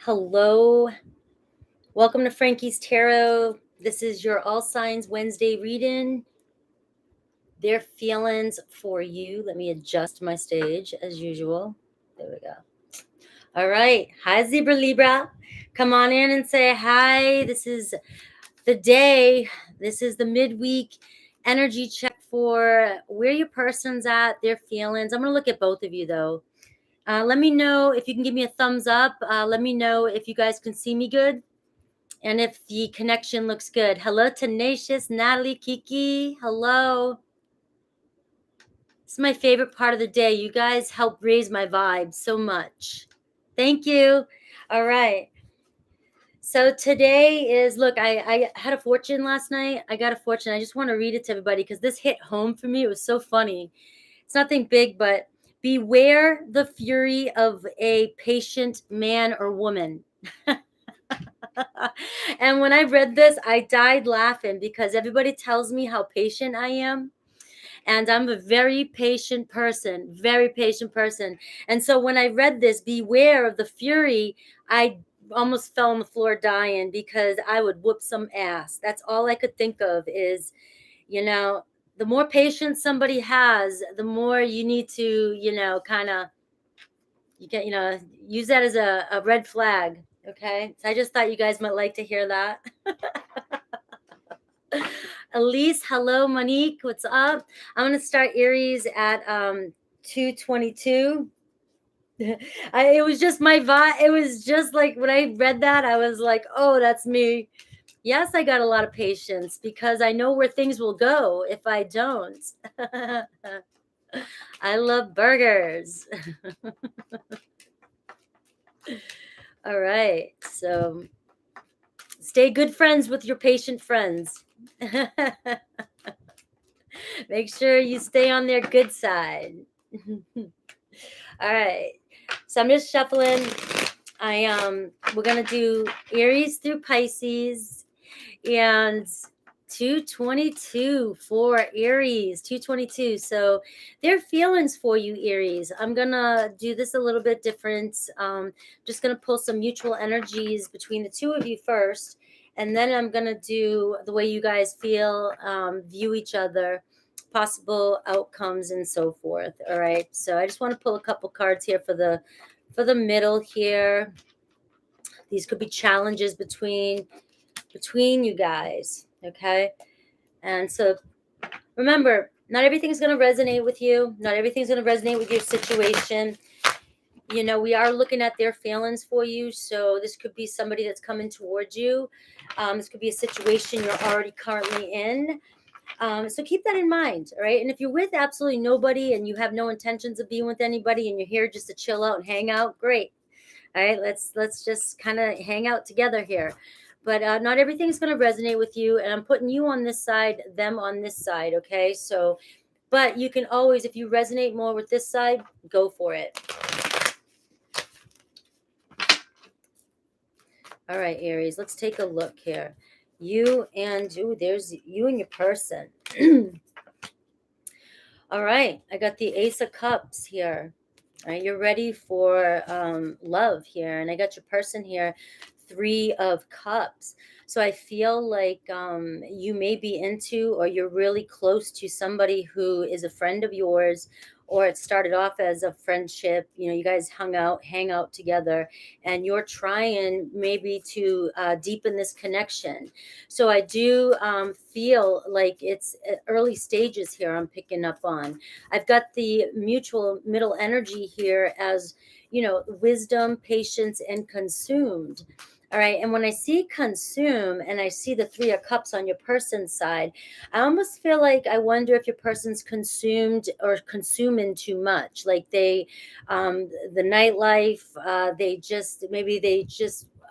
Hello. Welcome to Frankie's Tarot. This is your All Signs Wednesday reading. Their feelings for you. Let me adjust my stage as usual. There we go. All right. Hi, Zebra Libra. Come on in and say hi. This is the day. This is the midweek energy check for where your person's at, their feelings. I'm going to look at both of you, though. Let me know if you can give me a thumbs up. Let me know if you guys can see me good. And if the connection looks good. Hello, Tenacious, Natalie, Kiki. Hello. This is my favorite part of the day. You guys help raise my vibe so much. Thank you. All right. So today is, look, I had a fortune last night. I got a fortune. I just want to read it to everybody because this hit home for me. It was so funny. It's nothing big, but beware the fury of a patient man or woman. And when I read this, I died laughing because everybody tells me how patient I am. And I'm a very patient person, very patient person. And so when I read this, beware of the fury, I almost fell on the floor dying because I would whoop some ass. That's all I could think of is, the more patience somebody has, the more you need to, kind of, use that as a red flag. Okay. So I just thought you guys might like to hear that. Elise, hello. Monique, what's up? I'm going to start Aries at 222. It was just my vibe. It was just like when I read that, I was like, oh, that's me. Yes, I got a lot of patience because I know where things will go if I don't. I love burgers. All right. So stay good friends with your patient friends. Make sure you stay on their good side. All right. So I'm just shuffling. We're gonna do Aries through Pisces and 222 for Aries, 222. So their feelings for you, Aries. I'm gonna do this a little bit different. Just gonna pull some mutual energies between the two of you first, and then I'm gonna do the way you guys feel, view each other, possible outcomes, and so forth. All right. So I just want to pull a couple cards here for the middle here. These could be challenges between you guys. Okay. And so remember, not everything's going to resonate with you. Not everything's going to resonate with your situation. We are looking at their feelings for you. So this could be somebody that's coming towards you. This could be a situation you're already currently in. So keep that in mind. All right. And if you're with absolutely nobody and you have no intentions of being with anybody and you're here just to chill out and hang out, great. All right. Let's just kind of hang out together here. But not everything's going to resonate with you. And I'm putting you on this side, them on this side. Okay. So, but you can always, if you resonate more with this side, go for it. All right, Aries, let's take a look here. There's you and your person. All right, I got the Ace of Cups here. All right, you're ready for love here. And I got your person here, Three of Cups. So I feel like you may be into, or you're really close to somebody who is a friend of yours, or it started off as a friendship. You guys hang out together, and you're trying maybe to deepen this connection. So I do feel like it's early stages here I'm picking up on. I've got the mutual middle energy here as, wisdom, patience, and consumed. All right. And when I see consume and I see the Three of Cups on your person's side, I almost feel like I wonder if your person's consumed or consuming too much. Like the nightlife,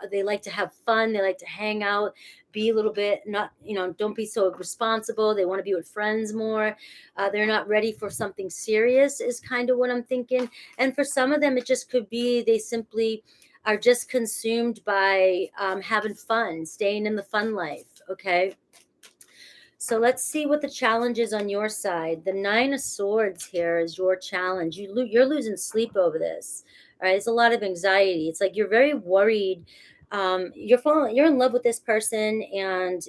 they like to have fun. They like to hang out, be a little bit, not, don't be so responsible. They want to be with friends more. They're not ready for something serious is kind of what I'm thinking. And for some of them, it just could be they simply are just consumed by having fun, staying in the fun life. Okay. So let's see what the challenge is on your side. The Nine of Swords here is your challenge. You're losing sleep over this. All right, it's a lot of anxiety. It's like you're very worried. You're in love with this person, and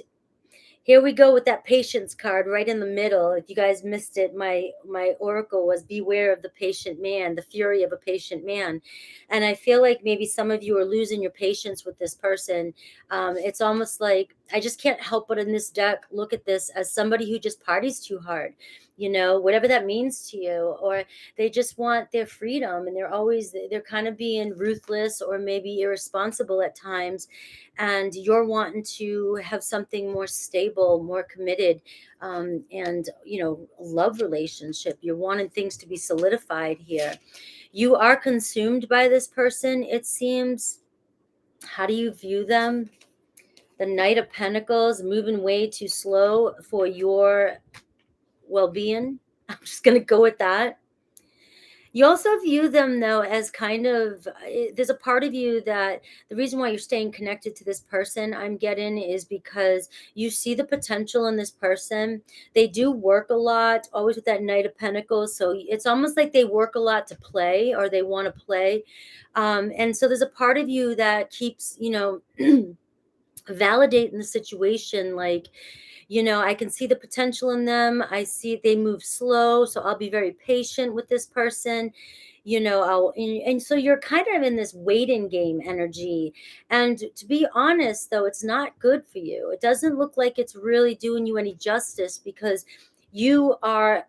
here we go with that patience card right in the middle. If you guys missed it, my oracle was beware of the patient man, the fury of a patient man. And I feel like maybe some of you are losing your patience with this person. It's almost like I just can't help but in this deck look at this as somebody who just parties too hard, whatever that means to you, or they just want their freedom, and they're kind of being ruthless or maybe irresponsible at times, and you're wanting to have something more stable, more committed, and love relationship. You're wanting things to be solidified here. You are consumed by this person, it seems. How do you view them? The Knight of Pentacles, moving way too slow for your well-being. I'm just going to go with that. You also view them, though, as kind of, there's a part of you that the reason why you're staying connected to this person, I'm getting, is because you see the potential in this person. They do work a lot, always with that Knight of Pentacles. So it's almost like they work a lot to play, or they want to play. And so there's a part of you that keeps, validating the situation, like, I can see the potential in them. I see they move slow, so I'll be very patient with this person. And so you're kind of in this waiting game energy. And to be honest, though, it's not good for you. It doesn't look like it's really doing you any justice, because you are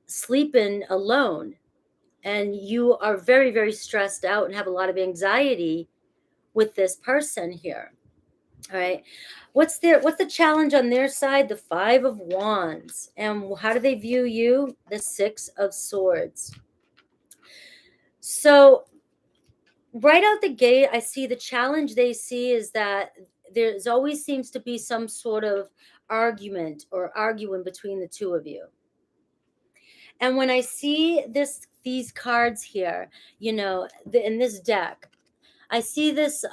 sleeping alone, and you are very, very stressed out and have a lot of anxiety with this person here. All right. What's the challenge on their side? The Five of Wands. And how do they view you? The Six of Swords. So right out the gate, I see the challenge they see is that there's always seems to be some sort of argument or arguing between the two of you. And when I see these cards here, in this deck, I see this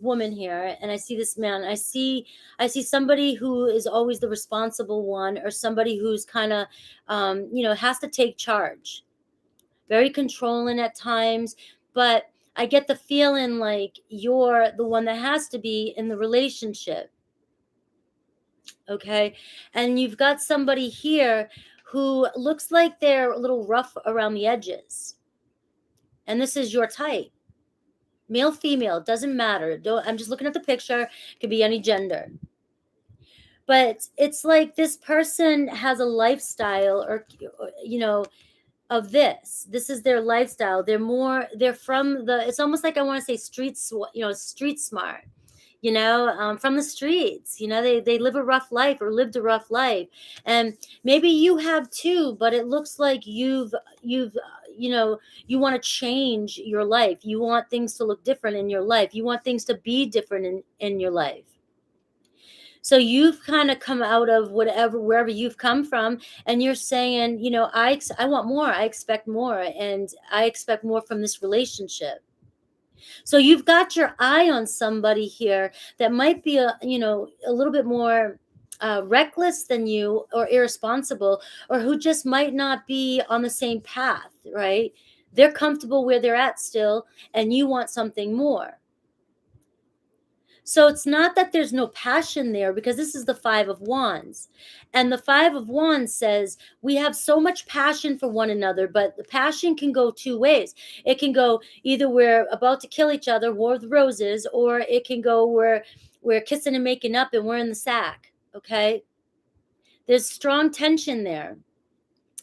woman here, and I see this man. I see somebody who is always the responsible one, or somebody who's kind of, has to take charge. Very controlling at times, but I get the feeling like you're the one that has to be in the relationship. Okay, and you've got somebody here who looks like they're a little rough around the edges, and this is your type. Male, female, doesn't matter. I'm just looking at the picture. It could be any gender. But it's like this person has a lifestyle, or of this. This is their lifestyle. They're from it's almost like I want to say street smart. From the streets. They live a rough life, or lived a rough life, and maybe you have too. But it looks like you want to change your life. You want things to look different in your life. You want things to be different in your life. So you've kind of come out of wherever you've come from, and you're saying, I want more. I expect more, and I expect more from this relationship. So you've got your eye on somebody here that might be a little bit more reckless than you, or irresponsible, or who just might not be on the same path, right? They're comfortable where they're at still, and you want something more. So it's not that there's no passion there, because this is the Five of Wands. And the Five of Wands says we have so much passion for one another, but the passion can go two ways. It can go either we're about to kill each other, War of the Roses, or it can go where we're kissing and making up and we're in the sack, okay? There's strong tension there.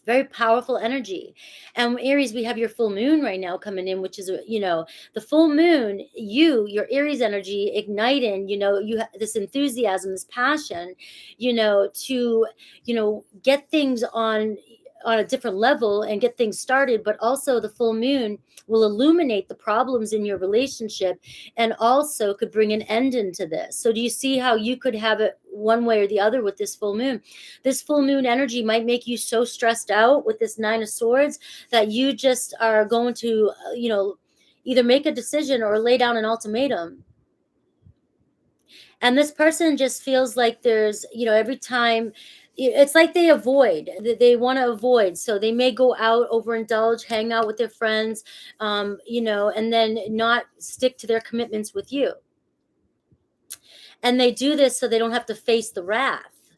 Very powerful energy. And Aries, we have your full moon right now coming in, which is, the full moon, your Aries energy igniting, you have this enthusiasm, this passion, to, get things on a different level and get things started. But also the full moon will illuminate the problems in your relationship, and also could bring an end into this. So do you see how you could have it one way or the other with this full moon? This full moon energy might make you so stressed out with this Nine of Swords that you just are going to, either make a decision or lay down an ultimatum. And this person just feels like there's, every time it's like they avoid, they want to avoid. So they may go out, overindulge, hang out with their friends, and then not stick to their commitments with you. And they do this so they don't have to face the wrath,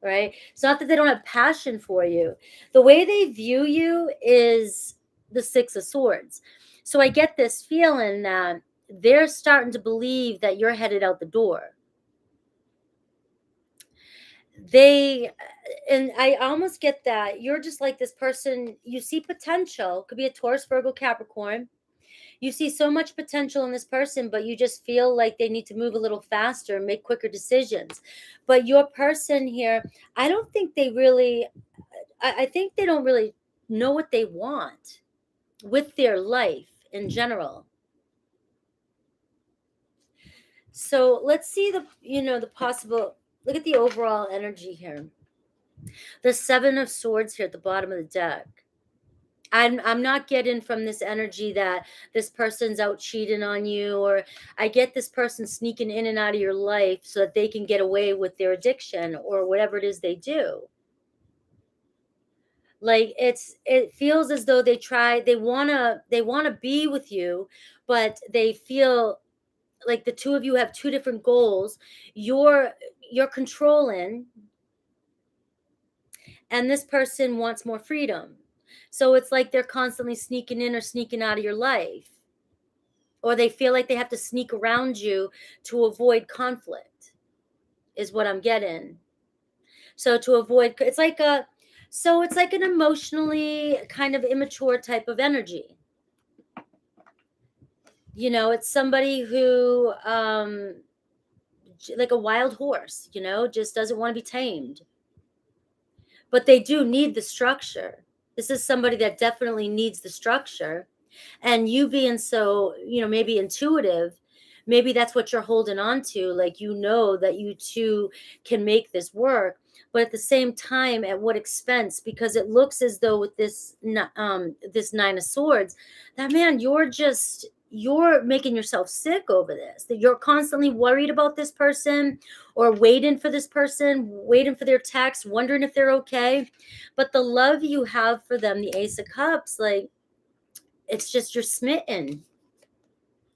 right? It's not that they don't have passion for you. The way they view you is the Six of Swords. So I get this feeling that they're starting to believe that you're headed out the door. And I almost get that you're just like this person. You see potential, could be a Taurus, Virgo, Capricorn. You see so much potential in this person, but you just feel like they need to move a little faster, make quicker decisions. But your person here, I don't think they really, I think they don't really know what they want with their life in general. So let's see the possible, look at the overall energy here. The Seven of Swords here at the bottom of the deck. I'm not getting from this energy that this person's out cheating on you, or I get this person sneaking in and out of your life so that they can get away with their addiction or whatever it is they do. Like it feels as though they wanna be with you, but they feel like the two of you have two different goals. You're controlling, and this person wants more freedom. So it's like they're constantly sneaking in or sneaking out of your life, or they feel like they have to sneak around you to avoid conflict, is what I'm getting. So to avoid, it's like an emotionally kind of immature type of energy. It's somebody who, like a wild horse, just doesn't want to be tamed. But they do need the structure. This is somebody that definitely needs the structure. And you being so, maybe intuitive, maybe that's what you're holding on to. Like, that you two can make this work. But at the same time, at what expense? Because it looks as though with this Nine of Swords, that, man, you're making yourself sick over this. That you're constantly worried about this person, or waiting for this person, waiting for their text, wondering if they're okay. But the love you have for them, the Ace of Cups, like, it's just, you're smitten.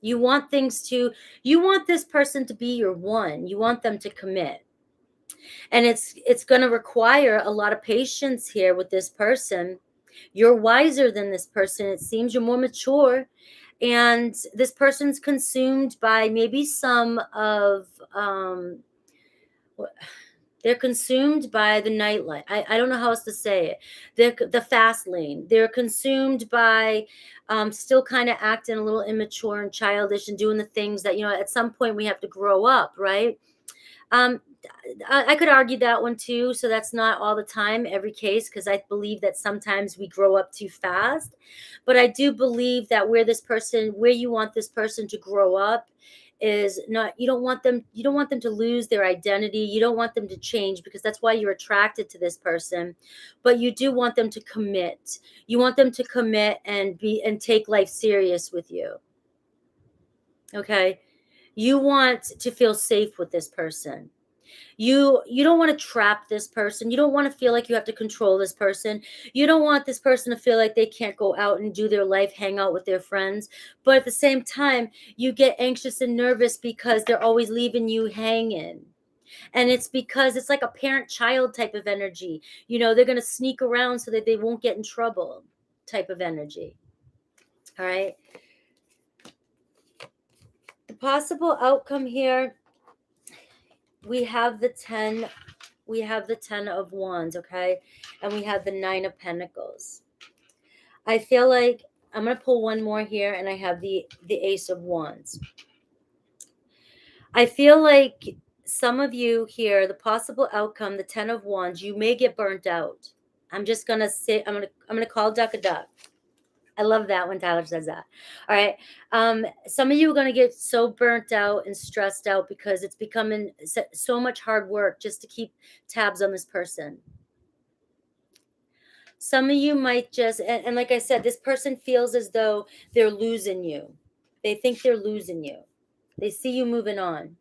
You want this person to be your one. You want them to commit. And it's going to require a lot of patience here with this person. You're wiser than this person. It seems you're more mature. And this person's consumed by maybe some of, they're consumed by the nightlife. I don't know how else to say it. They're the fast lane. They're consumed by still kind of acting a little immature and childish and doing the things that, at some point we have to grow up, right? I could argue that one too. So that's not all the time, every case, because I believe that sometimes we grow up too fast. But I do believe that where you want this person to grow up is not, you don't want them to lose their identity. You don't want them to change, because that's why you're attracted to this person. But you do want them to commit. You want them to commit and take life serious with you. Okay? You want to feel safe with this person. You don't want to trap this person. You don't want to feel like you have to control this person. You don't want this person to feel like they can't go out and do their life, hang out with their friends. But at the same time, you get anxious and nervous because they're always leaving you hanging. And it's because it's like a parent-child type of energy. They're going to sneak around so that they won't get in trouble type of energy. All right. The possible outcome here, we have the 10 of Wands, okay? And we have the 9 of Pentacles. I feel like I'm going to pull one more here, and I have the Ace of Wands. I feel like some of you here, the possible outcome, the 10 of Wands, you may get burnt out. I'm just going to say, I'm going to call duck a duck. I love that when Tyler says that. All right. Some of you are going to get so burnt out and stressed out because it's becoming so much hard work just to keep tabs on this person. Some of you might just, and like I said, this person feels as though they're losing you. They think they're losing you. They see you moving on.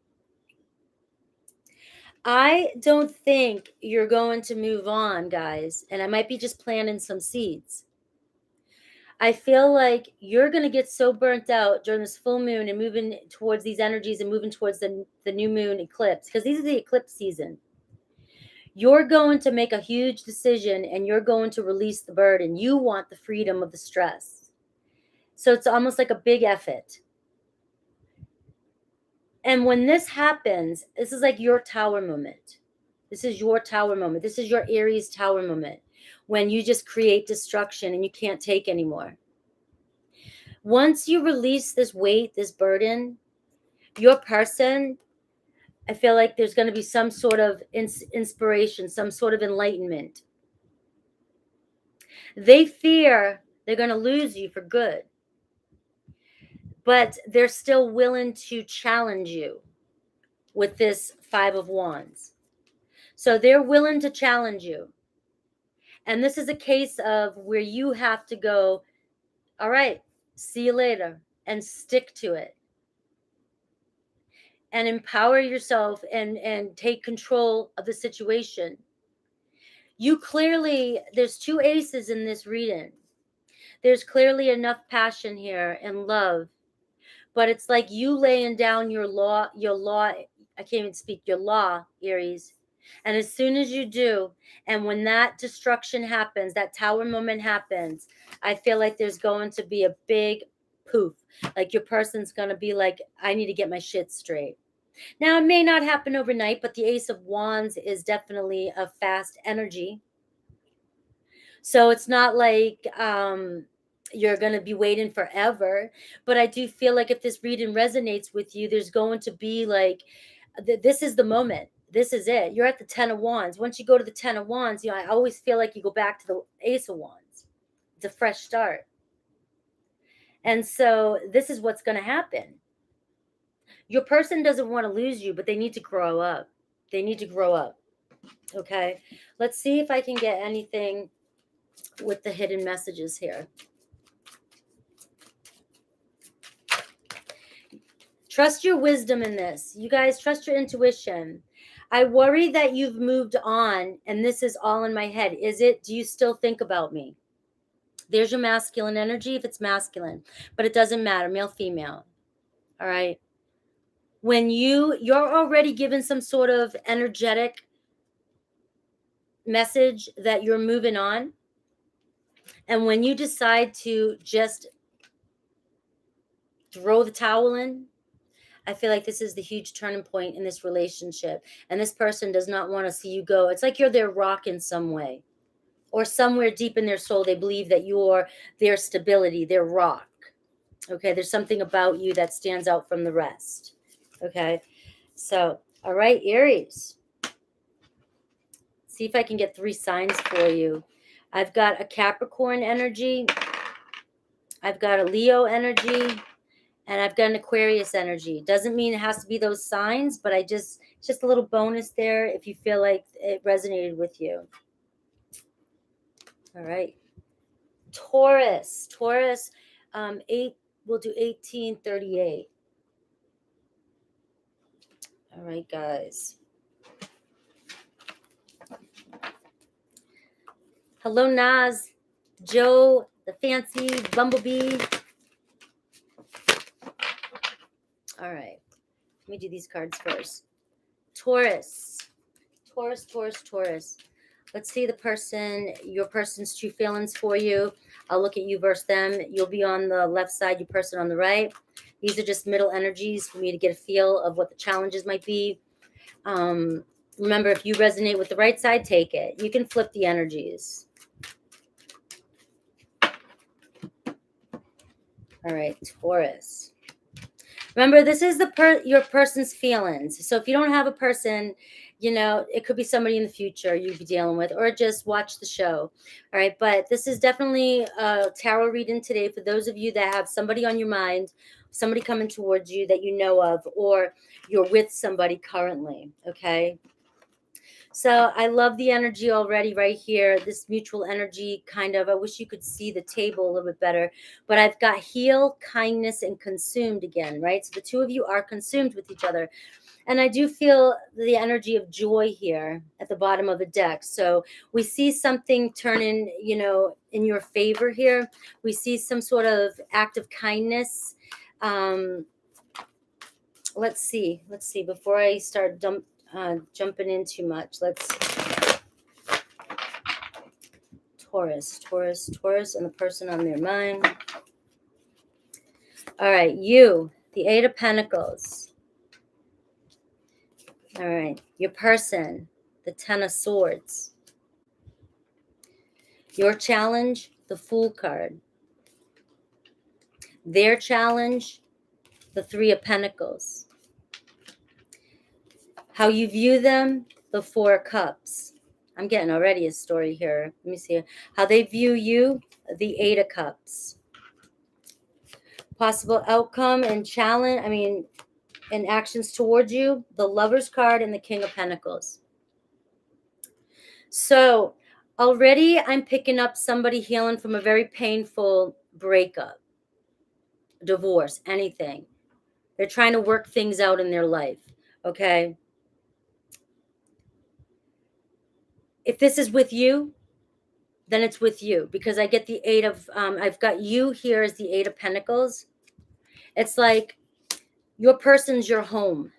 I don't think you're going to move on, guys, and I might be just planting some seeds. I feel like you're going to get so burnt out during this full moon and moving towards these energies and moving towards the new moon eclipse, because these are the eclipse season. You're going to make a huge decision and you're going to release the burden. You want the freedom of the stress. So it's almost like a big effort. And when this happens, this is like your tower moment. This is your tower moment. This is your Aries tower moment, when you just create destruction and you can't take anymore. Once you release this weight, this burden, your person, I feel like there's going to be some sort of inspiration, some sort of enlightenment. They fear they're going to lose you for good, but they're still willing to challenge you with this Five of Wands. So they're willing to challenge you. And this is a case of where you have to go, all right, see you later, and stick to it. And empower yourself and take control of the situation. You clearly, there's two aces in this reading. There's clearly enough passion here and love. But it's like you laying down your law, I can't even speak, your law, Aries. And as soon as you do, and when that destruction happens, that tower moment happens, I feel like there's going to be a big poof. Like your person's going to be like, I need to get my shit straight. Now, it may not happen overnight, but the Ace of Wands is definitely a fast energy. So it's not like you're going to be waiting forever. But I do feel like if this reading resonates with you, there's going to be like, this is the moment. This is it. You're at the 10 of Wands. Once you go to the 10 of Wands, I always feel like you go back to the Ace of Wands. It's a fresh start. And so this is what's going to happen. Your person doesn't want to lose you, but they need to grow up. They need to grow up. Okay. Let's see if I can get anything with the hidden messages here. Trust your wisdom in this. You guys, trust your intuition. I worry that you've moved on and this is all in my head. Is it? Do you still think about me? There's your masculine energy if it's masculine, but it doesn't matter, male, female. All right. When you're already given some sort of energetic message that you're moving on. And when you decide to just throw the towel in, I feel like this is the huge turning point in this relationship. And this person does not want to see you go. It's like you're their rock in some way. Or somewhere deep in their soul, they believe that you're their stability, their rock. Okay, there's something about you that stands out from the rest. Okay, so, all right, Aries. See if I can get 3 signs for you. I've got a Capricorn energy. I've got a Leo energy. And I've got an Aquarius energy. Doesn't mean it has to be those signs, but it's just a little bonus there if you feel like it resonated with you. All right. Taurus. Taurus, we'll do 1838. All right, guys. Hello, Naz, Joe, the fancy bumblebee. All right. Let me do these cards first. Taurus. Taurus, Taurus, Taurus. Let's see your person's true feelings for you. I'll look at you versus them. You'll be on the left side, your person on the right. These are just middle energies for me to get a feel of what the challenges might be. Remember, if you resonate with the right side, take it. You can flip the energies. All right, Taurus. Remember, this is your person's feelings. So if you don't have a person, it could be somebody in the future you'd be dealing with, or just watch the show. All right. But this is definitely a tarot reading today for those of you that have somebody on your mind, somebody coming towards you that you know of, or you're with somebody currently. Okay. So I love the energy already right here. This mutual energy kind of, I wish you could see the table a little bit better, but I've got heal, kindness, and consumed again, right? So the two of you are consumed with each other. And I do feel the energy of joy here at the bottom of the deck. So we see something turning, in your favor here. We see some sort of act of kindness. Let's see. Before I start jumping in too much, let's Taurus, and the person on their mind. All right, you, the Eight of Pentacles. All right, your person, the Ten of Swords. Your challenge, the Fool card. Their challenge, the Three of Pentacles. How you view them, the Four of Cups. I'm getting already a story here. Let me see. How they view you, the Eight of Cups. Possible outcome and challenge, and actions towards you, the Lover's card and the King of Pentacles. So already I'm picking up somebody healing from a very painful breakup, divorce, anything. They're trying to work things out in their life, okay? If this is with you, then it's with you, because I get the Eight of, I've got you here as the Eight of Pentacles. It's like your person's your home.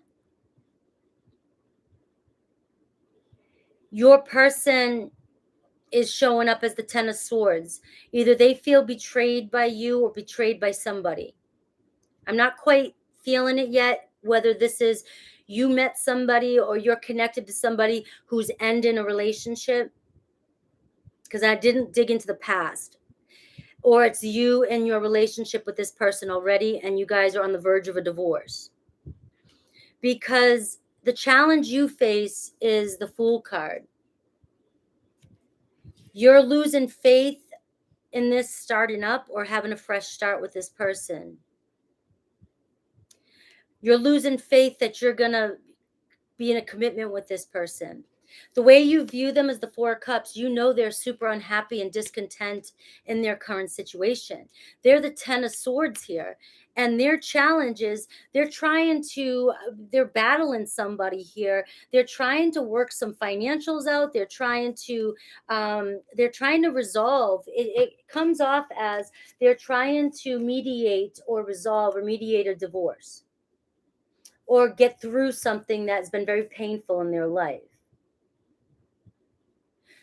Your person is showing up as the Ten of Swords. Either they feel betrayed by you or betrayed by somebody. I'm not quite feeling it yet, whether this is you met somebody or you're connected to somebody who's ending a relationship, because I didn't dig into the past. Or it's you and your relationship with this person already, and you guys are on the verge of a divorce. Because the challenge you face is the Fool card. You're losing faith in this starting up or having a fresh start with this person. You're losing faith that you're going to be in a commitment with this person. The way you view them as the Four of Cups, you know they're super unhappy and discontent in their current situation. They're the Ten of Swords here. And their challenge is they're battling somebody here. They're trying to work some financials out. They're trying to resolve. It comes off as they're trying to mediate or resolve or mediate a divorce, or get through something that's been very painful in their life.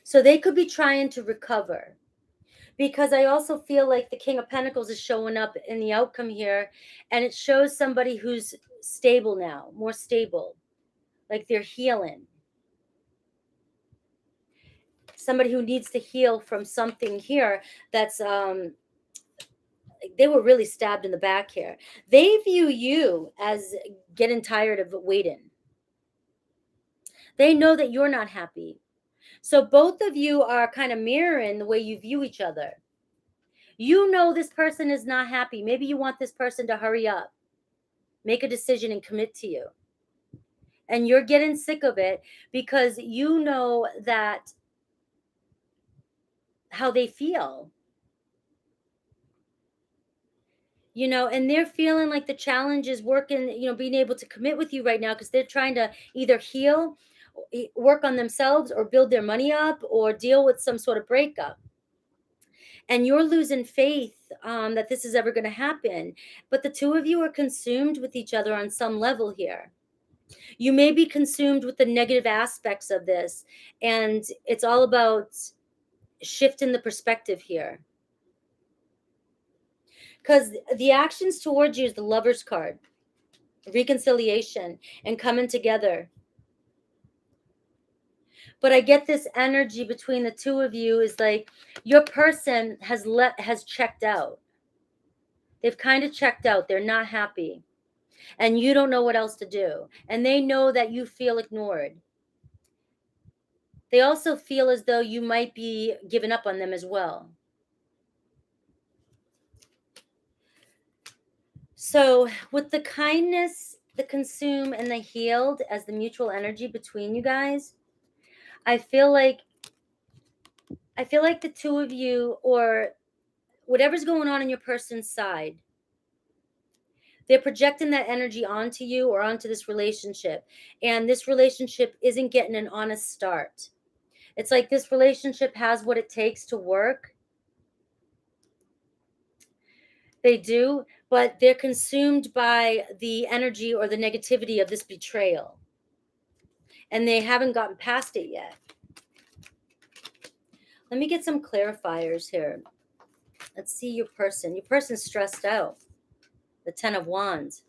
So they could be trying to recover, because I also feel like the King of Pentacles is showing up in the outcome here, and it shows somebody who's stable now, more stable, like they're healing. Somebody who needs to heal from something here that's they were really stabbed in the back here. They view you as getting tired of waiting. They know that you're not happy. So both of you are kind of mirroring the way you view each other. You know this person is not happy. Maybe you want this person to hurry up, make a decision, and commit to you. And you're getting sick of it because you know that how they feel. And they're feeling like the challenge is working, being able to commit with you right now, because they're trying to either heal, work on themselves, or build their money up, or deal with some sort of breakup. And you're losing faith that this is ever going to happen. But the two of you are consumed with each other on some level here. You may be consumed with the negative aspects of this, and it's all about shifting the perspective here. Because the actions towards you is the Lover's card, reconciliation and coming together. But I get this energy between the two of you is like your person has checked out. They've kind of checked out. They're not happy. And you don't know what else to do. And they know that you feel ignored. They also feel as though you might be giving up on them as well. So with the kindness, the consume, and the healed as the mutual energy between you guys, I feel like the two of you, or whatever's going on in your person's side, they're projecting that energy onto you or onto this relationship. And this relationship isn't getting an honest start. It's like this relationship has what it takes to work. They do, but they're consumed by the energy or the negativity of this betrayal. And they haven't gotten past it yet. Let me get some clarifiers here. Let's see your person. Your person's stressed out. The 10 of Wands.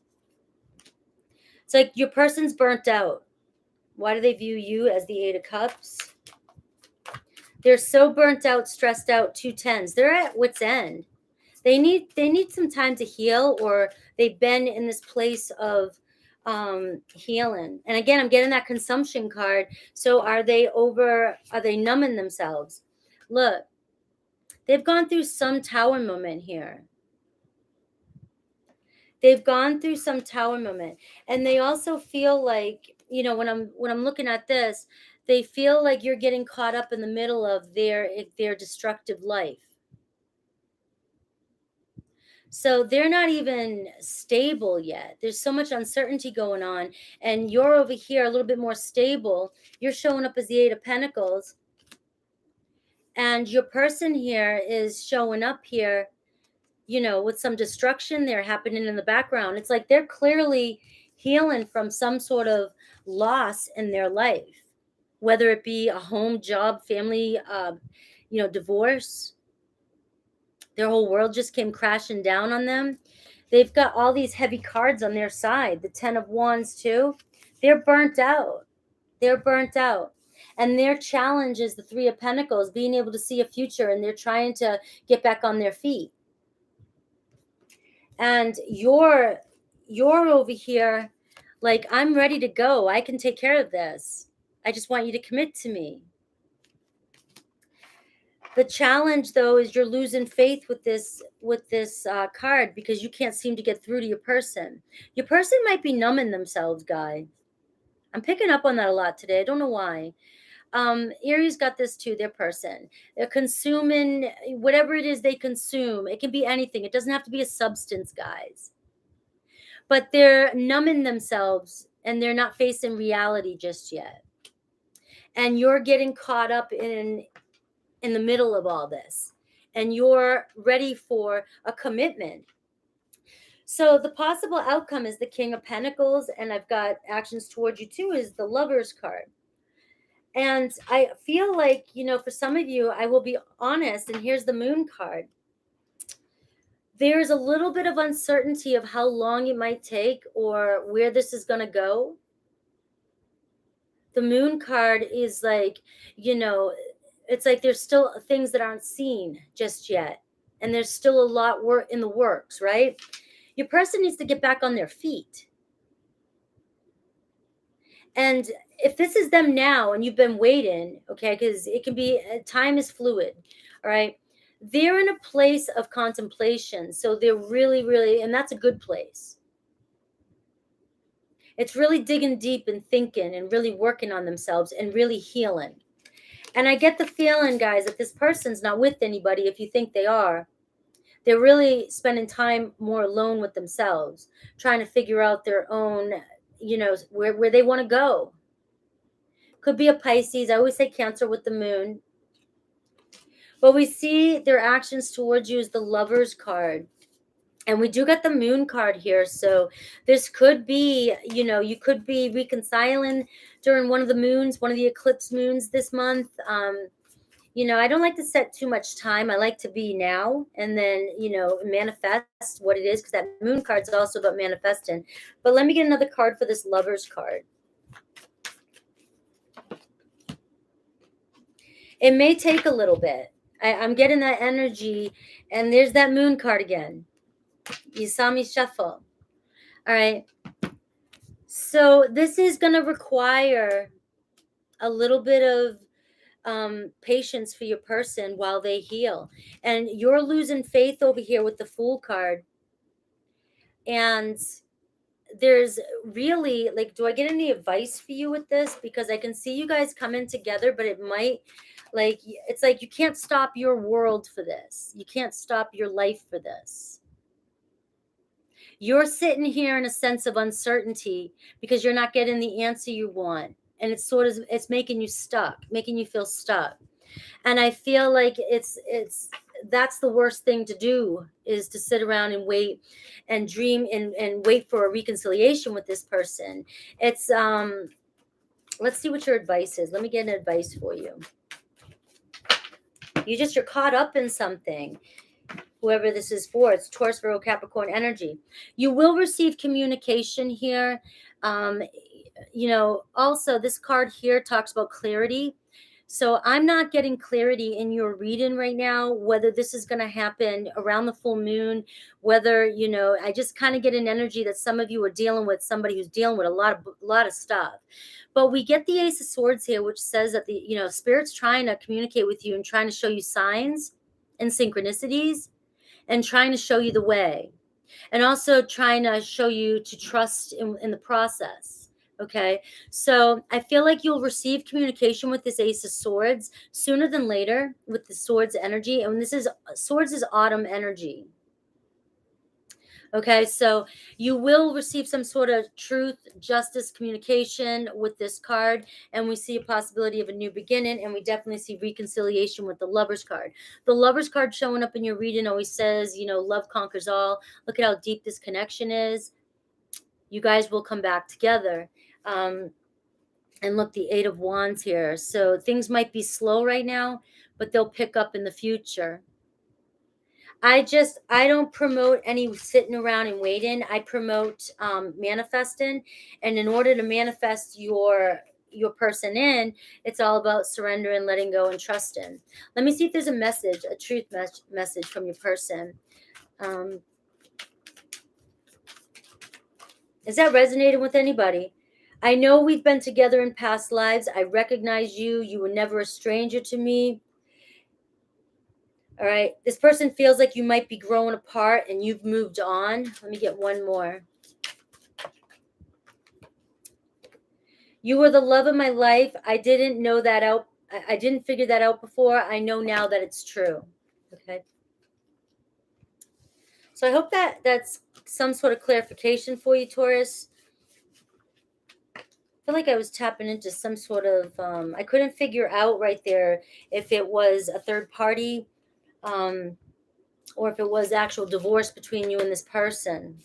It's like your person's burnt out. Why do they view you as the 8 of Cups? They're so burnt out, stressed out, 2 10s. They're at wit's end. They need some time to heal, or they've been in this place of healing. And again, I'm getting that consumption card. So are they numbing themselves? Look, they've gone through some tower moment here. They've gone through some tower moment. And they also feel like, when I'm looking at this, they feel like you're getting caught up in the middle of their destructive life. So they're not even stable yet. There's so much uncertainty going on. And you're over here a little bit more stable. You're showing up as the 8 of Pentacles. And your person here is showing up here, with some destruction there happening in the background. It's like they're clearly healing from some sort of loss in their life, whether it be a home, job, family, divorce. Their whole world just came crashing down on them. They've got all these heavy cards on their side. The 10 of Wands too. They're burnt out. They're burnt out. And their challenge is the 3 of Pentacles, being able to see a future, and they're trying to get back on their feet. And you're over here like, I'm ready to go. I can take care of this. I just want you to commit to me. The challenge, though, is you're losing faith with this card, because you can't seem to get through to your person. Your person might be numbing themselves, guys. I'm picking up on that a lot today. I don't know why. Aries got this too, their person. They're consuming whatever it is they consume. It can be anything. It doesn't have to be a substance, guys. But they're numbing themselves, and they're not facing reality just yet. And you're getting caught up in the middle of all this, and you're ready for a commitment. So the possible outcome is the King of Pentacles, and I've got actions towards you too, is the Lover's card. And I feel like, for some of you, I will be honest, and here's the Moon card. There's a little bit of uncertainty of how long it might take or where this is going to go. The Moon card is like, it's like there's still things that aren't seen just yet. And there's still a lot in the works, right? Your person needs to get back on their feet. And if this is them now and you've been waiting, okay, because it can be, time is fluid, all right? They're in a place of contemplation. So they're really, really, and that's a good place. It's really digging deep and thinking and really working on themselves and really healing. And I get the feeling, guys, that this person's not with anybody. If you think they are, they're really spending time more alone with themselves, trying to figure out their own, where they want to go. Could be a Pisces. I always say Cancer with the Moon. But we see their actions towards you is the Lover's card. And we do get the Moon card here. So this could be, you could be reconciling during one of the moons, one of the eclipse moons this month. I don't like to set too much time. I like to be now and then, manifest what it is, because that Moon card is also about manifesting. But let me get another card for this Lover's card. It may take a little bit. I'm getting that energy, and there's that Moon card again. You saw me shuffle. All right. So this is going to require a little bit of patience for your person while they heal. And you're losing faith over here with the Fool card. And there's really, like, do I get any advice for you with this? Because I can see you guys coming together, but it might, like, it's like you can't stop your world for this. You can't stop your life for this. You're sitting here in a sense of uncertainty because you're not getting the answer you want. And it's sort of, it's making you stuck, making you feel stuck. And I feel like that's the worst thing to do, is to sit around and wait and dream and wait for a reconciliation with this person. It's let's see what your advice is. Let me get an advice for you. You're caught up in something. Whoever this is for, it's Taurus, Virgo, Capricorn energy. You will receive communication here. Also this card here talks about clarity. So I'm not getting clarity in your reading right now, whether this is going to happen around the full moon, whether, I just kind of get an energy that some of you are dealing with somebody who's dealing with a lot of stuff. But we get the Ace of Swords here, which says that Spirit's trying to communicate with you and trying to show you signs and synchronicities and trying to show you the way, and also trying to show you to trust in the process. Okay, so I feel like you'll receive communication with this Ace of Swords sooner than later with the Swords energy. And Swords is autumn energy. Okay, so you will receive some sort of truth, justice, communication with this card. And we see a possibility of a new beginning. And we definitely see reconciliation with the Lovers card. The Lovers card showing up in your reading always says, love conquers all. Look at how deep this connection is. You guys will come back together. And look, the Eight of Wands here. So things might be slow right now, but they'll pick up in the future. I don't promote any sitting around and waiting. I promote manifesting. And in order to manifest your person in, it's all about surrendering, letting go, and trusting. Let me see if there's a truth message from your person. Is that resonating with anybody? I know we've been together in past lives. I recognize you. You were never a stranger to me. All right. This person feels like you might be growing apart and you've moved on. Let me get one more. You were the love of my life. I didn't know that out. I didn't figure that out before. I know now that it's true. Okay. So I hope that's some sort of clarification for you, Taurus. I feel like I was tapping into some sort of, I couldn't figure out right there if it was a third party, or if it was actual divorce between you and this person.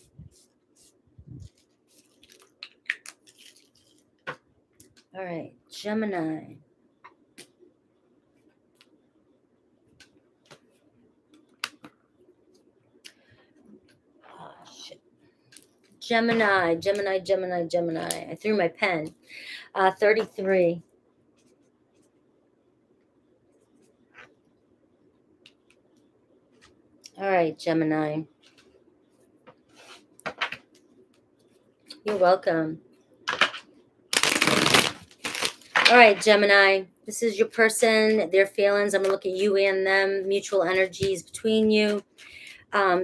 All right, Gemini. Oh, shit. Gemini. I threw my pen. 33. All right, Gemini. You're welcome. All right, Gemini. This is your person, their feelings. I'm going to look at you and them, mutual energies between you.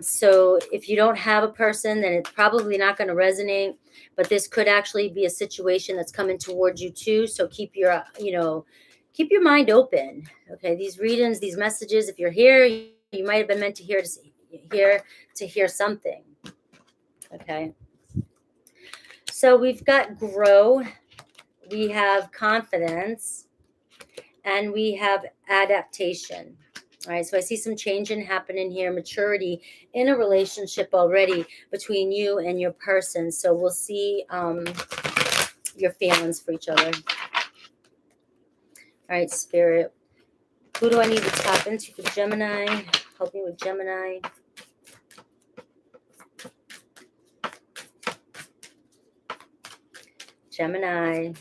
So if you don't have a person, then it's probably not going to resonate. But this could actually be a situation that's coming towards you too. So keep your mind open. Okay, these readings, these messages. If you're here, you might have been meant to hear something. Okay. So we've got grow, we have confidence, and we have adaptation. All right, so I see some changing happening here, maturity in a relationship already between you and your person. So we'll see your feelings for each other. All right, Spirit. Who do I need to tap into for Gemini? Help me with Gemini. Gemini.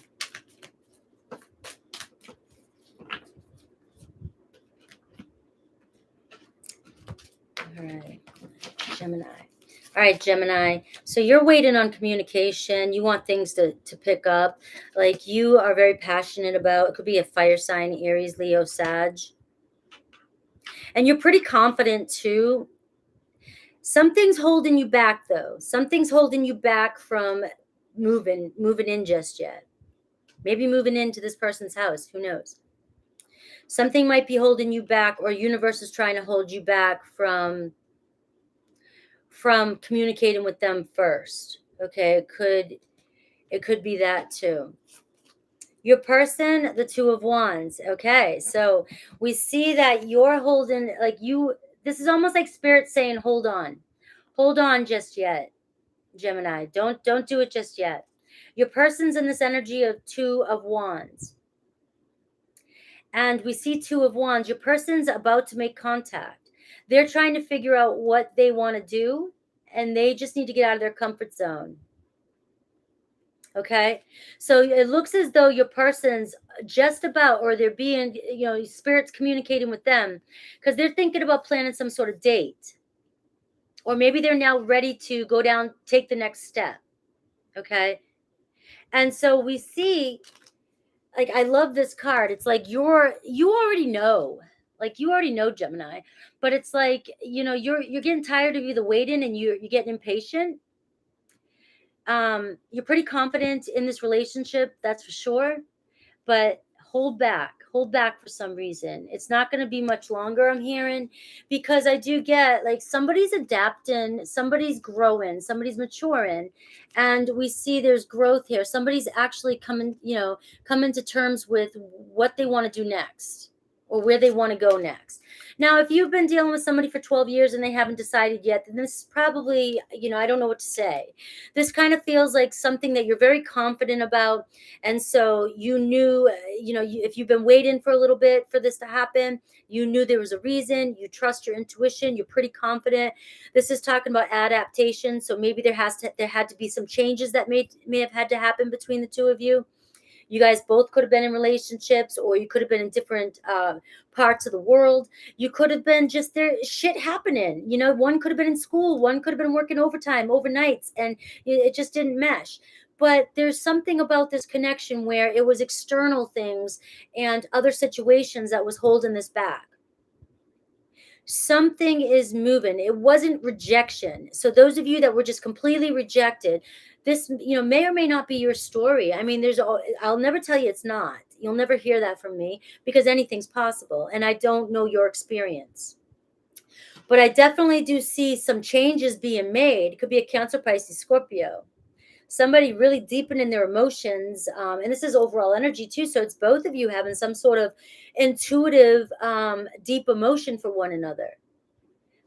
All right, Gemini. All right, Gemini. So you're waiting on communication. You want things to pick up. Like, you are very passionate about, it could be a fire sign, Aries, Leo, Sag. And you're pretty confident too. Something's holding you back, though. Something's holding you back from moving in just yet. Maybe moving into this person's house. Who knows? Something might be holding you back, or universe is trying to hold you back from communicating with them first. Okay, it could be that too. Your person, the Two of Wands. Okay, so we see that you're holding, like, this is almost like Spirit saying, hold on just yet, Gemini. Don't do it just yet. Your person's in this energy of Two of Wands. And we see Two of Wands. Your person's about to make contact. They're trying to figure out what they want to do, and they just need to get out of their comfort zone. Okay, so it looks as though your person's just about, or they're being, Spirit's communicating with them because they're thinking about planning some sort of date. Or maybe they're now ready to go down, take the next step. Okay, and so we see, like, I love this card. It's like you already know. Like, you already know, Gemini, but it's like, you're getting tired of the waiting, and you're getting impatient. You're pretty confident in this relationship, that's for sure, but hold back for some reason. It's not going to be much longer, I'm hearing, because I do get, like, somebody's adapting, somebody's growing, somebody's maturing, and we see there's growth here. Somebody's actually coming to terms with what they want to do next, or where they want to go next. Now, if you've been dealing with somebody for 12 years and they haven't decided yet, then this is probably, I don't know what to say. This kind of feels like something that you're very confident about. And so you knew, if you've been waiting for a little bit for this to happen, you knew there was a reason. You trust your intuition. You're pretty confident. This is talking about adaptation. So maybe there had to be some changes that may have had to happen between the two of you. You guys both could have been in relationships, or you could have been in different parts of the world. You could have been just there, shit happening. One could have been in school, one could have been working overtime, overnights, and it just didn't mesh. But there's something about this connection where it was external things and other situations that was holding this back. Something is moving. It wasn't rejection. So those of you that were just completely rejected, this, may or may not be your story. I mean, I'll never tell you it's not. You'll never hear that from me, because anything's possible, and I don't know your experience. But I definitely do see some changes being made. It could be a Cancer, Pisces, Scorpio. Somebody really deepening their emotions, and this is overall energy too, so it's both of you having some sort of intuitive, deep emotion for one another.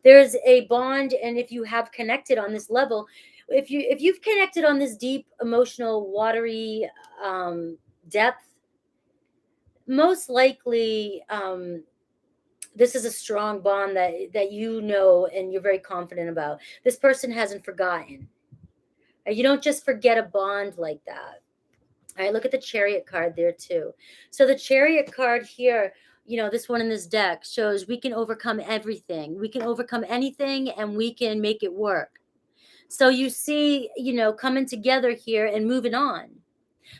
There's a bond, and if you have connected on this level, if you've connected on this deep, emotional, watery, depth, most likely, this is a strong bond that and you're very confident about. This person hasn't forgotten. You don't just forget a bond like that. All right, look at the Chariot card there too. So the Chariot card here, this one in this deck shows we can overcome everything. We can overcome anything, and we can make it work. So you see, coming together here and moving on.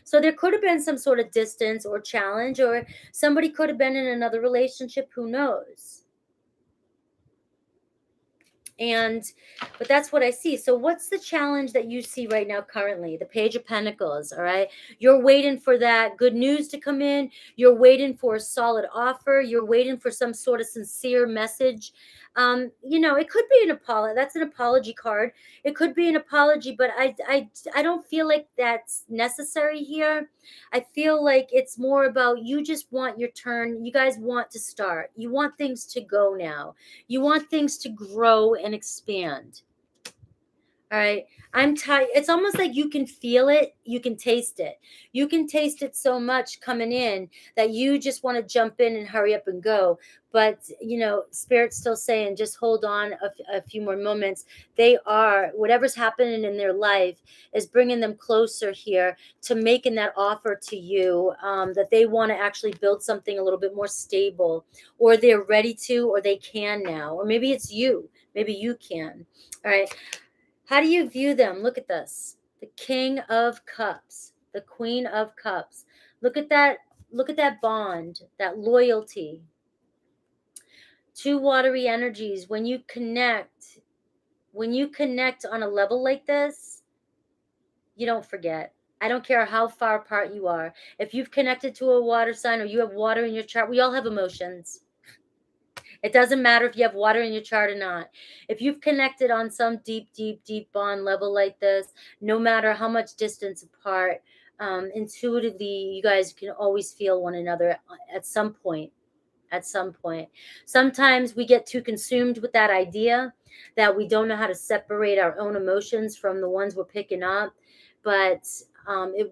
So there could have been some sort of distance or challenge, or somebody could have been in another relationship. Who knows? But that's what I see. So what's the challenge that you see right now currently? The Page of Pentacles. All right, you're waiting for that good news to come in. You're waiting for a solid offer. You're waiting for some sort of sincere message. It could be an apology. That's an apology card. It could be an apology, but I don't feel like that's necessary here. I feel like it's more about, you just want your turn. You guys want to start. You want things to go now. You want things to grow and expand. All right. I'm tired. It's almost like you can feel it. You can taste it. You can taste it so much coming in that you just want to jump in and hurry up and go. But, Spirit's still saying, just hold on a few more moments. Whatever's happening in their life is bringing them closer here to making that offer to you, that they want to actually build something a little bit more stable, or they're ready to, or they can now, or maybe it's you. Maybe you can. All right. How do you view them? Look at this. The King of Cups, the Queen of Cups. Look at that. Look at that bond, that loyalty. Two watery energies. When you connect, when you connect on a level like this, you don't forget. I don't care how far apart you are. If you've connected to a water sign or you have water in your chart, we all have emotions. It doesn't matter if you have water in your chart or not. If you've connected on some deep, deep, deep bond level like this, no matter how much distance apart, intuitively, you guys can always feel one another at some point. At some point. Sometimes we get too consumed with that idea that we don't know how to separate our own emotions from the ones we're picking up. But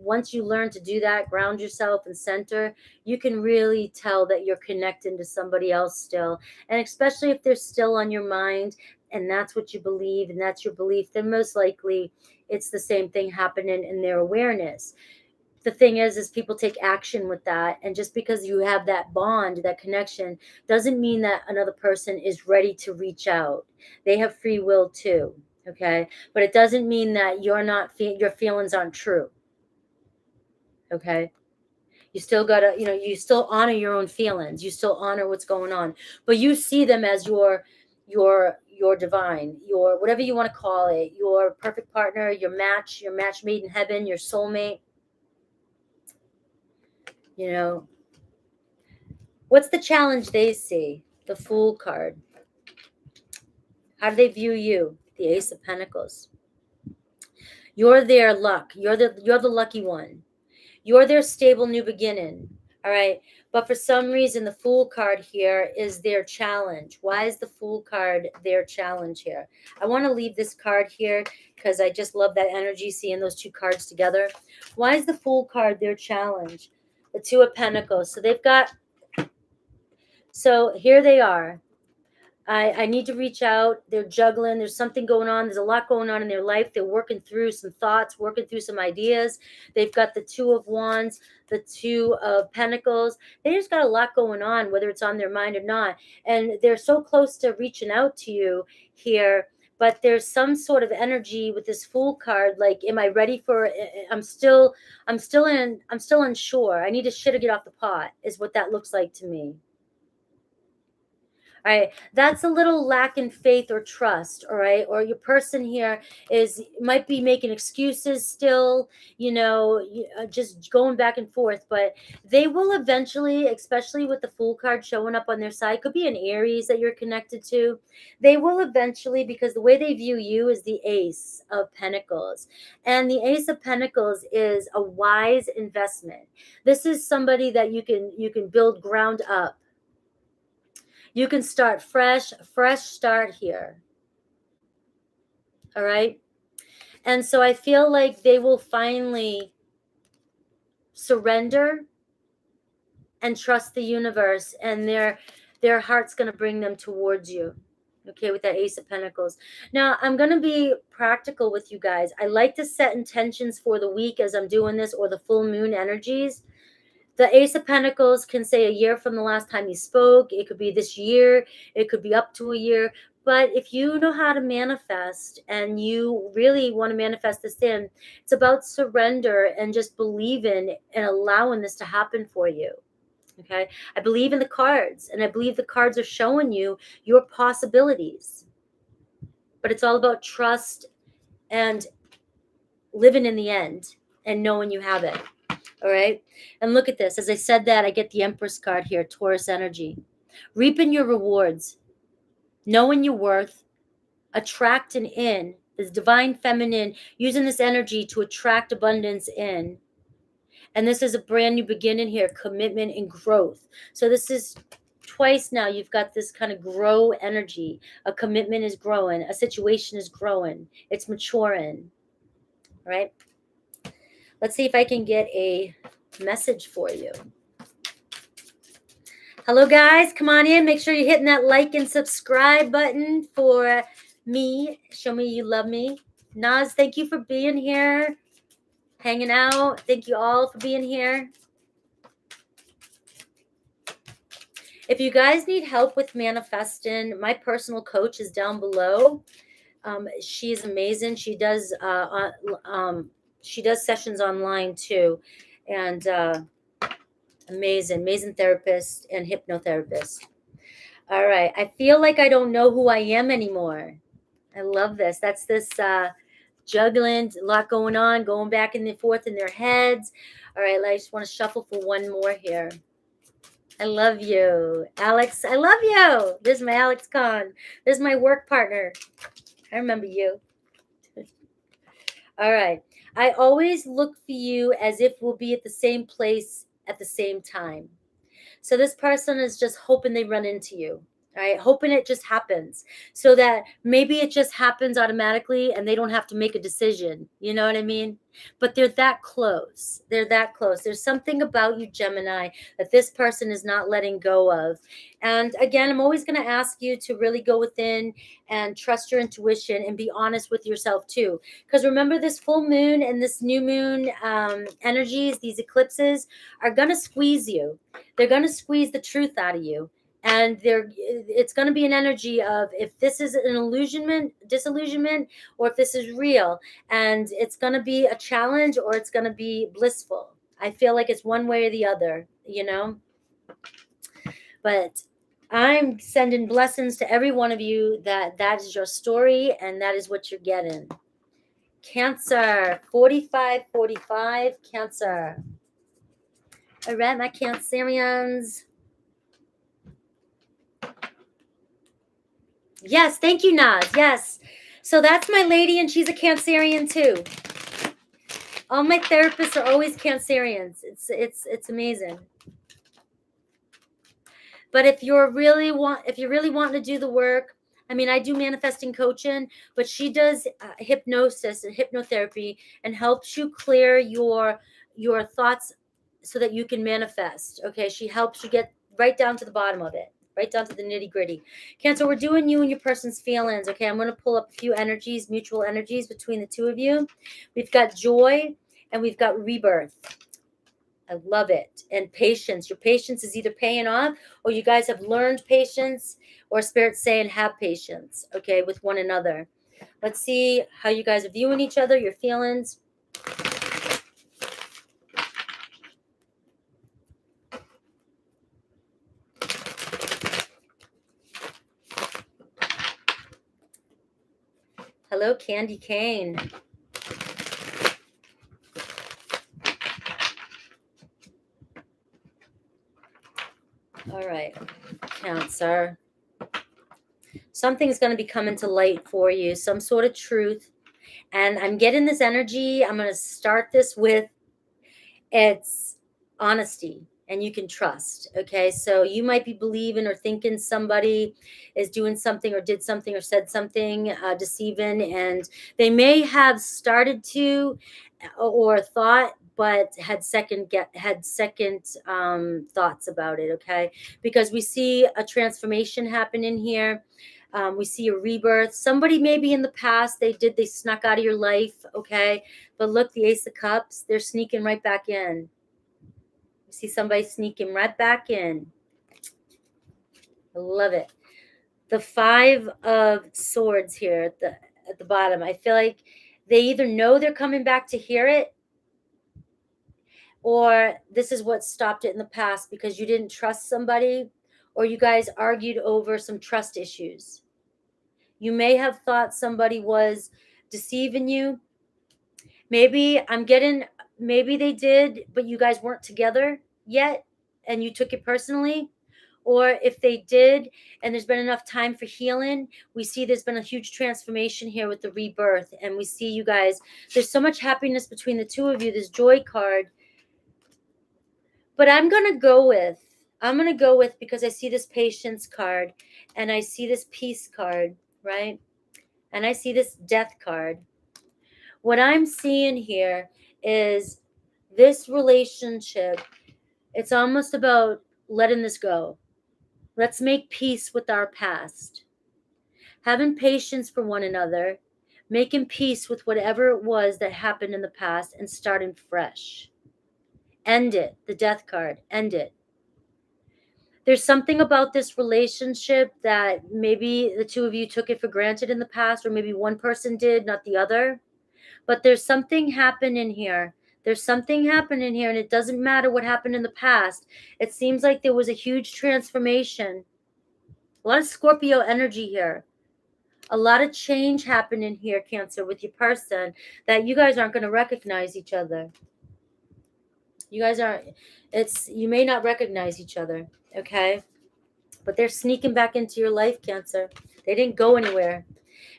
once you learn to do that, ground yourself and center, you can really tell that you're connecting to somebody else still. And especially if they're still on your mind and that's what you believe and that's your belief, then most likely it's the same thing happening in their awareness. The thing is people take action with that, and just because you have that bond, that connection, doesn't mean that another person is ready to reach out. They have free will too, okay? But it doesn't mean that you're not your feelings aren't true, okay? You still gotta, you still honor your own feelings, you still honor what's going on, but you see them as your divine, your whatever you want to call it, your perfect partner, your match made in heaven, your soulmate. You know, what's the challenge they see? The Fool card. How do they view you? The Ace of Pentacles. You're their luck. You're the lucky one. You're their stable new beginning. All right. But for some reason, the Fool card here is their challenge. Why is the Fool card their challenge here? I want to leave this card here because I just love that energy, seeing those two cards together. Why is the Fool card their challenge? The Two of Pentacles. So here they are. I need to reach out. They're juggling. There's something going on. There's a lot going on in their life. They're working through some thoughts, working through some ideas. They've got the Two of Wands, the Two of Pentacles. They just got a lot going on, whether it's on their mind or not. And they're so close to reaching out to you here. But there's some sort of energy with this Fool card. Like, am I ready for? I'm still unsure. I need to shit or get off the pot. Is what that looks like to me. All right, that's a little lack in faith or trust. All right, or your person here might be making excuses still, just going back and forth, but they will eventually, especially with the Fool card showing up on their side, could be an Aries that you're connected to. They will eventually, because the way they view you is the Ace of Pentacles, and the Ace of Pentacles is a wise investment. This is somebody that you can build ground up. You can start fresh start here. All right. And so I feel like they will finally surrender and trust the universe, and their heart's going to bring them towards you. Okay, with that Ace of Pentacles. Now, I'm going to be practical with you guys. I like to set intentions for the week as I'm doing this, or the full moon energies. The Ace of Pentacles can say a year from the last time you spoke. It could be this year. It could be up to a year. But if you know how to manifest and you really want to manifest this in, it's about surrender and just believing and allowing this to happen for you. Okay? I believe in the cards, and I believe the cards are showing you your possibilities. But it's all about trust and living in the end and knowing you have it. All right. And look at this. As I said that, I get the Empress card here, Taurus energy. Reaping your rewards, knowing your worth, attracting in this divine feminine, using this energy to attract abundance in. And this is a brand new beginning here, commitment and growth. So this is twice now you've got this kind of grow energy. A commitment is growing. A situation is growing. It's maturing. All right. Let's see if I can get a message for you. Hello, guys. Come on in. Make sure you're hitting that like and subscribe button for me. Show me you love me. Naz, thank you for being here, hanging out. Thank you all for being here. If you guys need help with manifesting, my personal coach is down below. She's amazing. She does sessions online too, and amazing therapist and hypnotherapist. All right, I feel like I don't know who I am anymore. I love this. That's this juggling, a lot going on, going back and forth in their heads. All right, I just want to shuffle for one more here. I love you, Alex. I love you. This is my Alex Khan. This is my work partner. I remember you. All right. I always look for you as if we'll be at the same place at the same time. So this person is just hoping they run into you. All right, hoping it just happens so that maybe it just happens automatically and they don't have to make a decision. You know what I mean? But they're that close. They're that close. There's something about you, Gemini, that this person is not letting go of. And again, I'm always going to ask you to really go within and trust your intuition and be honest with yourself too. Because remember, this full moon and this new moon energies, these eclipses are going to squeeze you. They're going to squeeze the truth out of you. And it's going to be an energy of if this is an disillusionment, or if this is real. And it's going to be a challenge or it's going to be blissful. I feel like it's one way or the other, you know. But I'm sending blessings to every one of you that is your story and that is what you're getting. Cancer, 4545, Cancer. All right, my Cancerians. Yes, thank you, Naz. Yes. So that's my lady, and she's a Cancerian too. All my therapists are always Cancerians. It's amazing. But if you're really wanting to do the work, I mean, I do manifesting coaching, but she does hypnosis and hypnotherapy and helps you clear your thoughts so that you can manifest. Okay, she helps you get right down to the bottom of it, right down to the nitty gritty. Cancer, we're doing you and your person's feelings. Okay, I'm going to pull up a few energies, mutual energies between the two of you. We've got joy and we've got rebirth. I love it. And patience. Your patience is either paying off or you guys have learned patience, or Spirit's saying have patience, okay, with one another. Let's see how you guys are viewing each other, your feelings. Hello, Candy Cane. All right, Cancer. Something's going to be coming to light for you, some sort of truth. And I'm getting this energy. I'm going to start this with it's honesty and you can trust. Okay, so you might be believing or thinking somebody is doing something or did something or said something deceiving, and they may have started to or thought, but had second thoughts about it. Okay, because we see a transformation happening here. We see a rebirth. Somebody maybe in the past they snuck out of your life. Okay, but look, the Ace of Cups, they're sneaking right back in. You see somebody sneaking right back in. I love it. The Five of Swords here at the bottom. I feel like they either know they're coming back to hear it, or this is what stopped it in the past because you didn't trust somebody, or you guys argued over some trust issues. You may have thought somebody was deceiving you. Maybe they did, but you guys weren't together yet and you took it personally. Or if they did and there's been enough time for healing, we see there's been a huge transformation here with the rebirth. And we see you guys, there's so much happiness between the two of you, this joy card. But I'm going to go with, because I see this patience card and I see this peace card, right? And I see this death card. What I'm seeing here is this relationship, it's almost about letting this go. Let's make peace with our past. Having patience for one another, making peace with whatever it was that happened in the past, and starting fresh. End it. The death card. End it. There's something about this relationship that maybe the two of you took it for granted in the past, or maybe one person did, not the other. But there's something happening here. There's something happening here, and it doesn't matter what happened in the past. It seems like there was a huge transformation. A lot of Scorpio energy here. A lot of change happening here, Cancer, with your person, that you guys aren't going to recognize each other. You guys aren't, you may not recognize each other, okay? But they're sneaking back into your life, Cancer. They didn't go anywhere.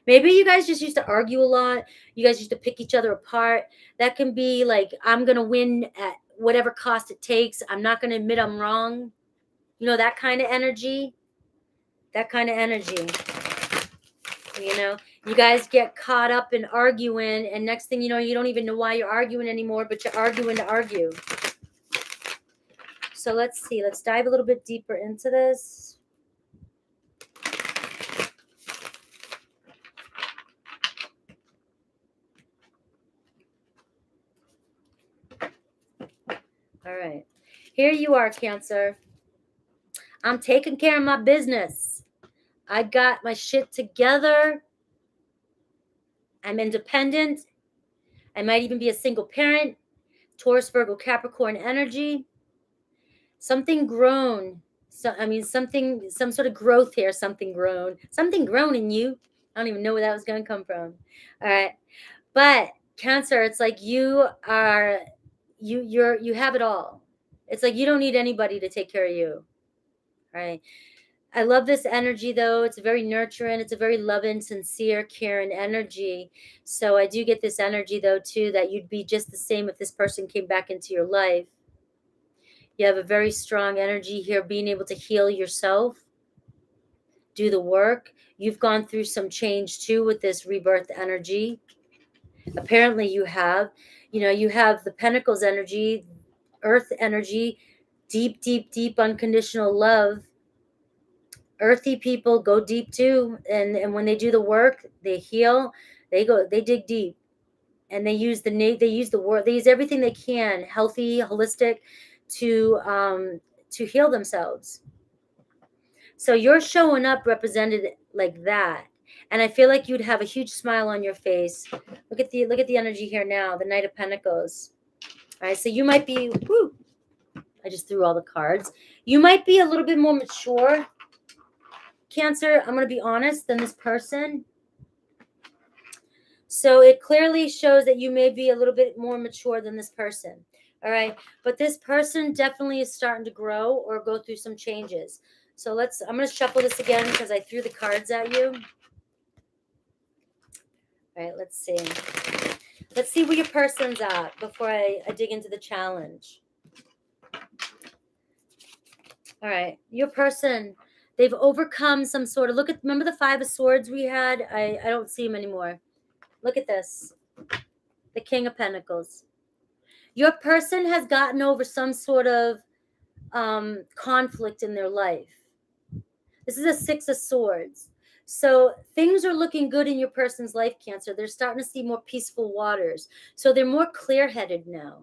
Maybe you guys just used to argue a lot. You guys used to pick each other apart. That can be like, I'm going to win at whatever cost it takes. I'm not going to admit I'm wrong. You know, that kind of energy. That kind of energy. You know, you guys get caught up in arguing, and next thing you know, you don't even know why you're arguing anymore, but you're arguing to argue. So let's see. Let's dive a little bit deeper into this. All right. Here you are, Cancer. I'm taking care of my business. I got my shit together. I'm independent. I might even be a single parent. Taurus, Virgo, Capricorn energy. Something grown. So, I mean, some sort of growth here. Something grown in you. I don't even know where that was going to come from. All right. But Cancer, it's like you have it all. It's like you don't need anybody to take care of you. All right. I love this energy, though. It's very nurturing. It's a very loving, sincere, caring energy. So I do get this energy, though, too, that you'd be just the same if this person came back into your life. You have a very strong energy here, being able to heal yourself, do the work. You've gone through some change, too, with this rebirth energy. Apparently you have. You know, you have the Pentacles energy, Earth energy, deep, deep, deep unconditional love. Earthy people go deep too, and when they do the work, they heal, they dig deep, and they use the word, they use everything they can, healthy, holistic, to heal themselves. So you're showing up represented like that, and I feel like you'd have a huge smile on your face. Look at the energy here now, the Knight of Pentacles. All right, so you might be, I just threw all the cards. You might be a little bit more mature, Cancer, I'm going to be honest, than this person. So it clearly shows that you may be a little bit more mature than this person. All right. But this person definitely is starting to grow or go through some changes. So I'm going to shuffle this again because I threw the cards at you. All right. Let's see. Let's see where your person's at before I dig into the challenge. All right. Your person, they've overcome some sort of, remember the Five of Swords we had? I don't see them anymore. Look at this. The King of Pentacles. Your person has gotten over some sort of conflict in their life. This is a Six of Swords. So things are looking good in your person's life, Cancer. They're starting to see more peaceful waters. So they're more clear-headed now.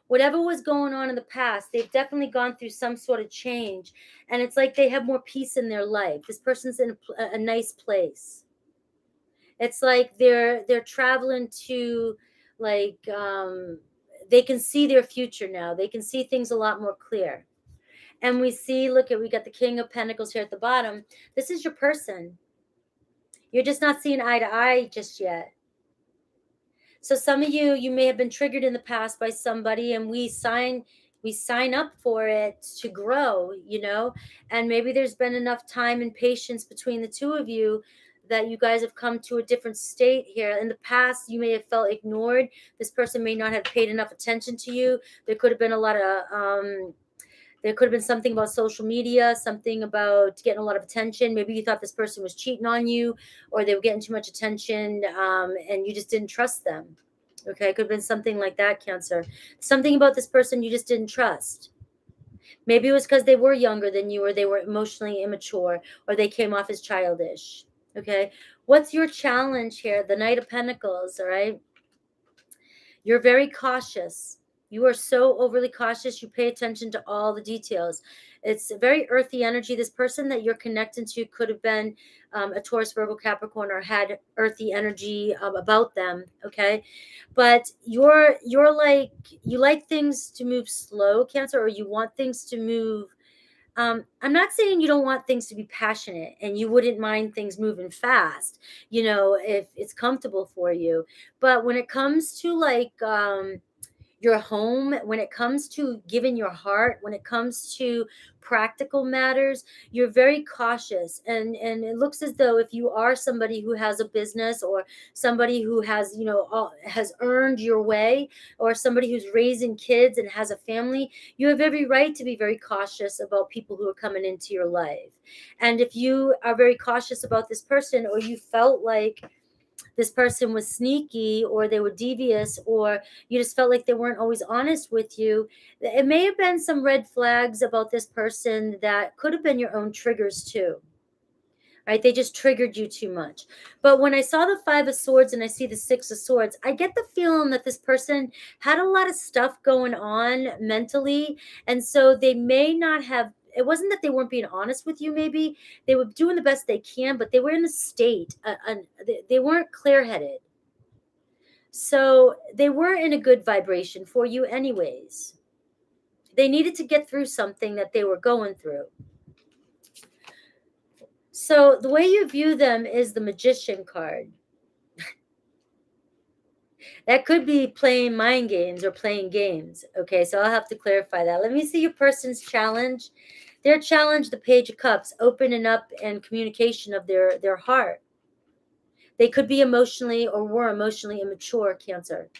Whatever was going on in the past, they've definitely gone through some sort of change. And it's like they have more peace in their life. This person's in a nice place. It's like they're traveling to, like, they can see their future now. They can see things a lot more clear. And we got the King of Pentacles here at the bottom. This is your person. You're just not seeing eye to eye just yet. So some of you may have been triggered in the past by somebody, and we sign up for it to grow, you know, and maybe there's been enough time and patience between the two of you that you guys have come to a different state here. In the past, you may have felt ignored. This person may not have paid enough attention to you. There could have been there could have been something about social media, something about getting a lot of attention. Maybe you thought this person was cheating on you, or they were getting too much attention, and you just didn't trust them. Okay, it could have been something like that, Cancer. Something about this person you just didn't trust. Maybe it was because they were younger than you, or they were emotionally immature, or they came off as childish. Okay, what's your challenge here? The Knight of Pentacles, all right? You're very cautious. You are so overly cautious. You pay attention to all the details. It's a very earthy energy. This person that you're connected to could have been a Taurus, Virgo, Capricorn, or had earthy energy about them. Okay, but you're like, you like things to move slow, Cancer, or you want things to move I'm not saying you don't want things to be passionate and you wouldn't mind things moving fast, if it's comfortable for you. But when it comes to like your home, when it comes to giving your heart, when it comes to practical matters, you're very cautious. And it looks as though if you are somebody who has a business, or somebody who has, has earned your way, or somebody who's raising kids and has a family, you have every right to be very cautious about people who are coming into your life. And if you are very cautious about this person, or you felt like this person was sneaky, or they were devious, or you just felt like they weren't always honest with you, it may have been some red flags about this person that could have been your own triggers too. Right? They just triggered you too much. But when I saw the Five of Swords and I see the Six of Swords, I get the feeling that this person had a lot of stuff going on mentally. And so they may not have, it wasn't that they weren't being honest with you, maybe they were doing the best they can, but they were in a state, they weren't clear headed. So they weren't in a good vibration for you, anyways. They needed to get through something that they were going through. So the way you view them is the Magician card. That could be playing mind games or playing games. Okay, so I'll have to clarify that. Let me see your person's challenge. Their challenge, the Page of Cups, opening up and communication of their heart. They could be emotionally or were emotionally immature, Cancer.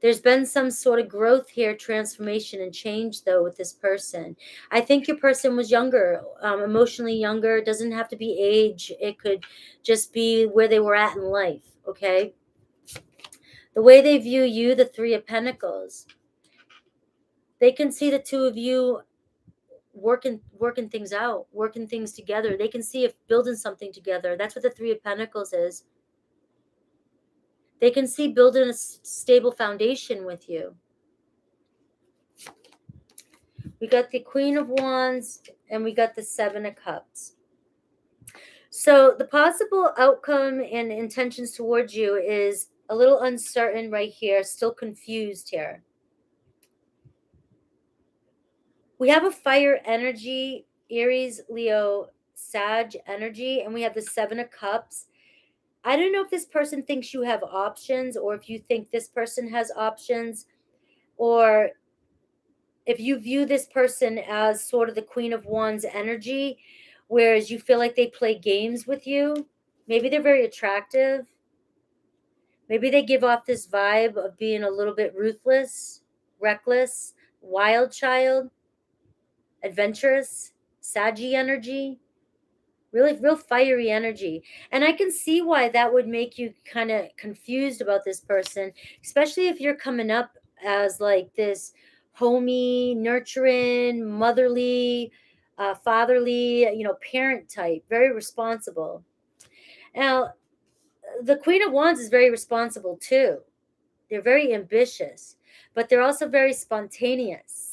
There's been some sort of growth here, transformation and change, though, with this person. I think your person was younger, emotionally younger. It doesn't have to be age. It could just be where they were at in life, okay? The way they view you, the Three of Pentacles, they can see the two of you working things out, working things together. They can see if building something together. That's what the Three of Pentacles is. They can see building a stable foundation with you. We got the Queen of Wands and we got the Seven of Cups. So the possible outcome and intentions towards you is a little uncertain right here, still confused here. We have a fire energy, Aries, Leo, Sag energy, and we have the Seven of Cups. I don't know if this person thinks you have options, or if you think this person has options, or if you view this person as sort of the Queen of Wands energy, whereas you feel like they play games with you. Maybe they're very attractive. Maybe they give off this vibe of being a little bit ruthless, reckless, wild child, adventurous, saggy energy, really real fiery energy. And I can see why that would make you kind of confused about this person, especially if you're coming up as like this homey, nurturing, motherly, fatherly, parent type, very responsible. Now, the Queen of Wands is very responsible too. They're very ambitious, but they're also very spontaneous.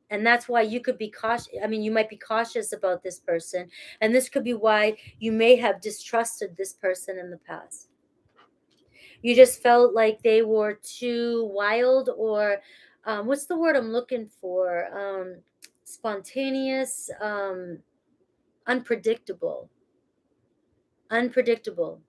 And that's why you could be cautious. I mean, you might be cautious about this person. And this could be why you may have distrusted this person in the past. You just felt like they were too wild, or what's the word I'm looking for? Spontaneous, unpredictable. Unpredictable.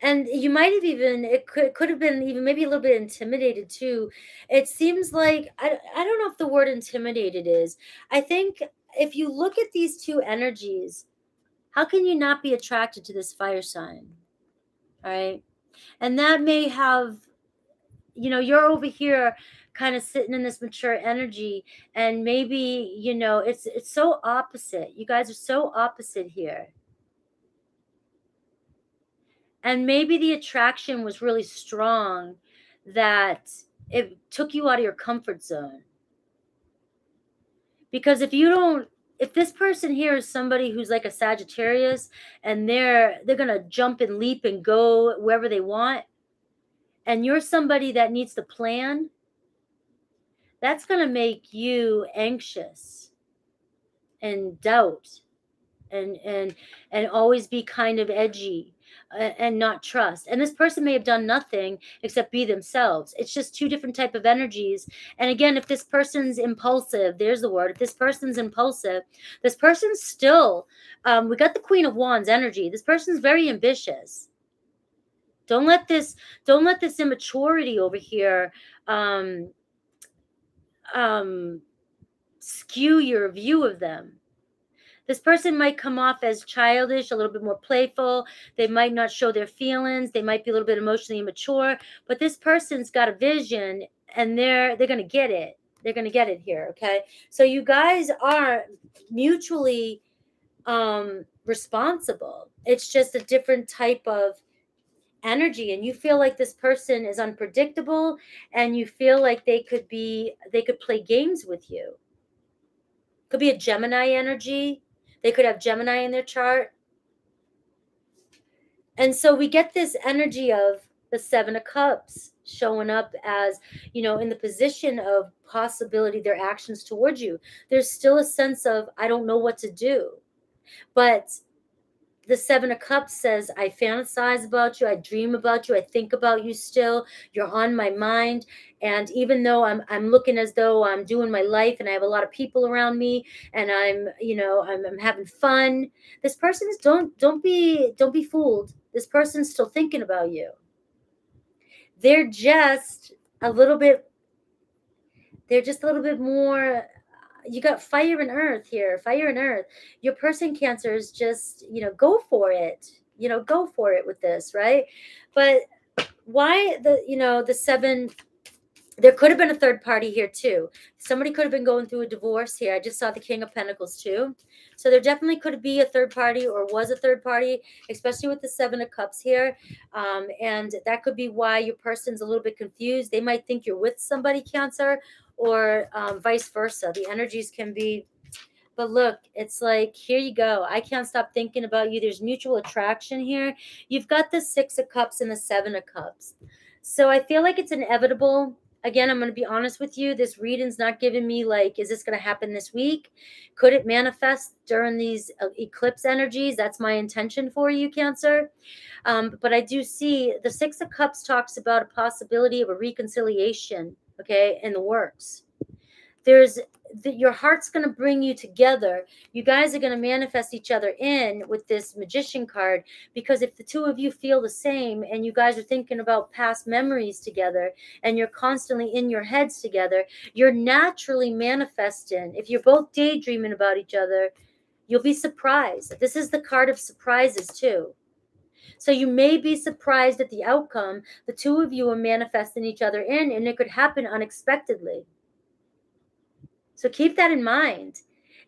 And you might have even, it could have been even maybe a little bit intimidated too. It seems like, I don't know if the word intimidated is. I think if you look at these two energies, how can you not be attracted to this fire sign? All right. And that may have, you're over here kind of sitting in this mature energy, and maybe, it's so opposite. You guys are so opposite here. And maybe the attraction was really strong, that it took you out of your comfort zone. Because if this person here is somebody who's like a Sagittarius, and they're going to jump and leap and go wherever they want, and you're somebody that needs to plan, that's going to make you anxious and doubt, and always be kind of edgy. and not trust. And this person may have done nothing except be themselves. It's just two different type of energies. And again, if this person's impulsive, there's the word. If this person's impulsive, this person's still, we got the Queen of Wands energy. This person's very ambitious. Don't let this immaturity over here skew your view of them. This person might come off as childish, a little bit more playful. They might not show their feelings. They might be a little bit emotionally immature, but this person's got a vision, and they're going to get it. They're going to get it here, okay? So you guys are mutually responsible. It's just a different type of energy, and you feel like this person is unpredictable, and you feel like they could play games with you. Could be a Gemini energy. They could have Gemini in their chart. And so we get this energy of the Seven of Cups showing up as, in the position of possibility, their actions towards you. There's still a sense of, I don't know what to do. But the Seven of Cups says, I fantasize about you, I dream about you, I think about you still, you're on my mind. And even though I'm looking as though I'm doing my life and I have a lot of people around me and I'm having fun, this person is, don't be fooled. This person's still thinking about you. They're just a little bit more. You got fire and earth here, fire and earth. Your person, Cancer, is just, go for it, go for it with this, right? But why the seven? There could have been a third party here too. Somebody could have been going through a divorce here. I just saw the King of Pentacles too. So there definitely could be a third party, or was a third party, especially with the Seven of Cups here. And that could be why your person's a little bit confused. They might think you're with somebody, Cancer, or vice versa. The energies can be, but look, it's like, here you go. I can't stop thinking about you. There's mutual attraction here. You've got the Six of Cups and the Seven of Cups. So I feel like it's inevitable. Again, I'm going to be honest with you. This reading's not giving me like, is this going to happen this week? Could it manifest during these eclipse energies? That's my intention for you, Cancer. But I do see the Six of Cups talks about a possibility of a reconciliation, okay, in the works. Your heart's going to bring you together. You guys are going to manifest each other in with this Magician card, because if the two of you feel the same and you guys are thinking about past memories together and you're constantly in your heads together, you're naturally manifesting. If you're both daydreaming about each other, you'll be surprised. This is the card of surprises too. So you may be surprised at the outcome. The two of you are manifesting each other in, and it could happen unexpectedly. So keep that in mind.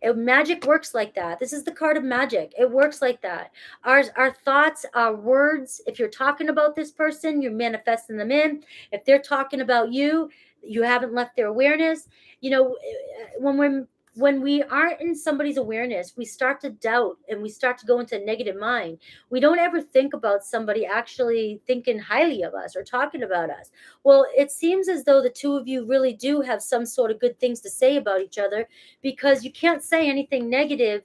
Magic works like that. This is the card of magic. It works like that. Our thoughts, our words, if you're talking about this person, you're manifesting them in. If they're talking about you, you haven't left their awareness. When we aren't in somebody's awareness, we start to doubt and we start to go into a negative mind. We don't ever think about somebody actually thinking highly of us or talking about us. Well, it seems as though the two of you really do have some sort of good things to say about each other, because you can't say anything negative.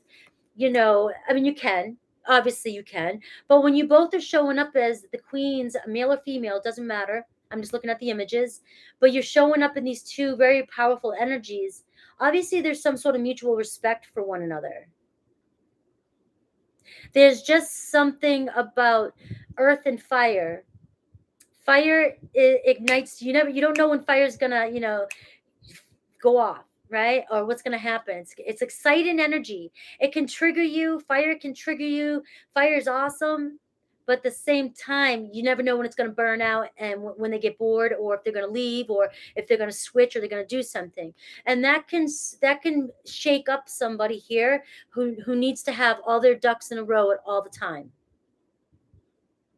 I mean, you can. Obviously, you can. But when you both are showing up as the queens, male or female, it doesn't matter. I'm just looking at the images. But you're showing up in these two very powerful energies. Obviously, there's some sort of mutual respect for one another. There's just something about earth and fire. Fire ignites. You don't know when fire is gonna, go off, right? Or what's gonna happen. It's exciting energy. It can trigger you. Fire can trigger you. Fire is awesome. But at the same time, you never know when it's going to burn out, and when they get bored, or if they're going to leave, or if they're going to switch, or they're going to do something. And that can shake up somebody here who needs to have all their ducks in a row at all the time.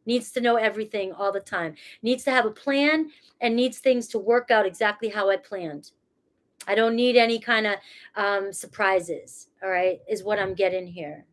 Needs to know everything all the time. Needs to have a plan, and needs things to work out exactly how I planned. I don't need any kind of surprises, all right, is what I'm getting here.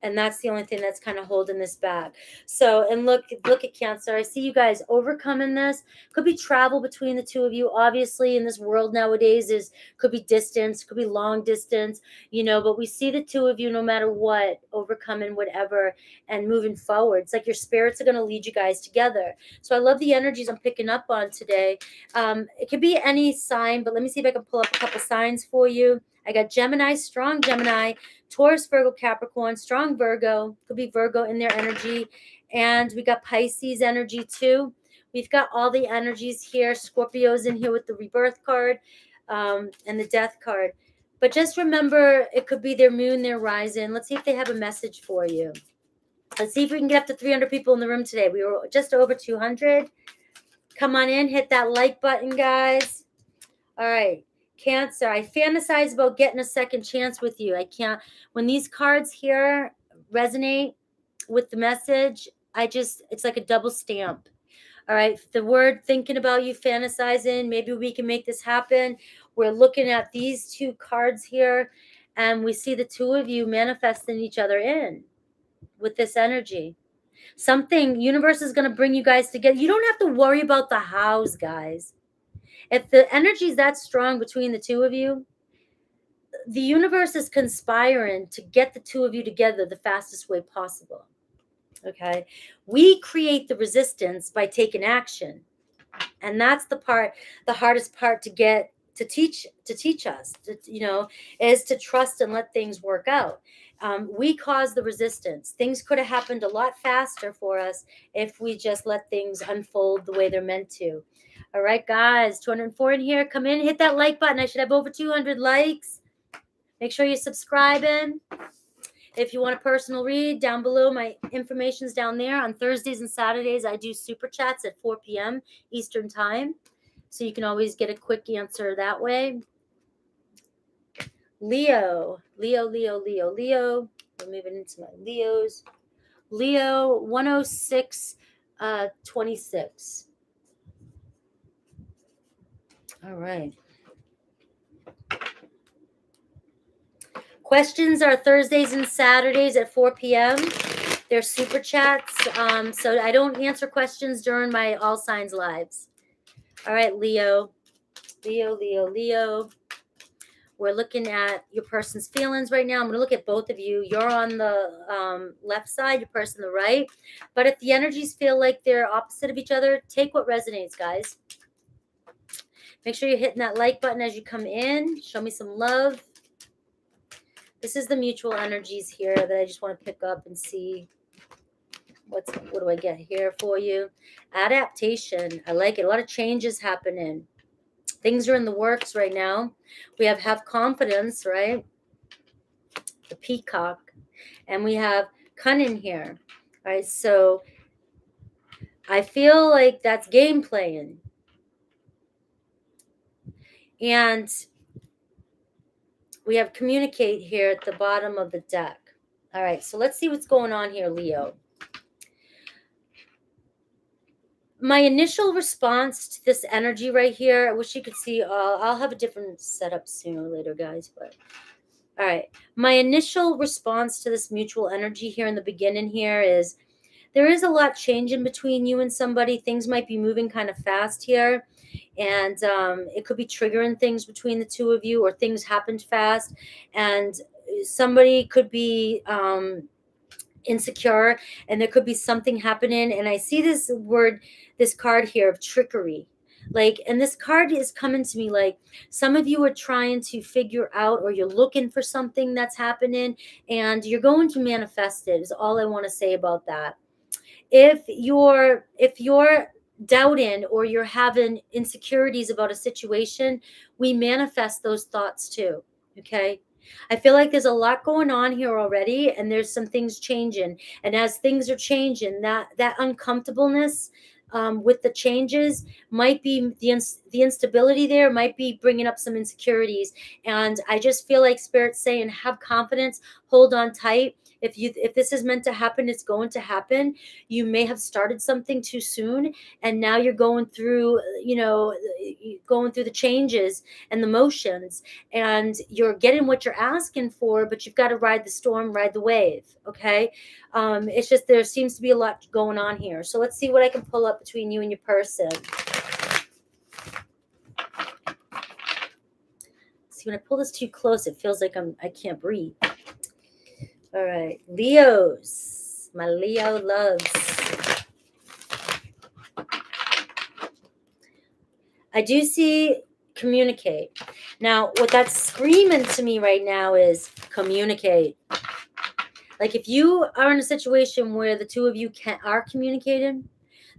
And that's the only thing that's kind of holding this back. So, and look at Cancer. I see you guys overcoming this. Could be travel between the two of you. Obviously, in this world nowadays, could be distance, could be long distance, but we see the two of you, no matter what, overcoming whatever and moving forward. It's like your spirits are going to lead you guys together. So I love the energies I'm picking up on today. It could be any sign, but let me see if I can pull up a couple signs for you. I got Gemini, strong Gemini, Taurus, Virgo, Capricorn, strong Virgo, could be Virgo in their energy. And we got Pisces energy too. We've got all the energies here. Scorpio's in here with the rebirth card and the death card. But just remember, it could be their moon, their rising. Let's see if they have a message for you. Let's see if we can get up to 300 people in the room today. We were just over 200. Come on in, hit that like button, guys. All right. Cancer, I fantasize about getting a second chance with you. I can't, when these cards here resonate with the message, it's like a double stamp. All right. The word thinking about you, fantasizing, maybe we can make this happen. We're looking at these two cards here, and we see the two of you manifesting each other in with this energy. Something, universe is going to bring you guys together. You don't have to worry about the hows, guys. If the energy is that strong between the two of you, the universe is conspiring to get the two of you together the fastest way possible. Okay? We create the resistance by taking action. And that's the hardest part to teach us, is to trust and let things work out. We cause the resistance. Things could have happened a lot faster for us if we just let things unfold the way they're meant to. All right, guys, 204 in here. Come in, hit that like button. I should have over 200 likes. Make sure you're subscribing. If you want a personal read, down below, my information's down there. On Thursdays and Saturdays, I do super chats at 4 p.m. Eastern time. So you can always get a quick answer that way. Leo. We're moving into my Leos. Leo, 106, 26. All right. Questions are Thursdays and Saturdays at 4 p.m. They're super chats. So I don't answer questions during my All Signs lives. All right, Leo. We're looking at your person's feelings right now. I'm going to look at both of you. You're on the left side, your person on the right. But if the energies feel like they're opposite of each other, take what resonates, guys. Make sure you're hitting that like button as you come in. Show me some love. This is the mutual energies here that I just want to pick up and see. What do I get here for you? Adaptation. I like it. A lot of changes happening. Things are in the works right now. We have confidence, right? The peacock. And we have cunning here. Right? So I feel like that's game playing. And we have communicate here at the bottom of the deck. All right, so let's see what's going on here, Leo. My initial response to this energy right here, I wish you could see, I'll have a different setup sooner or later, guys, but all right. My initial response to this mutual energy here in the beginning here is there is a lot changing between you and somebody. Things might be moving kind of fast here, and it could be triggering things between the two of you, or things happened fast, and somebody could be insecure, and there could be something happening. And I see this card here of trickery. Like, and this card is coming to me like some of you are trying to figure out, or you're looking for something that's happening, and you're going to manifest it, is all I want to say about that. If you're doubting, or you're having insecurities about a situation, we manifest those thoughts too. Okay. I feel like there's a lot going on here already, and there's some things changing. And as things are changing, that uncomfortableness with the changes might be the instability there might be bringing up some insecurities. And I just feel like Spirit's saying, have confidence, hold on tight. If this is meant to happen, it's going to happen. You may have started something too soon, and now you're going through, going through the changes and the motions, and you're getting what you're asking for, but you've got to ride the storm, ride the wave. Okay. It's just, there seems to be a lot going on here. So let's see what I can pull up between you and your person. See, when I pull this too close, it feels like I can't breathe. All right, Leos, my Leo loves. I do see communicate. Now, what that's screaming to me right now is communicate. Like, if you are in a situation where the two of you are communicating,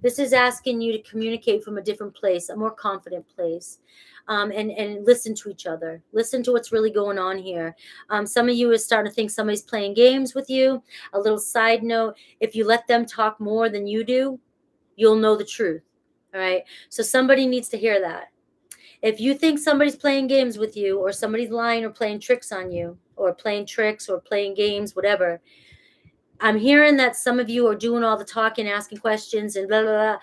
this is asking you to communicate from a different place, a more confident place. And listen to each other. Listen to what's really going on here. Some of you are starting to think somebody's playing games with you. A little side note, if you let them talk more than you do, you'll know the truth. All right. So somebody needs to hear that. If you think somebody's playing games with you, or somebody's lying or playing tricks on you, or playing tricks or playing games, whatever, I'm hearing that some of you are doing all the talking, asking questions, and blah, blah, blah.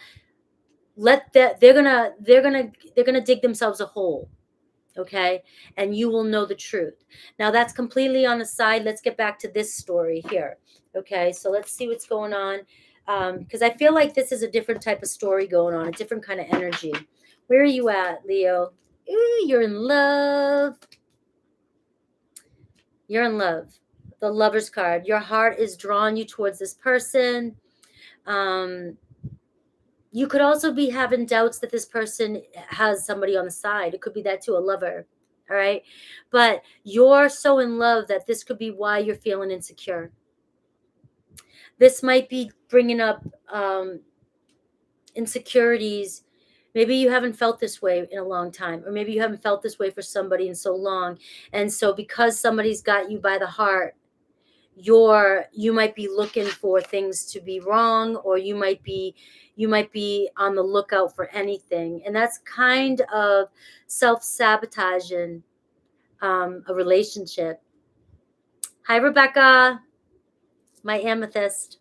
Let that, they're gonna dig themselves a hole. Okay. And you will know the truth. Now, that's completely on the side. Let's get back to this story here. Okay. So let's see what's going on. Because I feel like this is a different type of story going on, a different kind of energy. Where are you at, Leo? Ooh, you're in love. You're in love. The Lover's card. Your heart is drawing you towards this person. You could also be having doubts that this person has somebody on the side. It could be that too, a lover. All right. But you're so in love that this could be why you're feeling insecure. This might be bringing up insecurities. Maybe you haven't felt this way in a long time, or maybe you haven't felt this way for somebody in so long. And so because somebody's got you by the heart, you might be looking for things to be wrong, or you might be on the lookout for anything, and that's kind of self-sabotaging a relationship. Hi, Rebecca, my amethyst.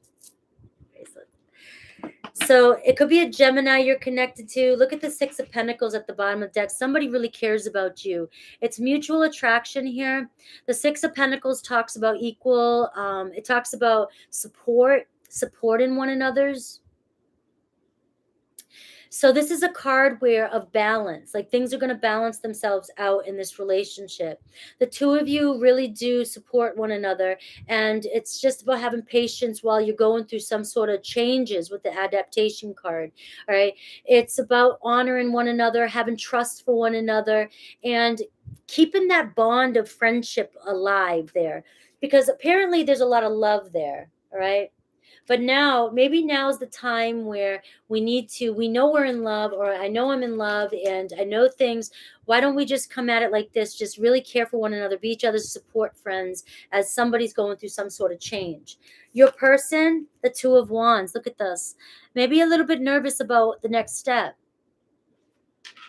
So it could be a Gemini you're connected to. Look at the Six of Pentacles at the bottom of the deck. Somebody really cares about you. It's mutual attraction here. The Six of Pentacles talks about equal. It talks about supporting one another's. So this is a card of balance. Like, things are going to balance themselves out in this relationship. The two of you really do support one another, and it's just about having patience while you're going through some sort of changes with the adaptation card. All right. It's about honoring one another, having trust for one another, and keeping that bond of friendship alive there, because apparently there's a lot of love there. All right. But maybe now's the time where we know we're in love, or I know I'm in love and I know things. Why don't we just come at it like this? Just really care for one another, be each other's support friends as somebody's going through some sort of change. Your person, the Two of Wands, look at this. Maybe a little bit nervous about the next step.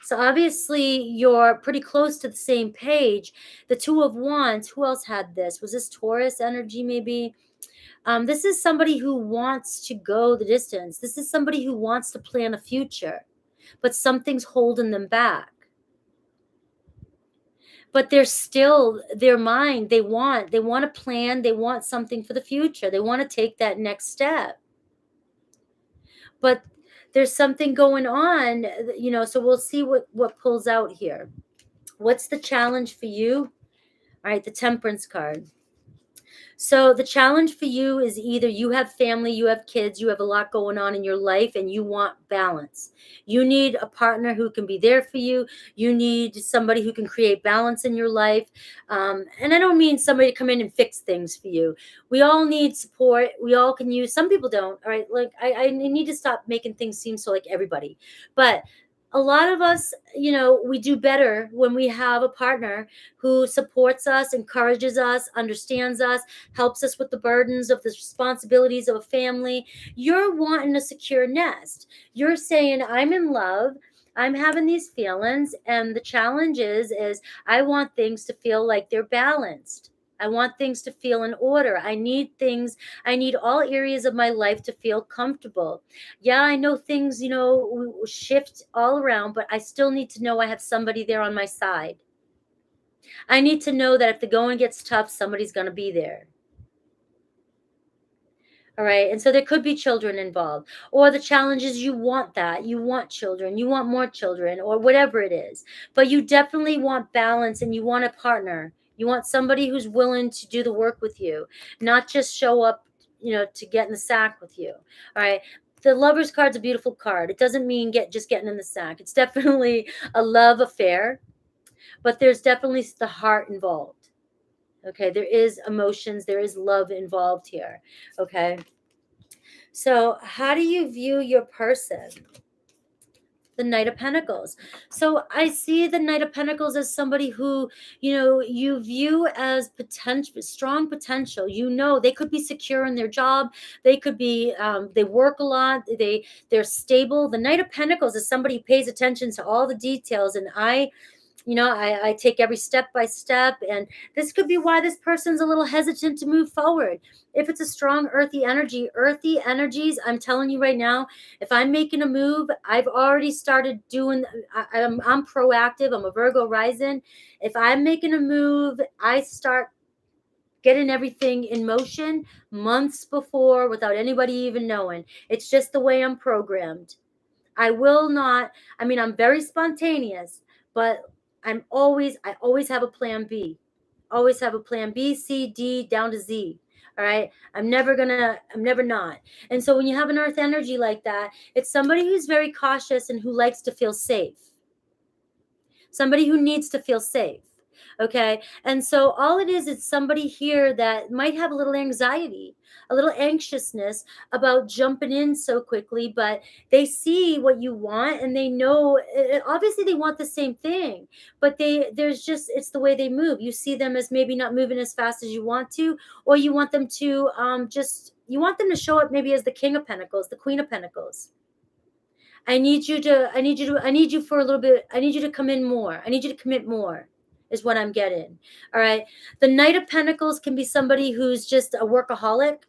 So obviously you're pretty close to the same page. The Two of Wands, who else had this? Was this Taurus energy maybe? This is somebody who wants to go the distance. This is somebody who wants to plan a future, but something's holding them back. But they're still, their mind, they want to plan, they want something for the future. They want to take that next step. But there's something going on, so we'll see what pulls out here. What's the challenge for you? All right, the Temperance card. So the challenge for you is either you have family, you have kids, you have a lot going on in your life, and you want balance. You need a partner who can be there for you. You need somebody who can create balance in your life. And I don't mean somebody to come in and fix things for you. We all need support. We all can use, some people don't. All right. Like, I need to stop making things seem so like everybody. But a lot of us, we do better when we have a partner who supports us, encourages us, understands us, helps us with the burdens of the responsibilities of a family. You're wanting a secure nest. You're saying, I'm in love, I'm having these feelings, and the challenge is I want things to feel like they're balanced. I want things to feel in order. I need all areas of my life to feel comfortable. Yeah, I know things, shift all around, but I still need to know I have somebody there on my side. I need to know that if the going gets tough, somebody's going to be there. All right. And so there could be children involved, or the challenge is you want that. You want children, you want more children, or whatever it is. But you definitely want balance and you want a partner. You want somebody who's willing to do the work with you, not just show up, to get in the sack with you. All right. The Lover's card's a beautiful card. It doesn't mean getting in the sack. It's definitely a love affair, but there's definitely the heart involved. Okay, there is emotions, there is love involved here. Okay. So, how do you view your person? The Knight of Pentacles. So, I see the Knight of Pentacles as somebody who, you view as potential, strong potential. They could be secure in their job. They could be, they work a lot. They're stable. The Knight of Pentacles is somebody who pays attention to all the details, and I take every step by step, and this could be why this person's a little hesitant to move forward. If it's a strong earthy energies, I'm telling you right now, if I'm making a move, I've already started doing, I'm proactive. I'm a Virgo rising. If I'm making a move, I start getting everything in motion months before without anybody even knowing. It's just the way I'm programmed. I'm very spontaneous, but I always have a plan B. Always have a plan B, C, D, down to Z. All right. I'm never not. And so when you have an earth energy like that, it's somebody who's very cautious and who likes to feel safe. Somebody who needs to feel safe. Okay. And so all it is somebody here that might have a little anxiety, a little anxiousness about jumping in so quickly, but they see what you want and they know, obviously they want the same thing, but it's the way they move. You see them as maybe not moving as fast as you want to, or you want them to, you want them to show up maybe as the King of Pentacles, the Queen of Pentacles. I need you for a little bit. I need you to come in more. I need you to commit more, is what I'm getting. All right. The Knight of Pentacles can be somebody who's just a workaholic.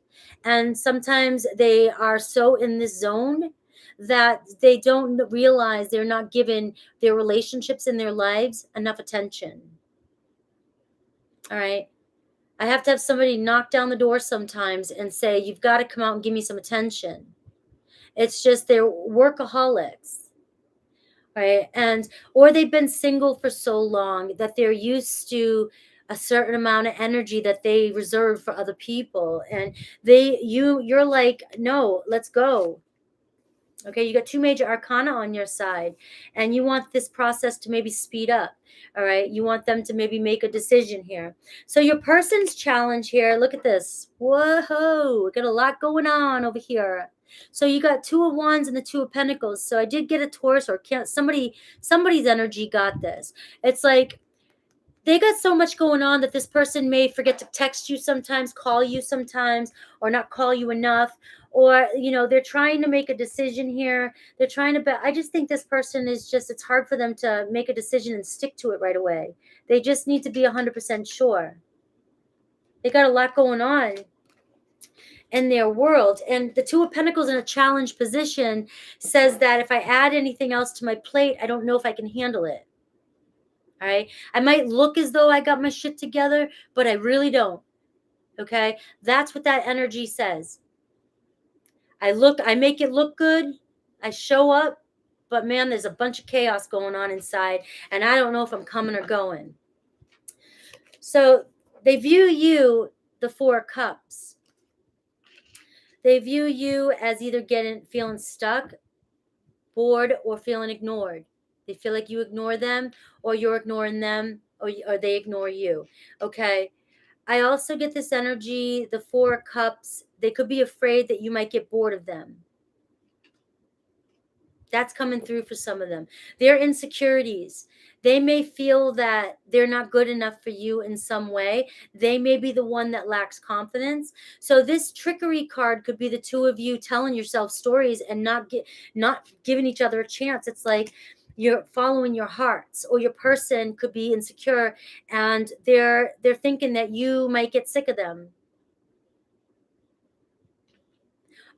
And sometimes they are so in this zone that they don't realize they're not giving their relationships in their lives enough attention. All right. I have to have somebody knock down the door sometimes and say, you've got to come out and give me some attention. It's just they're workaholics, right? Or they've been single for so long that they're used to a certain amount of energy that they reserve for other people. And you're like, no, let's go. Okay, you got two major arcana on your side, and you want this process to maybe speed up. All right, you want them to maybe make a decision here. So your person's challenge here, look at this. Whoa, got a lot going on over here. So you got Two of Wands and the Two of Pentacles. So I did get a Taurus, or somebody's energy got this. It's like they got so much going on that this person may forget to text you sometimes, call you sometimes, or not call you enough. Or, they're trying to make a decision here. They're trying to, I just think this person it's hard for them to make a decision and stick to it right away. They just need to be 100% sure. They got a lot going on in their world. And the Two of Pentacles in a challenge position says that if I add anything else to my plate, I don't know if I can handle it. All right. I might look as though I got my shit together, but I really don't. Okay. That's what that energy says. I make it look good. I show up, but man, there's a bunch of chaos going on inside, and I don't know if I'm coming or going. So they view you, the Four of Cups. They view you as either feeling stuck, bored, or feeling ignored. They feel like you ignore them, or you're ignoring them, or they ignore you. Okay. I also get this energy, the Four of Cups. They could be afraid that you might get bored of them. That's coming through for some of them. Their insecurities. They may feel that they're not good enough for you in some way. They may be the one that lacks confidence. So this trickery card could be the two of you telling yourself stories and not giving each other a chance. It's like, you're following your hearts, or your person could be insecure and they're thinking that you might get sick of them,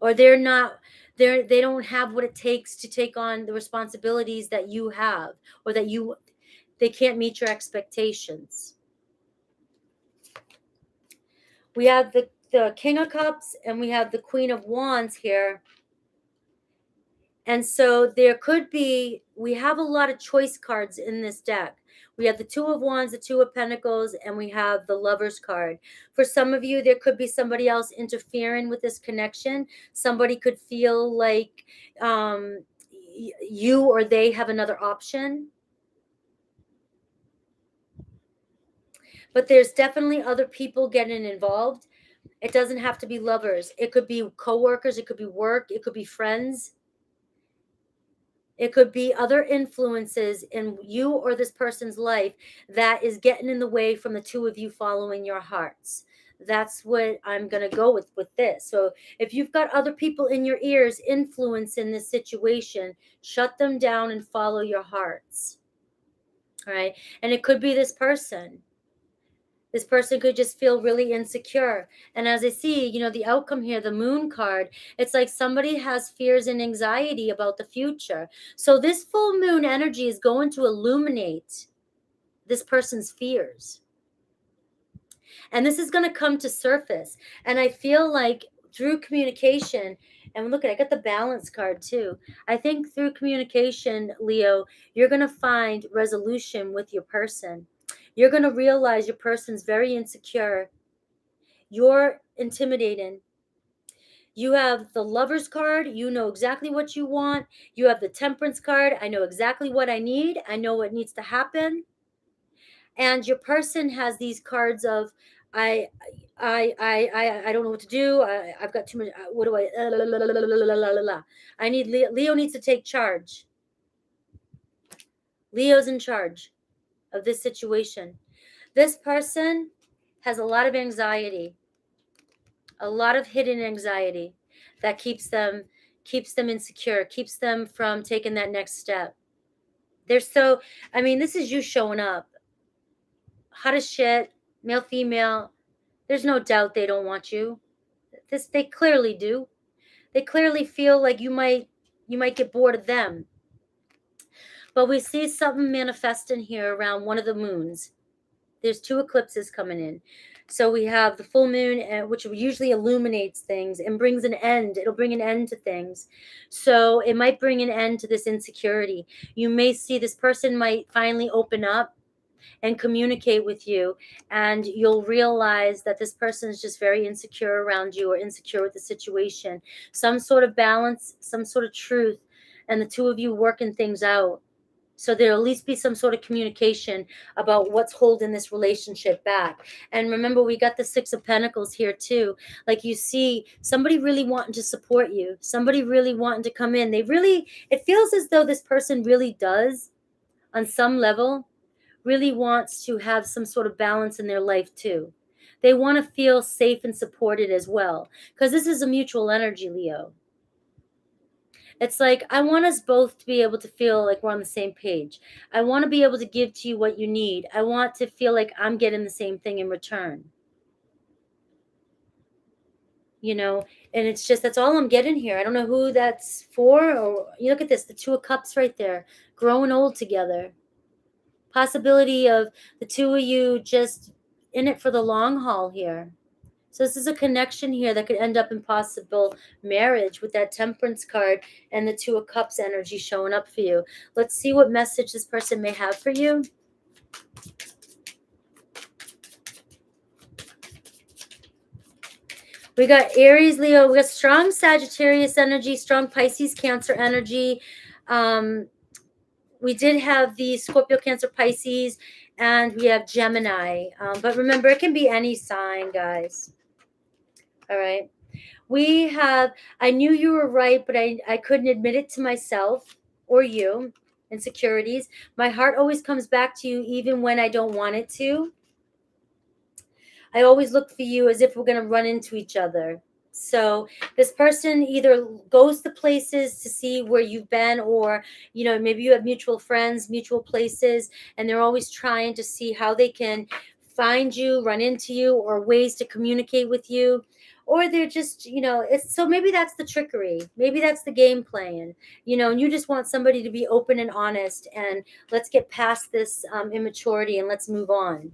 or they don't have what it takes to take on the responsibilities that you have, or they can't meet your expectations. We have the King of Cups and we have the Queen of Wands here. And so there could be, we have a lot of choice cards in this deck. We have the Two of Wands, the Two of Pentacles, and we have the Lover's card. For some of you, there could be somebody else interfering with this connection. Somebody could feel like you or they have another option. But there's definitely other people getting involved. It doesn't have to be lovers. It could be coworkers. It could be work. It could be friends. It could be other influences in you or this person's life that is getting in the way from the two of you following your hearts. That's what I'm going to go with this. So if you've got other people in your ears influencing this situation, shut them down and follow your hearts. All right. And it could be this person. This person could just feel really insecure. And as I see, the outcome here, the Moon card, it's like somebody has fears and anxiety about the future. So this full moon energy is going to illuminate this person's fears. And this is going to come to surface. And I feel like through communication, and look, I got the Balance card too. I think through communication, Leo, you're going to find resolution with your person. You're going to realize your person's very insecure. You're intimidating. You have the Lover's card. You know exactly what you want. You have the Temperance card. I know exactly what I need. I know what needs to happen. And your person has these cards of, I don't know what to do. I've got too much. What do I? I need Leo needs to take charge. Leo's in charge of this situation. This person has a lot of anxiety, a lot of hidden anxiety that keeps them insecure, keeps them from taking that next step. This is you showing up. Hot as shit, male, female. There's no doubt they don't want you. They clearly do. They clearly feel like you might get bored of them. But we see something manifesting here around one of the moons. There's 2 eclipses coming in. So we have the full moon, which usually illuminates things and brings an end. It'll bring an end to things. So it might bring an end to this insecurity. You may see this person might finally open up and communicate with you, and you'll realize that this person is just very insecure around you, or insecure with the situation. Some sort of balance, some sort of truth, and the two of you working things out. So there'll at least be some sort of communication about what's holding this relationship back. And remember, we got the 6 of Pentacles here too. Like, you see somebody really wanting to support you, somebody really wanting to come in. It feels as though this person really does, on some level, really wants to have some sort of balance in their life too. They want to feel safe and supported as well, because this is a mutual energy, Leo. It's like, I want us both to be able to feel like we're on the same page. I want to be able to give to you what you need. I want to feel like I'm getting the same thing in return. And it's just, that's all I'm getting here. I don't know who that's for. Or you look at this, the 2 of Cups right there, growing old together. Possibility of the 2 of you just in it for the long haul here. So this is a connection here that could end up in possible marriage with that Temperance card and the 2 of Cups energy showing up for you. Let's see what message this person may have for you. We got Aries, Leo. We got strong Sagittarius energy, strong Pisces, Cancer energy. We did have the Scorpio, Cancer, Pisces, and we have Gemini. But remember, it can be any sign, guys. All right. We have, I knew you were right, but I couldn't admit it to myself or you. Insecurities. My heart always comes back to you even when I don't want it to. I always look for you as if we're going to run into each other. So this person either goes to places to see where you've been, or, you know, maybe you have mutual friends, mutual places, and they're always trying to see how they can find you, run into you, or ways to communicate with you. Or they're just, you know, it's so maybe that's the trickery. Maybe that's the game plan, you know, and you just want somebody to be open and honest, and let's get past this immaturity and let's move on.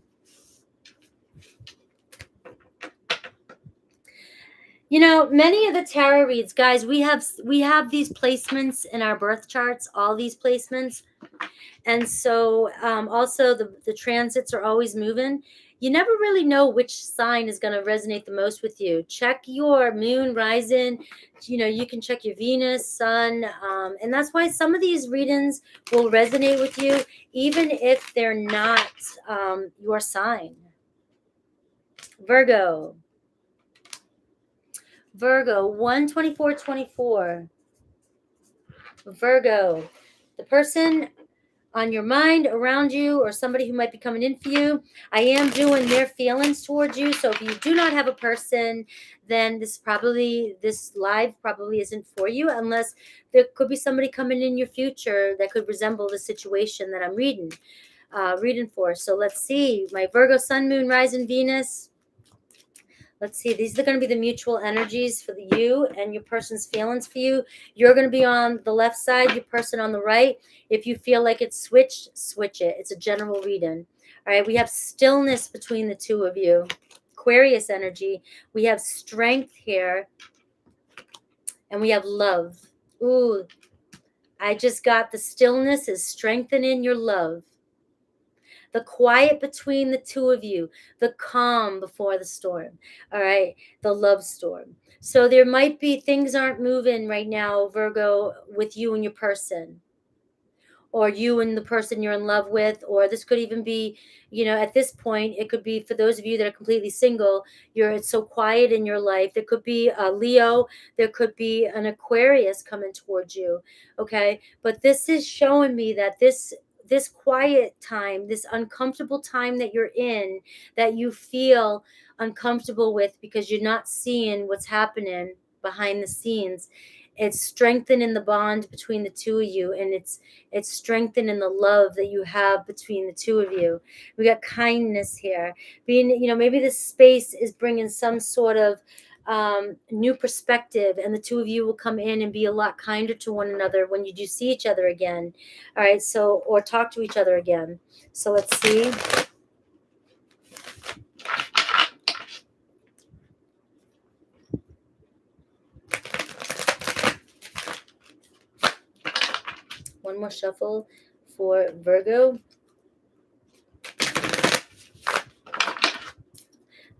You know, many of the tarot reads, guys, we have these placements in our birth charts, all these placements. And so also the transits are always moving. You never really know which sign is going to resonate the most with you. Check your moon, rising. You know, you can check your Venus, sun. And that's why some of these readings will resonate with you, even if they're not your sign. Virgo. Virgo, 1/24/24. Virgo, the person on your mind, around you, or somebody who might be coming in for you, I am doing their feelings towards you. So if you do not have a person, then this live probably isn't for you, unless there could be somebody coming in your future that could resemble the situation that I'm reading for. So let's see, my Virgo sun, moon, rising, Venus. Let's see, these are going to be the mutual energies for you and your person's feelings for you. You're going to be on the left side, your person on the right. If you feel like it's switched, switch it. It's a general reading. All right, we have stillness between the two of you. Aquarius energy. We have strength here. And we have love. Ooh, I just got the stillness is strengthening your love. The quiet between the two of you, the calm before the storm, all right, the love storm. So there might be things aren't moving right now, Virgo, with you and your person, or you and the person you're in love with, or this could even be, you know, at this point, it could be for those of you that are completely single, it's so quiet in your life. There could be a Leo, there could be an Aquarius coming towards you, okay? But this is showing me that this quiet time, this uncomfortable time that you're in, that you feel uncomfortable with because you're not seeing what's happening behind the scenes, it's strengthening the bond between the two of you, and it's strengthening the love that you have between the two of you. We got kindness here, being, you know, maybe this space is bringing some sort of new perspective, and the two of you will come in and be a lot kinder to one another when you do see each other again. All right, so, or talk to each other again. So let's see. One more shuffle for Virgo.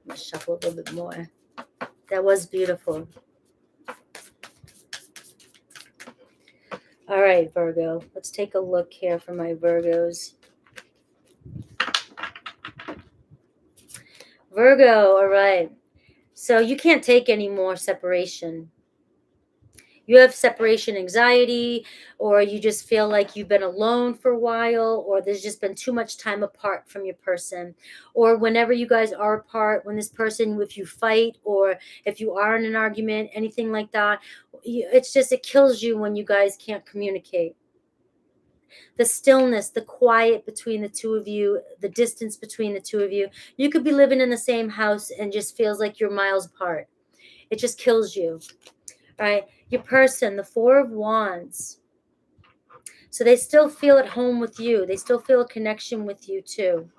Let's shuffle a little bit more. That was beautiful. All right, Virgo. Let's take a look here for my Virgos. Virgo, all right. So you can't take any more separation. You have separation anxiety, or you just feel like you've been alone for a while, or there's just been too much time apart from your person. Or whenever you guys are apart, when this person, if you fight or if you are in an argument, anything like that, it's just, it kills you when you guys can't communicate. The stillness, the quiet between the two of you, the distance between the two of you. You could be living in the same house and just feels like you're miles apart. It just kills you. All right, your person, the Four of Wands. So they still feel at home with you. They still feel a connection with you too.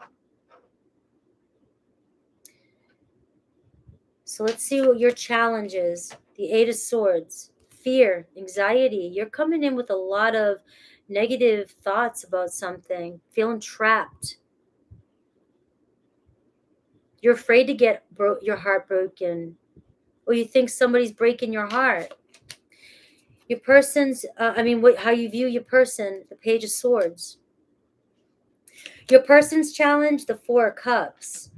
So let's see what your challenge is. The Eight of Swords, fear, anxiety. You're coming in with a lot of negative thoughts about something, feeling trapped. You're afraid to get your heart broken, or you think somebody's breaking your heart. Your person's, how you view your person, the Page of Swords. Your person's challenge, the Four of Cups.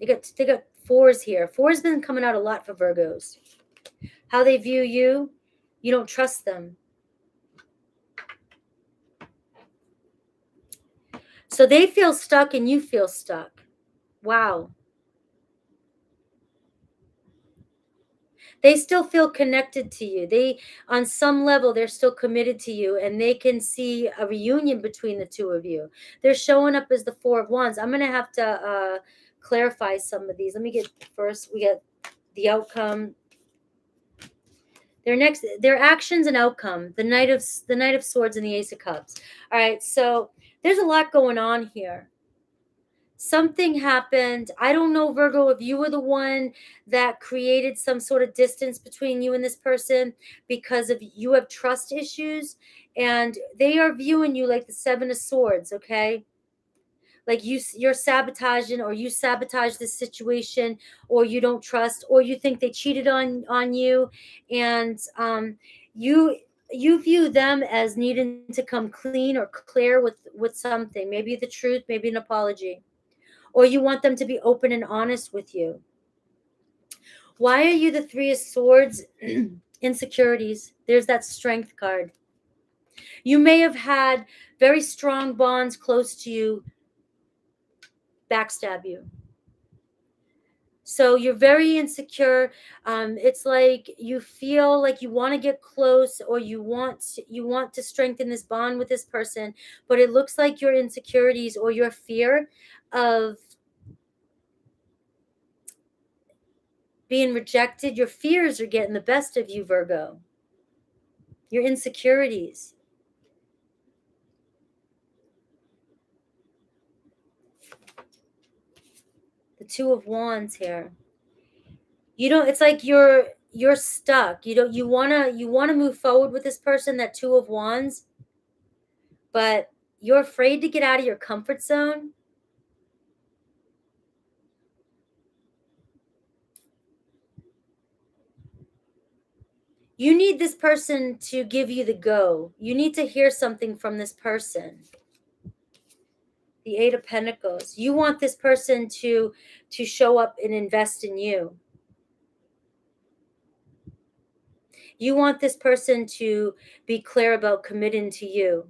They got fours here. Fours been coming out a lot for Virgos. How they view you, you don't trust them. So they feel stuck and you feel stuck. Wow. They still feel connected to you. They, on some level, they're still committed to you, and they can see a reunion between the two of you. They're showing up as the Four of Wands. I'm going to have to clarify some of these. Let me get first, we get the outcome. Their actions and outcome, the Knight of Swords and the Ace of Cups. All right, so there's a lot going on here. Something happened. I don't know, Virgo, if you were the one that created some sort of distance between you and this person because of you have trust issues, and they are viewing you like the Seven of Swords, okay? Like you're sabotaging, or you sabotage this situation, or you don't trust, or you think they cheated on you, and you you view them as needing to come clean or clear with something, maybe the truth, maybe an apology, or you want them to be open and honest with you. Why are you the Three of Swords? Insecurities. There's that Strength card. You may have had very strong bonds close to you backstab you. So you're very insecure. It's like you feel like you want to get close, or you want to strengthen this bond with this person, but it looks like your insecurities or your fear of being rejected, your fears are getting the best of you, Virgo. Your insecurities. The Two of Wands here. You don't, it's like you're stuck. You wanna move forward with this person, that Two of Wands, but you're afraid to get out of your comfort zone. You need this person to give you the go. You need to hear something from this person. The Eight of Pentacles. You want this person to show up and invest in you. You want this person to be clear about committing to you.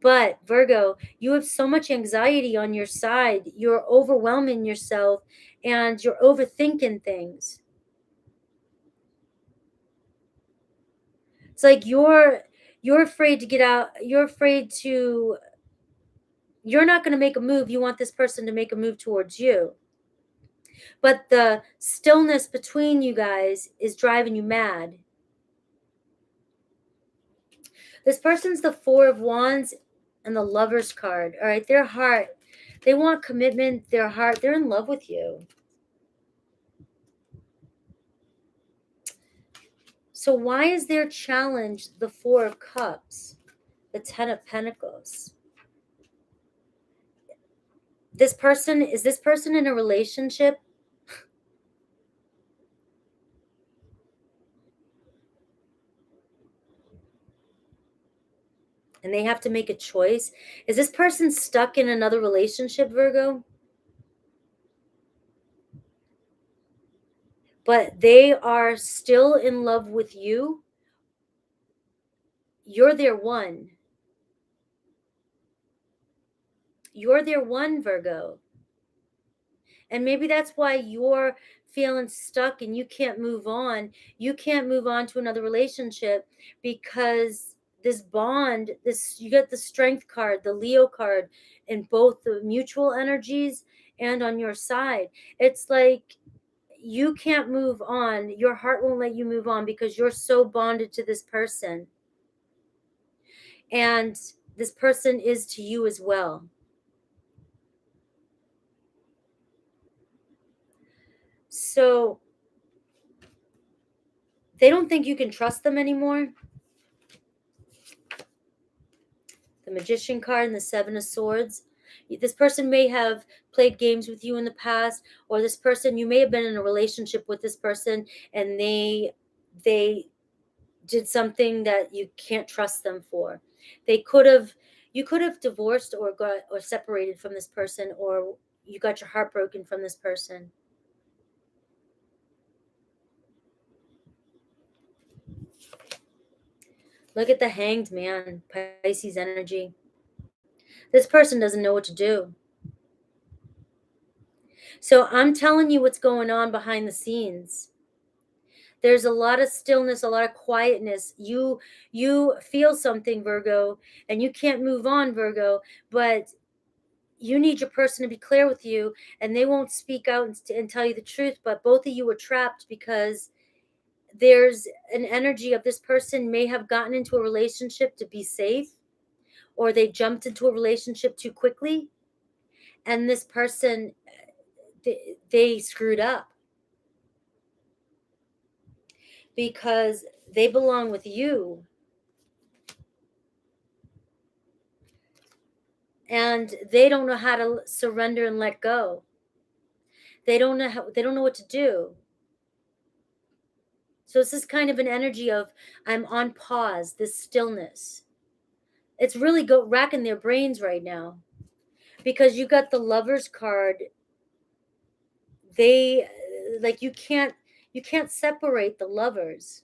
But Virgo, you have so much anxiety on your side. You're overwhelming yourself, and you're overthinking things. It's like you're afraid to get out. You're not going to make a move. You want this person to make a move towards you. But the stillness between you guys is driving you mad. This person's the Four of Wands and the Lover's card. All right, their heart, they want commitment. Their heart, they're in love with you. So why is their challenge the Four of Cups, the Ten of Pentacles? Is this person in a relationship? And they have to make a choice. Is this person stuck in another relationship, Virgo? But they are still in love with you. You're their one. You're their one, Virgo. And maybe that's why you're feeling stuck and you can't move on. You can't move on to another relationship because this bond, you get the Strength card, the Leo card, in both the mutual energies and on your side. It's like you can't move on. Your heart won't let you move on because you're so bonded to this person. And this person is to you as well. So they don't think you can trust them anymore. The Magician card and the Seven of Swords. This person may have played games with you in the past, or this person, you may have been in a relationship with this person, and they did something that you can't trust them for. You could have divorced or separated from this person, or you got your heart broken from this person. Look at the Hanged Man, Pisces energy. This person doesn't know what to do. So I'm telling you what's going on behind the scenes. There's a lot of stillness, a lot of quietness. You feel something, Virgo, and you can't move on, Virgo, but you need your person to be clear with you, and they won't speak out and tell you the truth, but both of you are trapped because there's an energy of this person may have gotten into a relationship to be safe, or they jumped into a relationship too quickly, and this person, they screwed up because they belong with you, and they don't know how to surrender and let go. They don't know what to do. So this is kind of an energy of, I'm on pause, this stillness. It's really racking their brains right now, because you got the Lovers card. They, like, you can't separate the lovers.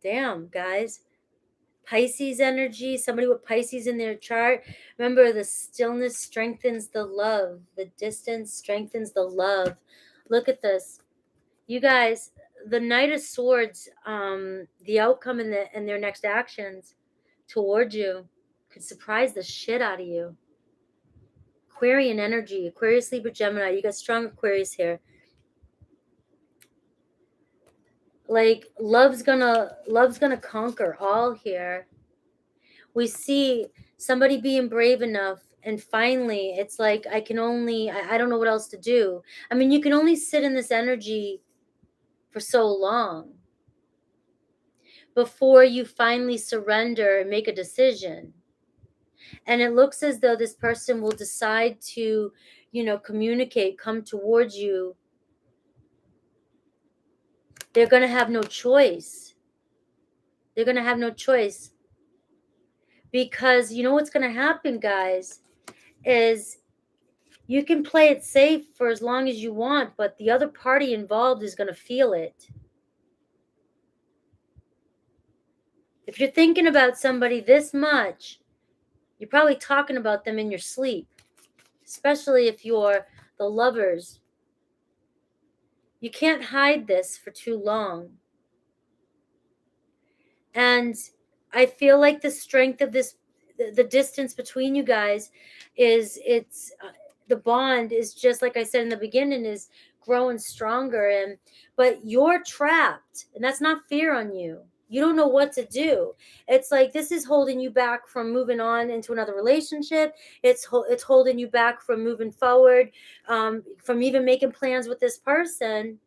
Damn, guys. Pisces energy, somebody with Pisces in their chart. Remember, the stillness strengthens the love. The distance strengthens the love. Look at this. You guys, the Knight of Swords, the outcome in their next actions towards you could surprise the shit out of you. Aquarian energy, Aquarius, Libra, Gemini. You got strong Aquarius here. Like, love's gonna conquer all here. We see somebody being brave enough, and finally it's like, I don't know what else to do. I mean, you can only sit in this energy for so long before you finally surrender and make a decision. And it looks as though this person will decide to, communicate, come towards you. They're going to have no choice. They're going to have no choice. Because you know what's going to happen, guys, is you can play it safe for as long as you want, but the other party involved is going to feel it. If you're thinking about somebody this much, you're probably talking about them in your sleep, especially if you're the Lovers. You can't hide this for too long. And I feel like the strength of this, the distance between you guys it's the bond is, just like I said in the beginning, is growing stronger. But you're trapped, and that's not fair on you. You don't know what to do. It's like, this is holding you back from moving on into another relationship. It's holding you back from moving forward, from even making plans with this person.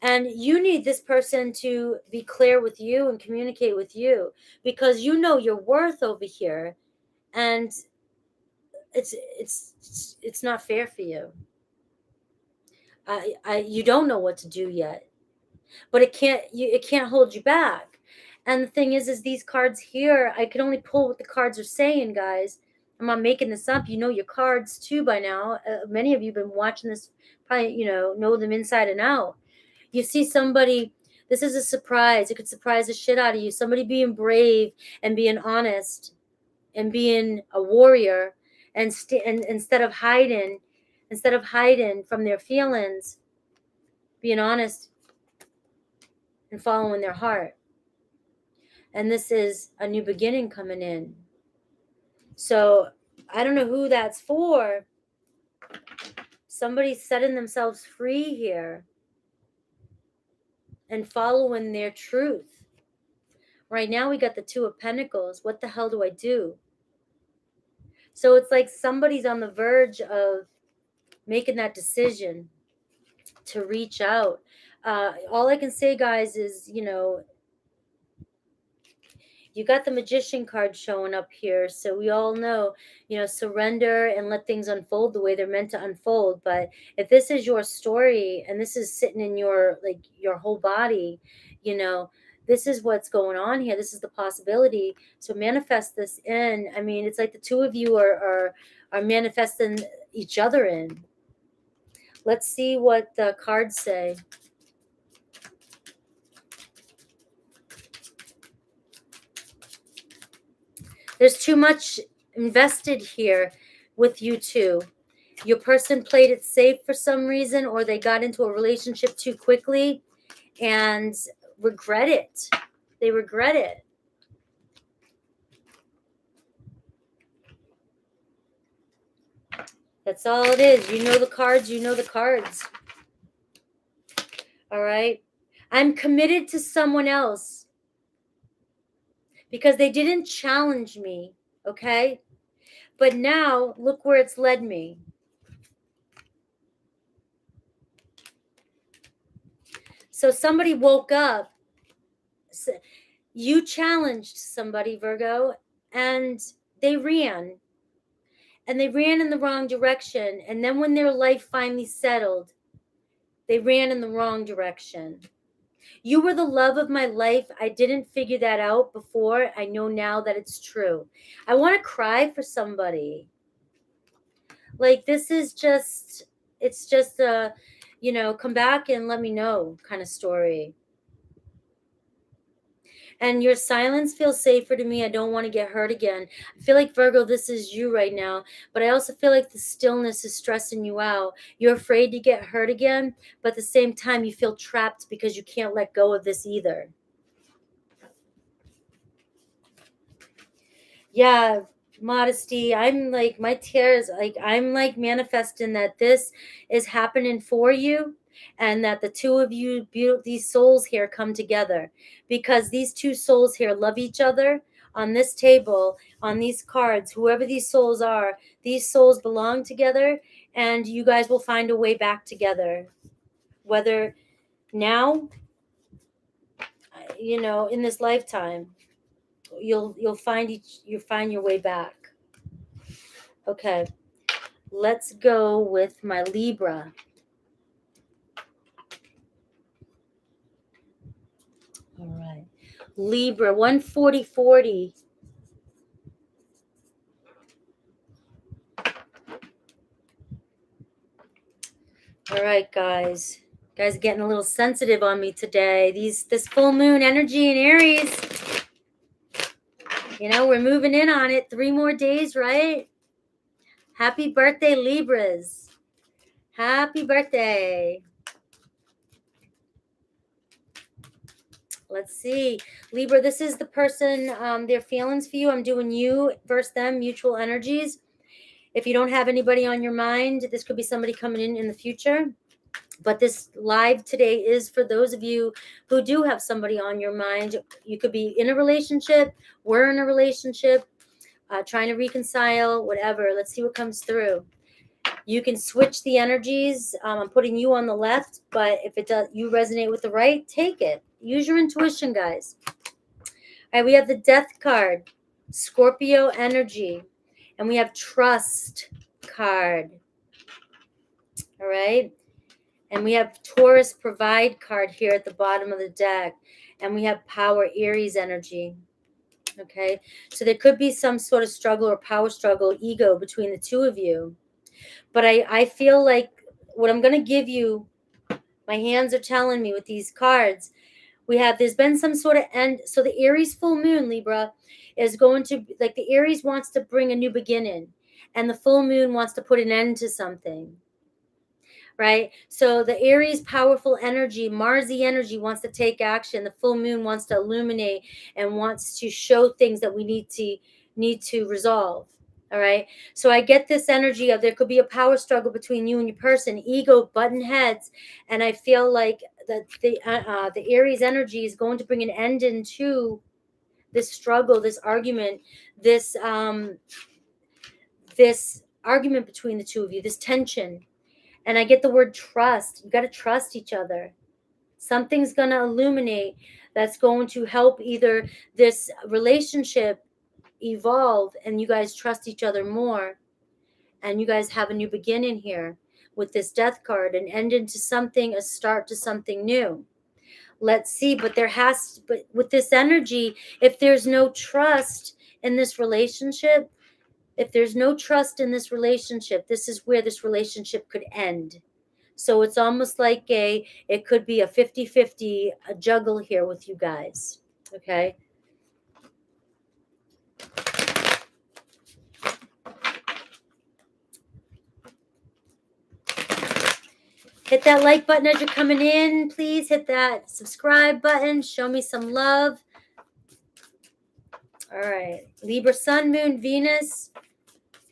And you need this person to be clear with you and communicate with you, because you know your worth over here, and it's not fair for you. You don't know what to do yet, but it can't hold you back. And the thing is these cards here, I can only pull what the cards are saying, guys. I'm not making this up. You know your cards too by now. Many of you have been watching this, probably know them inside and out. You see somebody, this is a surprise. It could surprise the shit out of you. Somebody being brave and being honest and being a warrior, and instead of hiding from their feelings, being honest and following their heart. And this is a new beginning coming in. So I don't know who that's for. Somebody's setting themselves free here and following their truth. Right now we got the Two of Pentacles. What the hell do I do? So it's like somebody's on the verge of making that decision to reach out. All I can say, guys, is, you got the Magician card showing up here. So we all know, surrender and let things unfold the way they're meant to unfold. But if this is your story and this is sitting in your whole body, this is what's going on here. This is the possibility. So manifest this in. I mean, it's like the two of you are manifesting each other in. Let's see what the cards say. There's too much invested here with you two. Your person played it safe for some reason, or they got into a relationship too quickly and regret it. They regret it. That's all it is. You know the cards, you know the cards. All right? I'm committed to someone else because they didn't challenge me, okay? But now, look where it's led me. So somebody woke up. You challenged somebody, Virgo, and they ran. And they ran in the wrong direction. And then when their life finally settled, they ran in the wrong direction. You were the love of my life. I didn't figure that out before. I know now that it's true. I want to cry for somebody. Like, this is just, it's just a, come back and let me know kind of story. And your silence feels safer to me. I don't want to get hurt again. I feel like, Virgo, this is you right now. But I also feel like the stillness is stressing you out. You're afraid to get hurt again. But at the same time, you feel trapped because you can't let go of this either. Yeah, modesty. I'm like, my tears, like, I'm like manifesting that this is happening for you. And that the two of you, these souls here, come together, because these two souls here love each other. On this table, on these cards, whoever these souls are, these souls belong together, and you guys will find a way back together. Whether now, in this lifetime, you'll find your way back. Okay, let's go with my Libra. All right. Libra, 140-40. All right, guys. Guys getting a little sensitive on me today. This full moon energy in Aries. We're moving in on it. 3 more days, right? Happy birthday, Libras. Happy birthday. Let's see. Libra, this is the person, their feelings for you. I'm doing you versus them, mutual energies. If you don't have anybody on your mind, this could be somebody coming in the future. But this live today is for those of you who do have somebody on your mind. You could be in a relationship, we're in a relationship, trying to reconcile, whatever. Let's see what comes through. You can switch the energies. I'm putting you on the left, but if it does, you resonate with the right, take it. Use your intuition, guys. All right, we have the Death card, Scorpio energy, and we have Trust card. All right. And we have Taurus Provide card here at the bottom of the deck. And we have Power Aries energy. Okay. So there could be some sort of struggle or power struggle, ego between the two of you. But I feel like what I'm going to give you, my hands are telling me with these cards, there's been some sort of end. So the Aries full moon, Libra, is going to, like, the Aries wants to bring a new beginning. And the full moon wants to put an end to something. Right? So the Aries powerful energy, Marsy energy, wants to take action. The full moon wants to illuminate and wants to show things that we need to resolve. All right. So I get this energy of there could be a power struggle between you and your person, ego button heads, and I feel like that the Aries energy is going to bring an end into this struggle, this argument, this argument between the two of you, this tension. And I get the word trust. You got to trust each other. Something's going to illuminate that's going to help either this relationship evolve and you guys trust each other more. And you guys have a new beginning here with this Death card and end into something, a start to something new. Let's see. But with this energy, if there's no trust in this relationship, if there's no trust in this relationship, this is where this relationship could end. So it's almost like it could be a 50-50, a juggle here with you guys. Okay. Hit that like button as you're coming in. Please hit that subscribe button. Show me some love. All right. Libra, Sun, Moon, Venus.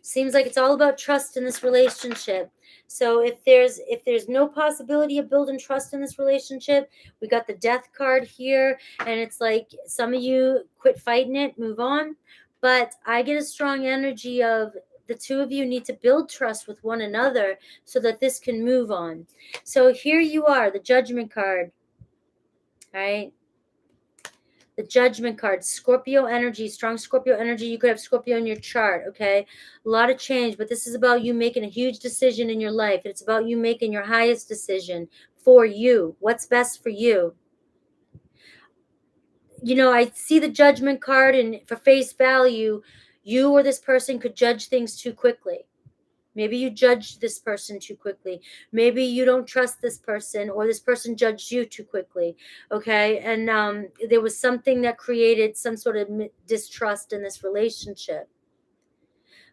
Seems like it's all about trust in this relationship. So if there's no possibility of building trust in this relationship, we got the Death card here, and it's like some of you quit fighting it, move on. But I get a strong energy of the two of you need to build trust with one another so that this can move on. So here you are, the Judgment card. All right. The Judgment card, Scorpio energy, strong Scorpio energy. You could have Scorpio in your chart, okay? A lot of change, but this is about you making a huge decision in your life. It's about you making your highest decision for you. What's best for you? You know, I see the Judgment card, and for face value, you or this person could judge things too quickly. Maybe you judged this person too quickly. Maybe you don't trust this person, or this person judged you too quickly. Okay. And there was something that created some sort of distrust in this relationship.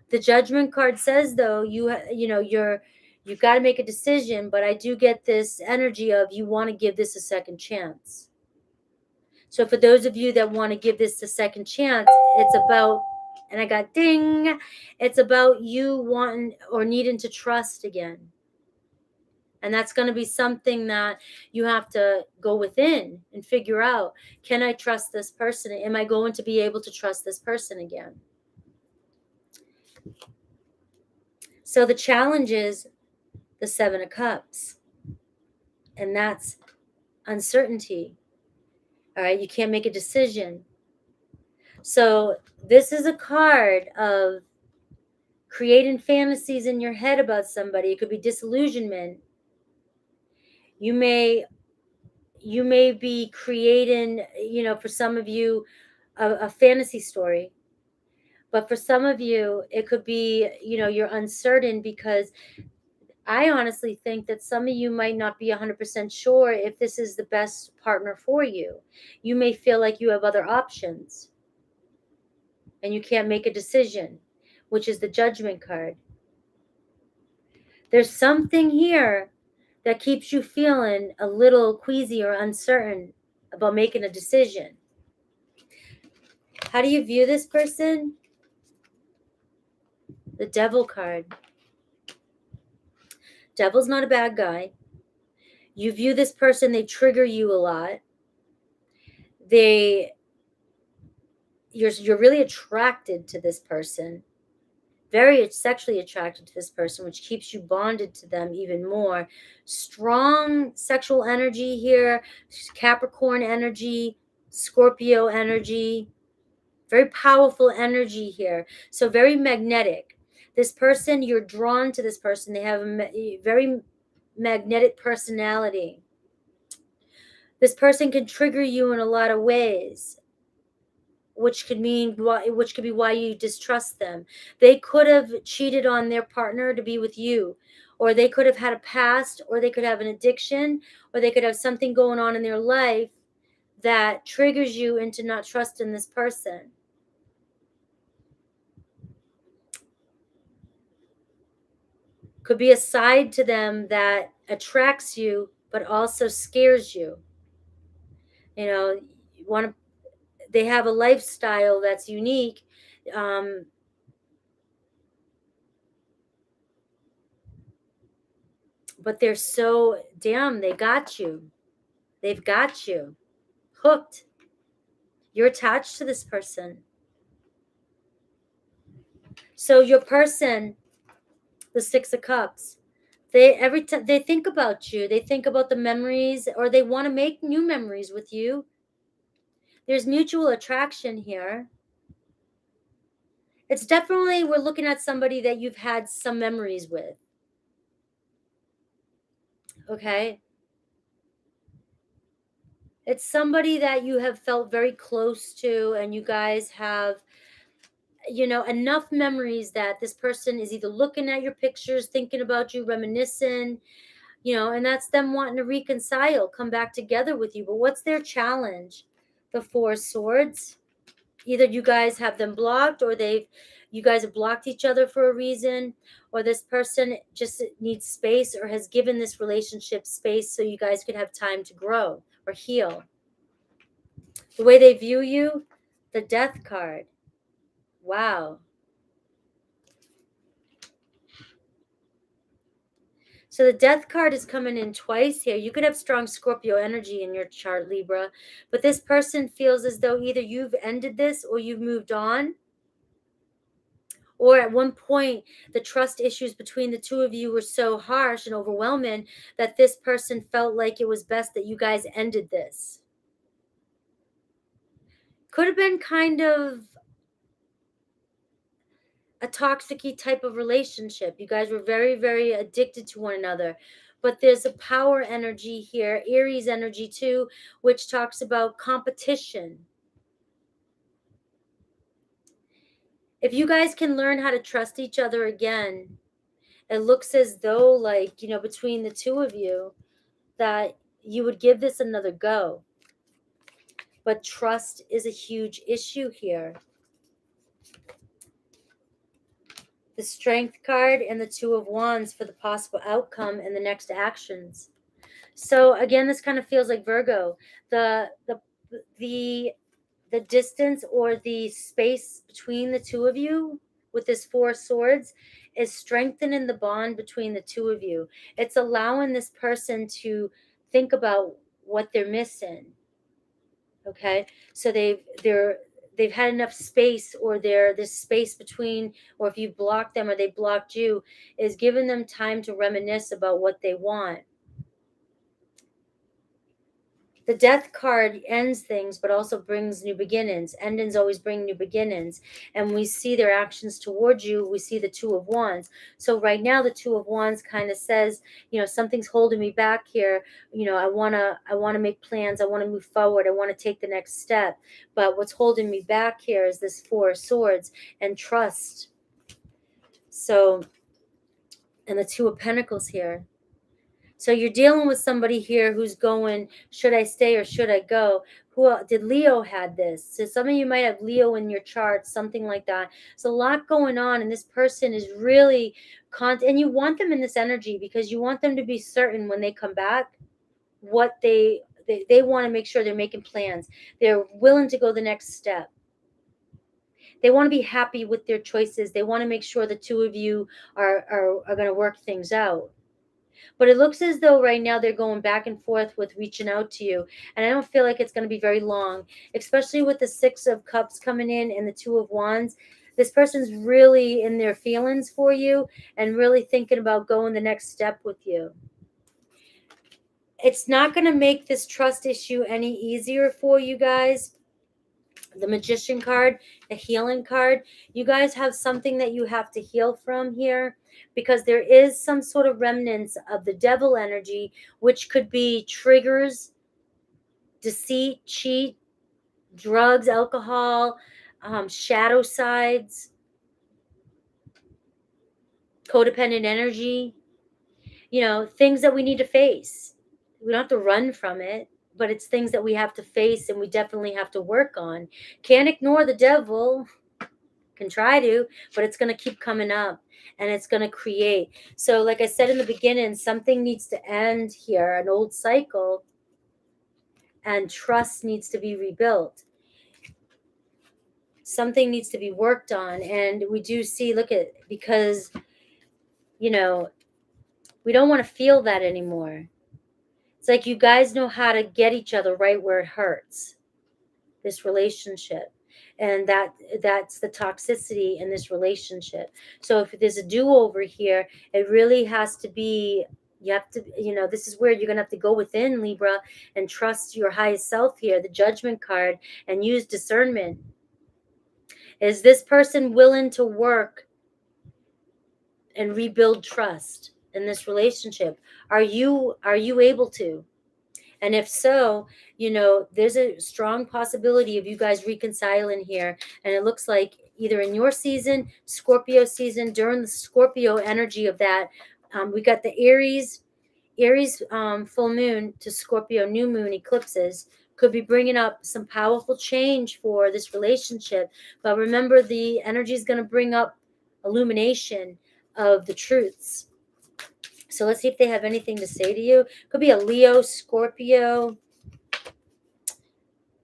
The Judgment card says, though, you've got to make a decision, but I do get this energy of you want to give this a second chance. So for those of you that want to give this a second chance, it's about, and I got ding, it's about you wanting or needing to trust again. And that's going to be something that you have to go within and figure out. Can I trust this person? Am I going to be able to trust this person again? So the challenge is the Seven of Cups. And that's uncertainty. All right, you can't make a decision. So this is a card of creating fantasies in your head about somebody. It could be disillusionment. You may be creating, for some of you, a fantasy story. But for some of you, it could be, you're uncertain, because I honestly think that some of you might not be 100% sure if this is the best partner for you. You may feel like you have other options and you can't make a decision, which is the Judgment card. There's something here that keeps you feeling a little queasy or uncertain about making a decision. How do you view this person? The Devil card. Devil's not a bad guy. You view this person, they trigger you a lot. You're really attracted to this person. Very sexually attracted to this person, which keeps you bonded to them even more. Strong sexual energy here. Capricorn energy, Scorpio energy. Very powerful energy here. So very magnetic. This person, you're drawn to this person. They have a very magnetic personality. This person can trigger you in a lot of ways, which could be why you distrust them. They could have cheated on their partner to be with you, or they could have had a past, or they could have an addiction, or they could have something going on in their life that triggers you into not trusting this person. Could be a side to them that attracts you but also scares you. They have a lifestyle that's unique. But they're so they got you. They've got you hooked. You're attached to this person. So your person, the Six of Cups, every time they think about you, they think about the memories, or they want to make new memories with you. There's mutual attraction here. It's definitely, we're looking at somebody that you've had some memories with. Okay? It's somebody that you have felt very close to, and you guys have, enough memories that this person is either looking at your pictures, thinking about you, reminiscing, and that's them wanting to reconcile, come back together with you. But what's their challenge? The Four of Swords. Either you guys have them blocked, or they've, you guys have blocked each other for a reason, or this person just needs space or has given this relationship space so you guys could have time to grow or heal. The way they view you, the Death card. Wow. So the Death card is coming in twice here. You could have strong Scorpio energy in your chart, Libra, but this person feels as though either you've ended this or you've moved on, or at one point the trust issues between the two of you were so harsh and overwhelming that this person felt like it was best that you guys ended this. Could have been kind of a toxic-y type of relationship. You guys were very, very addicted to one another. But there's a power energy here, Aries energy too, which talks about competition. If you guys can learn how to trust each other again, it looks as though, like, you know, between the two of you, that you would give this another go. But trust is a huge issue here. The Strength card and the Two of Wands for the possible outcome and the next actions. So again, this kind of feels like Virgo. The distance or the space between the two of you with this Four of Swords is strengthening the bond between the two of you. It's allowing this person to think about what they're missing. Okay, so they've had enough space, or this space between, or if you blocked them or they blocked you, is giving them time to reminisce about what they want. The Death card ends things, but also brings new beginnings. Endings always bring new beginnings. And we see their actions towards you. We see the Two of Wands. So right now, the Two of Wands kind of says, you know, something's holding me back here. You know, I want to make plans. I want to move forward. I want to take the next step. But what's holding me back here is this Four of Swords and trust. So, and the Two of Pentacles here. So you're dealing with somebody here who's going, should I stay or should I go? Who did Leo had this? So some of you might have Leo in your chart, something like that. So a lot going on, and this person is really and you want them in this energy because you want them to be certain when they come back what they want to make sure they're making plans. They're willing to go the next step. They want to be happy with their choices. They want to make sure the two of you are going to work things out. But it looks as though right now they're going back and forth with reaching out to you. And I don't feel like it's going to be very long, especially with the Six of Cups coming in and the Two of Wands. This person's really in their feelings for you and really thinking about going the next step with you. It's not going to make this trust issue any easier for you guys. The Magician card, the Healing card, you guys have something that you have to heal from here, because there is some sort of remnants of the devil energy, which could be triggers, deceit, cheat, drugs, alcohol, shadow sides, codependent energy, you know, things that we need to face. We don't have to run from it, but it's things that we have to face and we definitely have to work on. Can't ignore the devil. Can try to, but it's going to keep coming up and it's going to create. So like I said in the beginning, something needs to end here, an old cycle, and trust needs to be rebuilt. Something needs to be worked on. And we do see, look at, because, you know, we don't want to feel that anymore. It's like you guys know how to get each other right where it hurts, this relationship. And that's the toxicity in this relationship. So if there's a do-over here, it really has to be, you have to, you know, this is where you're gonna have to go within, Libra, and trust your highest self here, the Judgment card, and use discernment. Is this person willing to work and rebuild trust in this relationship? Are you able to? And if so, you know, there's a strong possibility of you guys reconciling here. And it looks like either in your season, Scorpio season, during the Scorpio energy of that, we got the Aries full moon to Scorpio new moon eclipses could be bringing up some powerful change for this relationship. But remember, the energy is going to bring up illumination of the truths. So let's see if they have anything to say to you. Could be a Leo, Scorpio.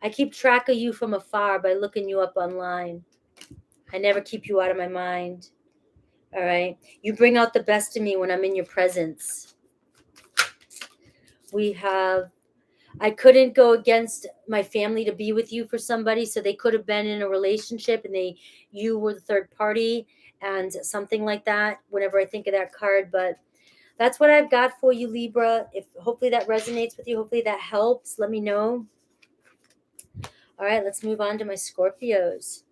I keep track of you from afar by looking you up online. I never keep you out of my mind. All right. You bring out the best in me when I'm in your presence. We have, I couldn't go against my family to be with you for somebody. So they could have been in a relationship and you were the third party and something like that whenever I think of that card. But that's what I've got for you, Libra. If hopefully that resonates with you, hopefully that helps. Let me know. All right, let's move on to my Scorpios.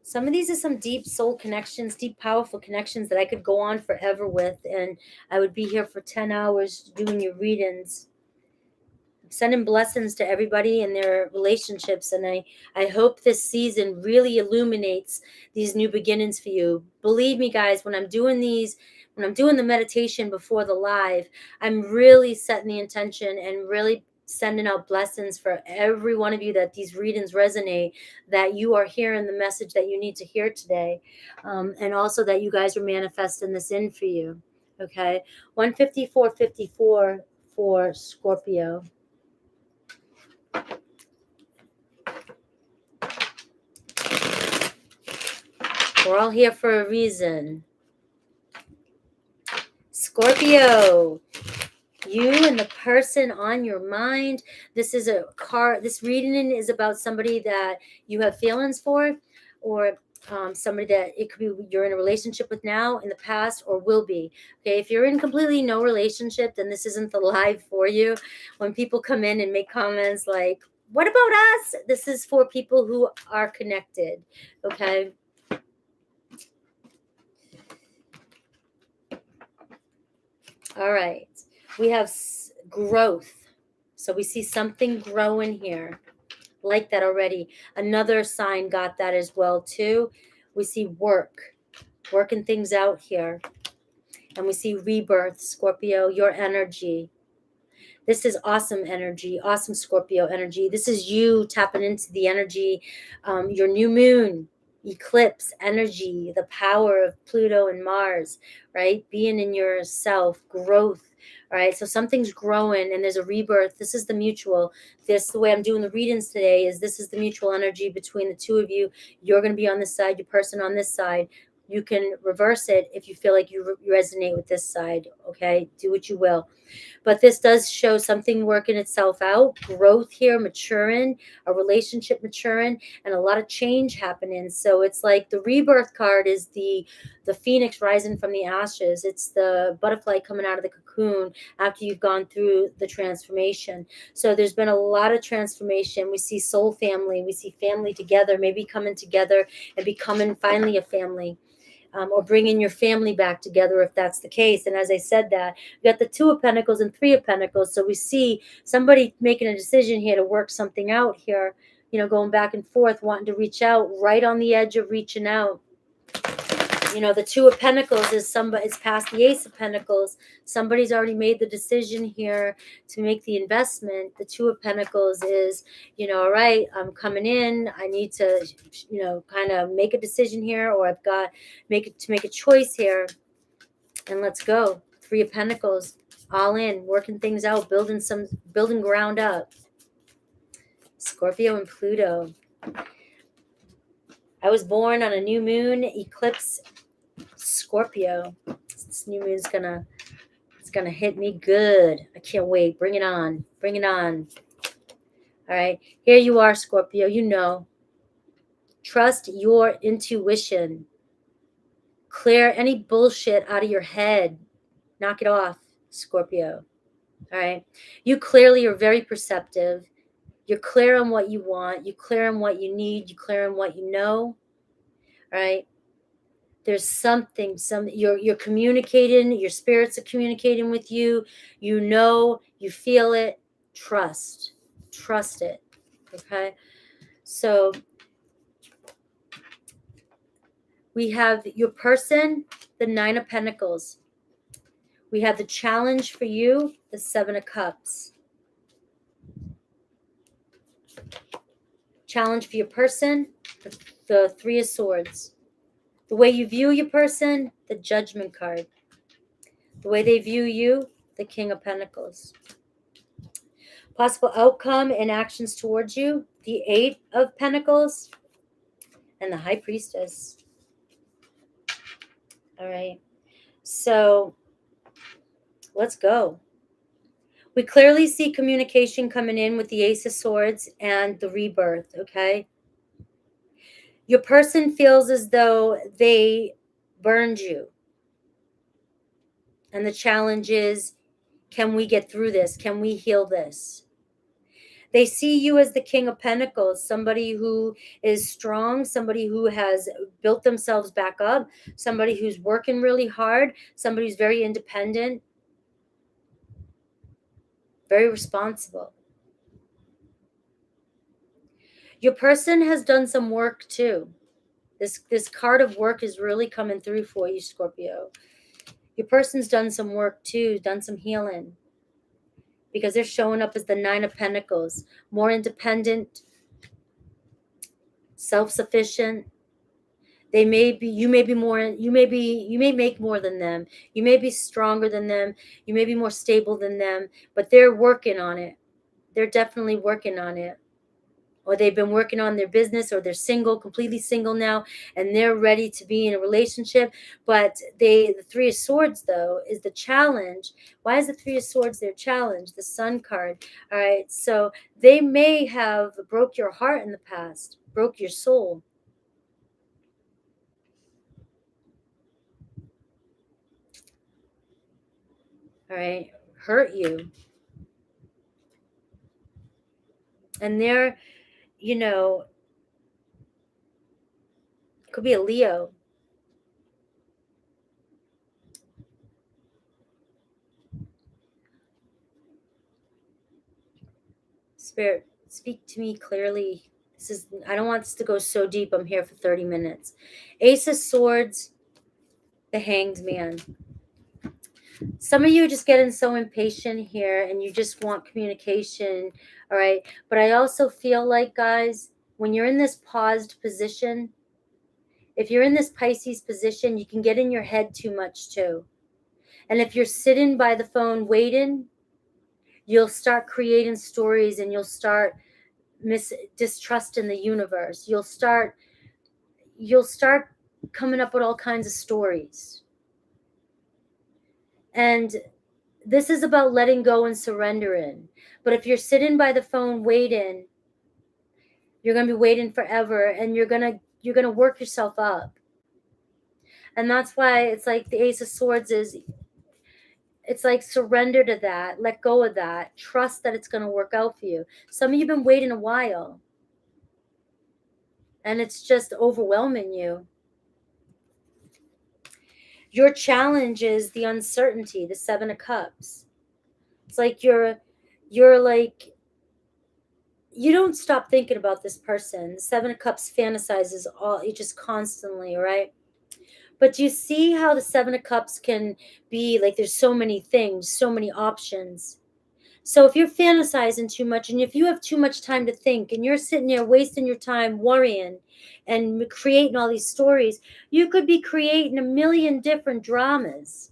Some of these are some deep soul connections, deep, powerful connections that I could go on forever with, and I would be here for 10 hours doing your readings. I'm sending blessings to everybody in their relationships, and I hope this season really illuminates these new beginnings for you. Believe me, guys, when I'm doing the meditation before the live, I'm really setting the intention and really sending out blessings for every one of you, that these readings resonate, that you are hearing the message that you need to hear today, and also that you guys are manifesting this in for you. Okay, 154.54 for Scorpio. We're all here for a reason. Scorpio, you and the person on your mind. This is a card. This reading is about somebody that you have feelings for, or somebody that it could be you're in a relationship with now, in the past, or will be. Okay, if you're in completely no relationship, then this isn't the live for you. When people come in and make comments like, "What about us?" This is for people who are connected. Okay. All right. We have growth. So we see something growing here. Like that already. Another sign got that as well too. We see working things out here. And we see rebirth, Scorpio, your energy. This is awesome energy, awesome Scorpio energy. This is you tapping into the energy, your new moon, eclipse energy, the power of Pluto and Mars, right? Being in yourself, growth, all right? So something's growing and there's a rebirth. This is the mutual. The way I'm doing the readings today is this is the mutual energy between the two of you. You're going to be on this side, your person on this side. You can reverse it if you feel like you resonate with this side, okay? Do what you will. But this does show something working itself out, growth here, maturing, a relationship maturing, and a lot of change happening. So it's like the rebirth card is the phoenix rising from the ashes. It's the butterfly coming out of the cocoon after you've gone through the transformation. So there's been a lot of transformation. We see soul family. We see family together, maybe coming together and becoming finally a family. Or bringing your family back together if that's the case. And as I said that, we got the Two of Pentacles and Three of Pentacles. So we see somebody making a decision here to work something out here, going back and forth, wanting to reach out, right on the edge of reaching out. The Two of Pentacles is it's past the Ace of Pentacles. Somebody's already made the decision here to make the investment. The Two of Pentacles is, all right, I'm coming in. I need to, kind of make a decision here, or I've got to make a choice here. And let's go. Three of Pentacles, all in, working things out, building ground up. Scorpio and Pluto. I was born on a new moon eclipse, Scorpio. This new moon's gonna hit me good. I can't wait. Bring it on. Bring it on. All right. Here you are, Scorpio. Trust your intuition. Clear any bullshit out of your head. Knock it off, Scorpio. All right. You clearly are very perceptive. You're clear on what you want. You're clear on what you need. You're clear on what you know. All right. There's something, you're communicating, your spirits are communicating with you. You feel it. Trust it. Okay. So we have your person, the Nine of Pentacles. We have the challenge for you, the Seven of Cups. Challenge for your person, the Three of Swords. The way you view your person, the Judgment card. The way they view you, the King of Pentacles. Possible outcome and actions towards you, the Eight of Pentacles and the High Priestess. All right. So let's go. We clearly see communication coming in with the Ace of Swords and the rebirth, okay? Your person feels as though they burned you. And the challenge is, can we get through this? Can we heal this? They see you as the King of Pentacles, somebody who is strong, somebody who has built themselves back up, somebody who's working really hard, somebody who's very independent, very responsible. Your person has done some work too. This card of work is really coming through for you, Scorpio. Your person's done some work too, done some healing. Because they're showing up as the Nine of Pentacles. More independent, self-sufficient. You may make more than them. You may be stronger than them. You may be more stable than them. But they're working on it. They're definitely working on it. Or they've been working on their business, or they're single, completely single now, and they're ready to be in a relationship. But the Three of Swords, though, is the challenge. Why is the Three of Swords their challenge? The Sun card. All right, so they may have broke your heart in the past, broke your soul. All right, hurt you. And they're, could be a Leo. Spirit, speak to me clearly. I don't want this to go so deep. I'm here for 30 minutes. Ace of Swords, the Hanged Man. Some of you are just getting so impatient here and you just want communication, all right? But I also feel like, guys, when you're in this paused position, if you're in this Pisces position, you can get in your head too much too. And if you're sitting by the phone waiting, you'll start creating stories and you'll start distrusting the universe. You'll start coming up with all kinds of stories. And this is about letting go and surrendering. But if you're sitting by the phone waiting, you're going to be waiting forever, and you're going to work yourself up. And that's why it's like the Ace of Swords is, it's like surrender to that, let go of that, trust that it's going to work out for you. Some of you have been waiting a while, and it's just overwhelming you. Your challenge is the uncertainty, the Seven of Cups. It's like you're like, you don't stop thinking about this person. The Seven of Cups fantasizes just constantly, right? But you see how the Seven of Cups can be like, there's so many things, so many options. So if you're fantasizing too much, and if you have too much time to think, and you're sitting there wasting your time worrying and creating all these stories, you could be creating a million different dramas.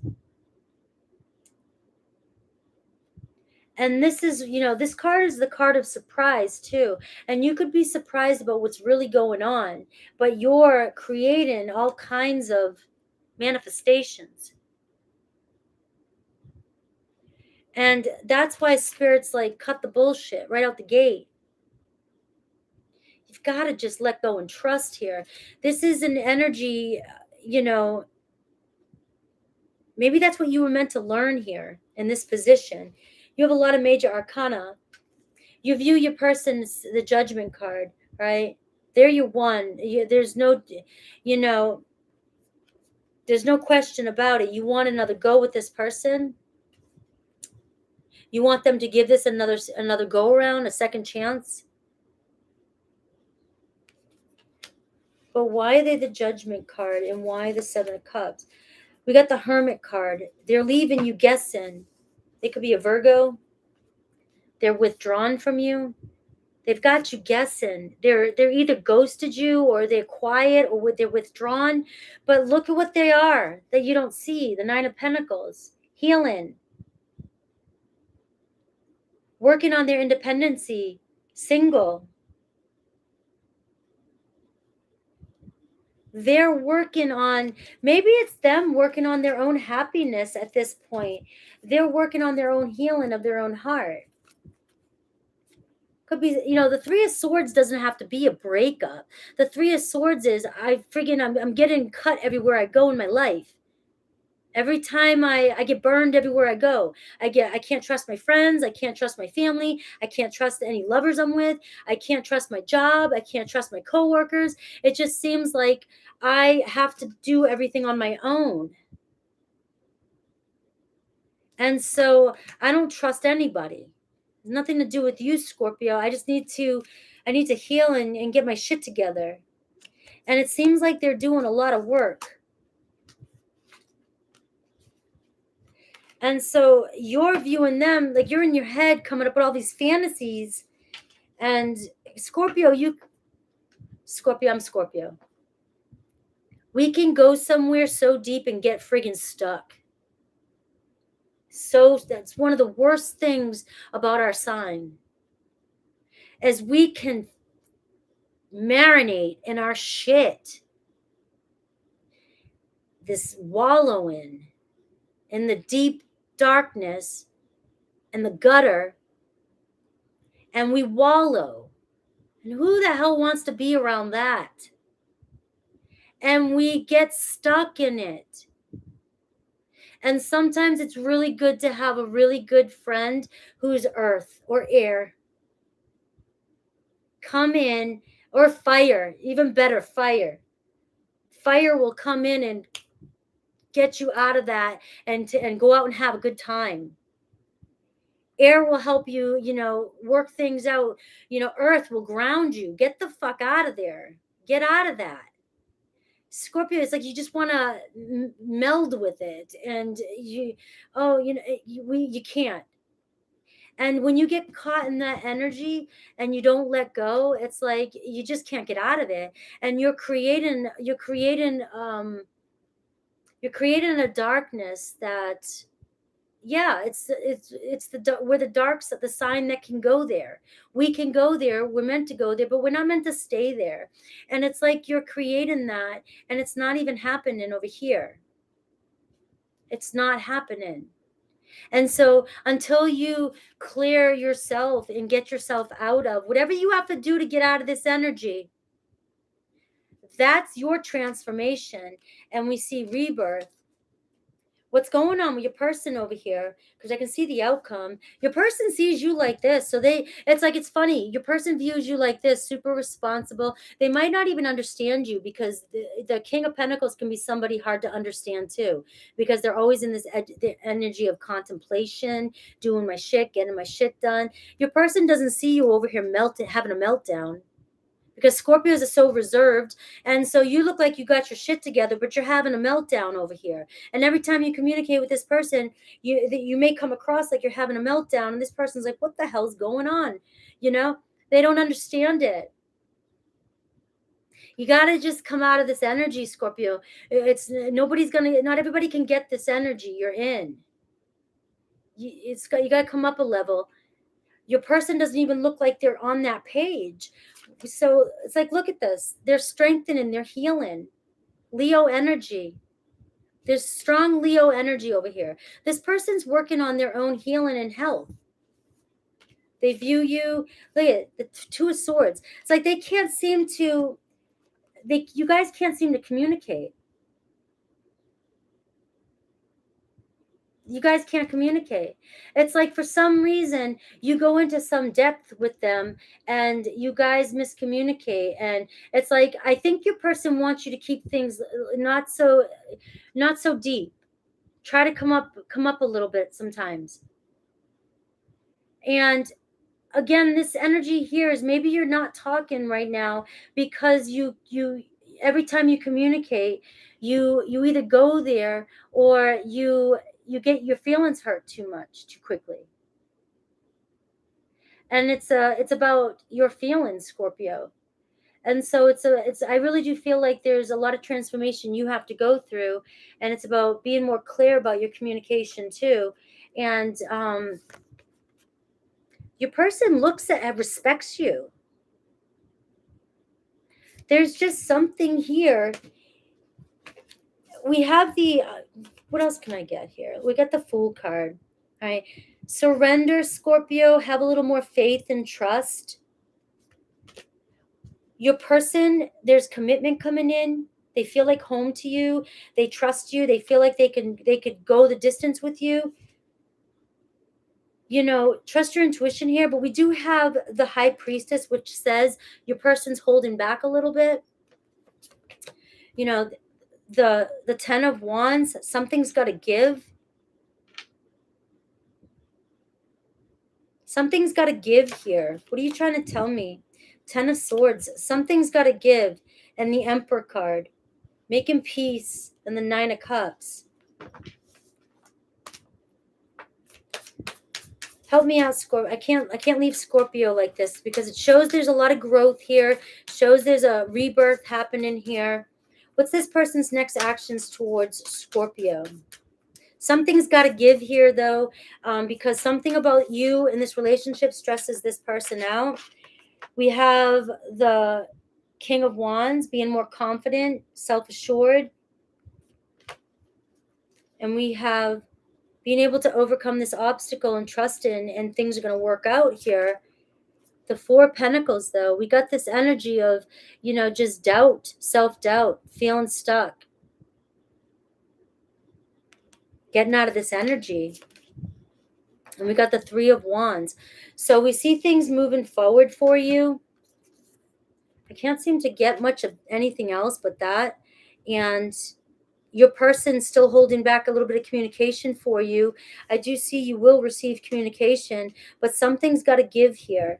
And this is, this card is the card of surprise too. And you could be surprised about what's really going on, but you're creating all kinds of manifestations. And that's why Spirit's like, cut the bullshit right out the gate. You've got to just let go and trust here. This is an energy, maybe that's what you were meant to learn here in this position. You have a lot of major arcana. You view your person as the Judgment card, right? There you won. There's no, there's no question about it. You want another go with this person. You want them to give this another go around, a second chance. But why are they the Judgment card, and why the Seven of Cups? We got the Hermit card. They're leaving you guessing. They could be a Virgo. They're withdrawn from you. They've got you guessing. They're either ghosted you, or they're quiet, or they're withdrawn. But look at what they are that you don't see. The Nine of Pentacles. Healing. Working on their independency. Single. They're working on, maybe it's them working on their own happiness at this point. They're working on their own healing of their own heart. Could be, the Three of Swords doesn't have to be a breakup. The Three of Swords is, I'm getting cut everywhere I go in my life. Every time I get burned everywhere I go. I can't trust my friends. I can't trust my family. I can't trust any lovers I'm with. I can't trust my job. I can't trust my coworkers. It just seems like I have to do everything on my own. And so I don't trust anybody. Nothing to do with you, Scorpio. I need to heal and get my shit together. And it seems like they're doing a lot of work. And so you're viewing them, like you're in your head coming up with all these fantasies. And Scorpio, I'm Scorpio. We can go somewhere so deep and get friggin' stuck. So that's one of the worst things about our sign, as we can marinate in our shit, this wallowing in the deep darkness and the gutter, and we wallow. And who the hell wants to be around that? And we get stuck in it. And sometimes it's really good to have a really good friend who's earth or air. Come in, or fire, even better, fire. Fire will come in and get you out of that and go out and have a good time. Air will help you, work things out. Earth will ground you. Get the fuck out of there. Get out of that. Scorpio, it's like you just want to meld with it, and you can't. And when you get caught in that energy and you don't let go, it's like you just can't get out of it. And you're creating a darkness that, it's we're the dark, the sign that can go there. We can go there. We're meant to go there, but we're not meant to stay there. And it's like you're creating that, and it's not even happening over here. It's not happening. And so until you clear yourself and get yourself out of whatever you have to do to get out of this energy, that's your transformation. And we see rebirth. What's going on with your person over here? Because I can see the outcome. Your person sees you like this. So it's funny. Your person views you like this, super responsible. They might not even understand you, because the King of Pentacles can be somebody hard to understand too, because they're always in this the energy of contemplation, doing my shit, getting my shit done. Your person doesn't see you over here having a meltdown, because Scorpios are so reserved. And so you look like you got your shit together, but you're having a meltdown over here. And every time you communicate with this person, you may come across like you're having a meltdown. And this person's like, what the hell's going on? They don't understand it. You got to just come out of this energy, Scorpio. Not everybody can get this energy you're in. You got to come up a level. Your person doesn't even look like they're on that page. So it's like, look at this. They're strengthening, they're healing. Leo energy. There's strong Leo energy over here. This person's working on their own healing and health. They view you, look at the Two of Swords. It's like you guys can't seem to communicate. You guys can't communicate. It's like for some reason you go into some depth with them and you guys miscommunicate. And it's like, I think your person wants you to keep things not so deep. Try to come up a little bit sometimes. And again, this energy here is maybe you're not talking right now because every time you communicate, you either go there or you get your feelings hurt too much, too quickly. And it's about your feelings, Scorpio. And so I really do feel like there's a lot of transformation you have to go through, and it's about being more clear about your communication too. And your person looks at and respects you. There's just something here. We have the what else can I get here? We got the Fool card. All right. Surrender, Scorpio. Have a little more faith and trust. Your person, there's commitment coming in. They feel like home to you. They trust you. They feel like they could go the distance with you. You know, trust your intuition here. But we do have the High Priestess, which says your person's holding back a little bit. You know, the Ten of Wands, something's got to give. Something's got to give here. What are you trying to tell me? Ten of Swords, something's got to give. And the Emperor card, making peace, and the Nine of Cups. Help me out, Scorpio. I can't leave Scorpio like this, because it shows there's a lot of growth here. Shows there's a rebirth happening here. What's this person's next actions towards Scorpio? Something's got to give here, though, because something about you in this relationship stresses this person out. We have the King of Wands, being more confident, self-assured. And we have being able to overcome this obstacle and trust in, and things are going to work out here. The Four of Pentacles, though, we got this energy of, you know, just doubt, self-doubt, feeling stuck. Getting out of this energy. And we got the Three of Wands. So we see things moving forward for you. I can't seem to get much of anything else but that. And your person's still holding back a little bit of communication for you. I do see you will receive communication, but something's got to give here.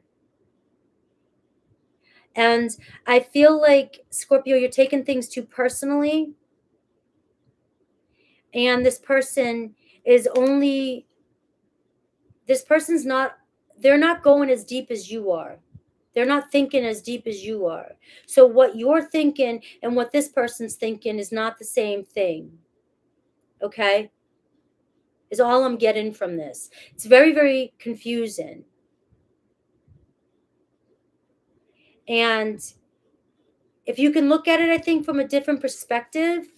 And I feel like, Scorpio, you're taking things too personally. And this person's not, they're not going as deep as you are. They're not thinking as deep as you are. So what you're thinking and what this person's thinking is not the same thing. Okay? Is all I'm getting from this. It's very, very confusing. And if you can look at it, I think, from a different perspective,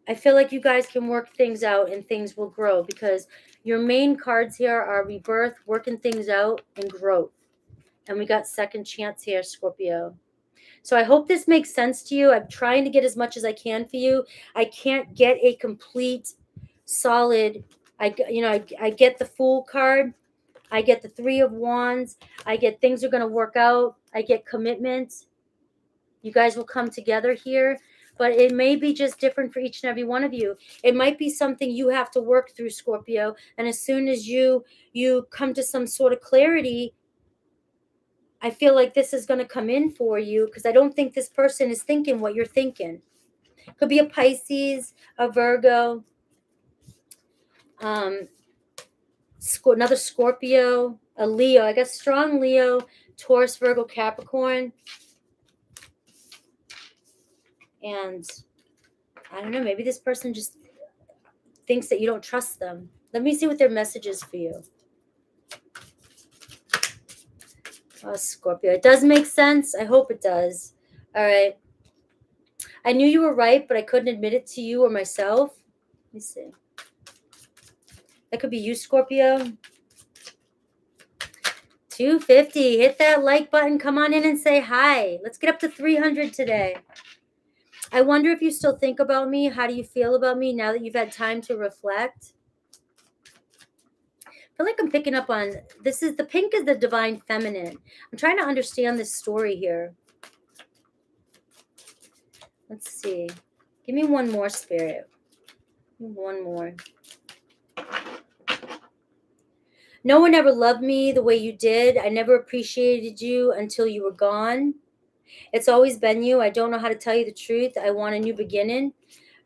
I feel like you guys can work things out and things will grow, because your main cards here are rebirth, working things out, and growth. And we got second chance here, Scorpio. So I hope this makes sense to you. I'm trying to get as much as I can for you. I can't get a complete, solid, I get the Fool card. I get the Three of Wands. I get things are going to work out. I get commitment. You guys will come together here. But it may be just different for each and every one of you. It might be something you have to work through, Scorpio. And as soon as you come to some sort of clarity, I feel like this is going to come in for you, because I don't think this person is thinking what you're thinking. Could be a Pisces, a Virgo, another Scorpio, a Leo. I guess strong Leo, Taurus, Virgo, Capricorn. And I don't know, maybe this person just thinks that you don't trust them. Let me see what their message is for you. Oh, Scorpio. It does make sense. I hope it does. All right. I knew you were right, but I couldn't admit it to you or myself. Let me see. That could be you, Scorpio. 250. Hit that like button. Come on in and say hi. Let's get up to 300 today. I wonder if you still think about me. How do you feel about me now that you've had time to reflect? I feel like I'm picking up on, the pink is the divine feminine. I'm trying to understand this story here. Let's see. Give me one more, Spirit. One more. No one ever loved me the way you did. I never appreciated you until you were gone. It's always been you. I don't know how to tell you the truth. I want a new beginning.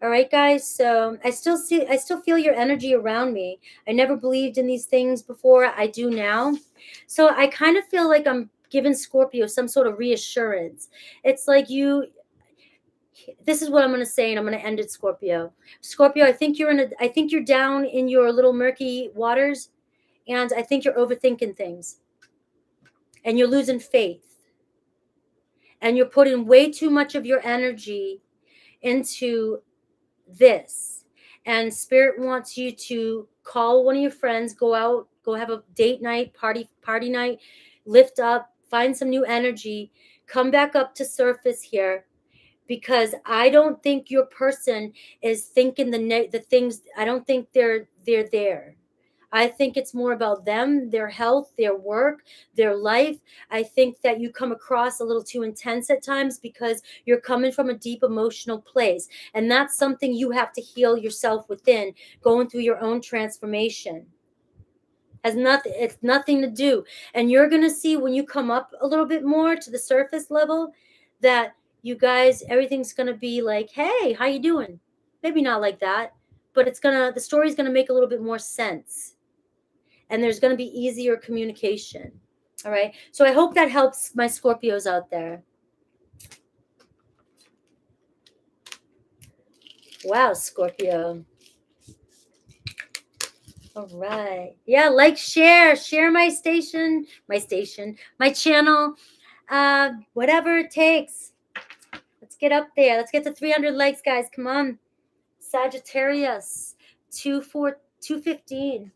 All right, guys. So I still feel your energy around me. I never believed in these things before. I do now. So I kind of feel like I'm giving Scorpio some sort of reassurance. It's like this is what I'm going to say, and I'm going to end it, Scorpio. Scorpio, I think you're down in your little murky waters, and I think you're overthinking things, and you're losing faith, and you're putting way too much of your energy into this. And Spirit wants you to call one of your friends, go out, go have a date night, party night, lift up, find some new energy, come back up to surface here, because I don't think your person is thinking the things. I don't think they're there. I think it's more about them, their health, their work, their life. I think that you come across a little too intense at times because you're coming from a deep emotional place. And that's something you have to heal yourself within, going through your own transformation. It's nothing to do. And you're going to see when you come up a little bit more to the surface level that you guys, everything's going to be like, hey, how you doing? Maybe not like that, but the story's going to make a little bit more sense. And there's going to be easier communication. All right. So I hope that helps my Scorpios out there. Wow, Scorpio. All right. Yeah, share my channel, whatever it takes. Let's get up there. Let's get to 300 likes, guys. Come on. Sagittarius, 215.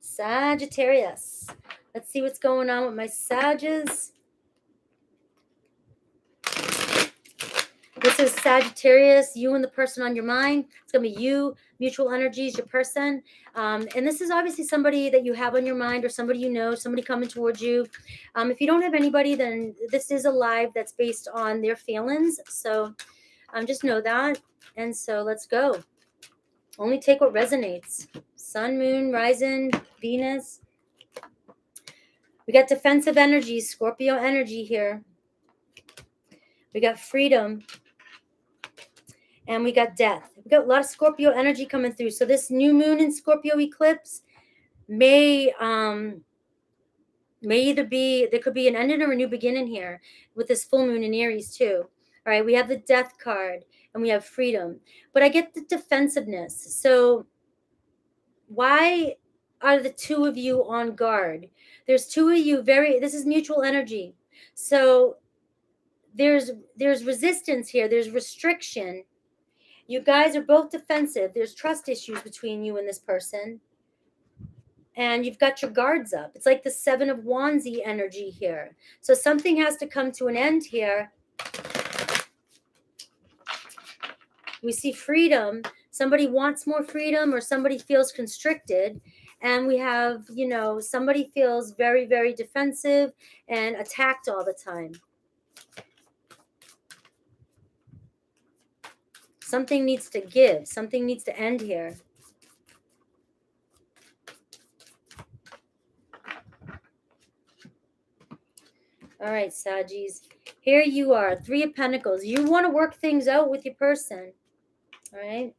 Sagittarius. Let's see what's going on with my Sages. This is Sagittarius, you and the person on your mind. It's going to be you, mutual energies, your person. And this is obviously somebody that you have on your mind, or somebody you know, somebody coming towards you. If you don't have anybody, then this is a live that's based on their feelings. So just know that. And so let's go. Only take what resonates. Sun, moon, rising, Venus. We got defensive energy, Scorpio energy here. We got freedom. And we got death. We got a lot of Scorpio energy coming through. So this new moon in Scorpio eclipse may either be, there could be an ending or a new beginning here with this full moon in Aries too. All right, we have the death card and we have freedom. But I get the defensiveness. So why are the two of you on guard? There's two of you this is mutual energy. So there's resistance here. There's restriction. You guys are both defensive. There's trust issues between you and this person. And you've got your guards up. It's like the 7 of Wands energy here. So something has to come to an end here. We see freedom. Somebody wants more freedom, or somebody feels constricted. And we have, somebody feels very, very defensive and attacked all the time. Something needs to give. Something needs to end here. All right, Sagis. Here you are, 3 of Pentacles. You want to work things out with your person. All right.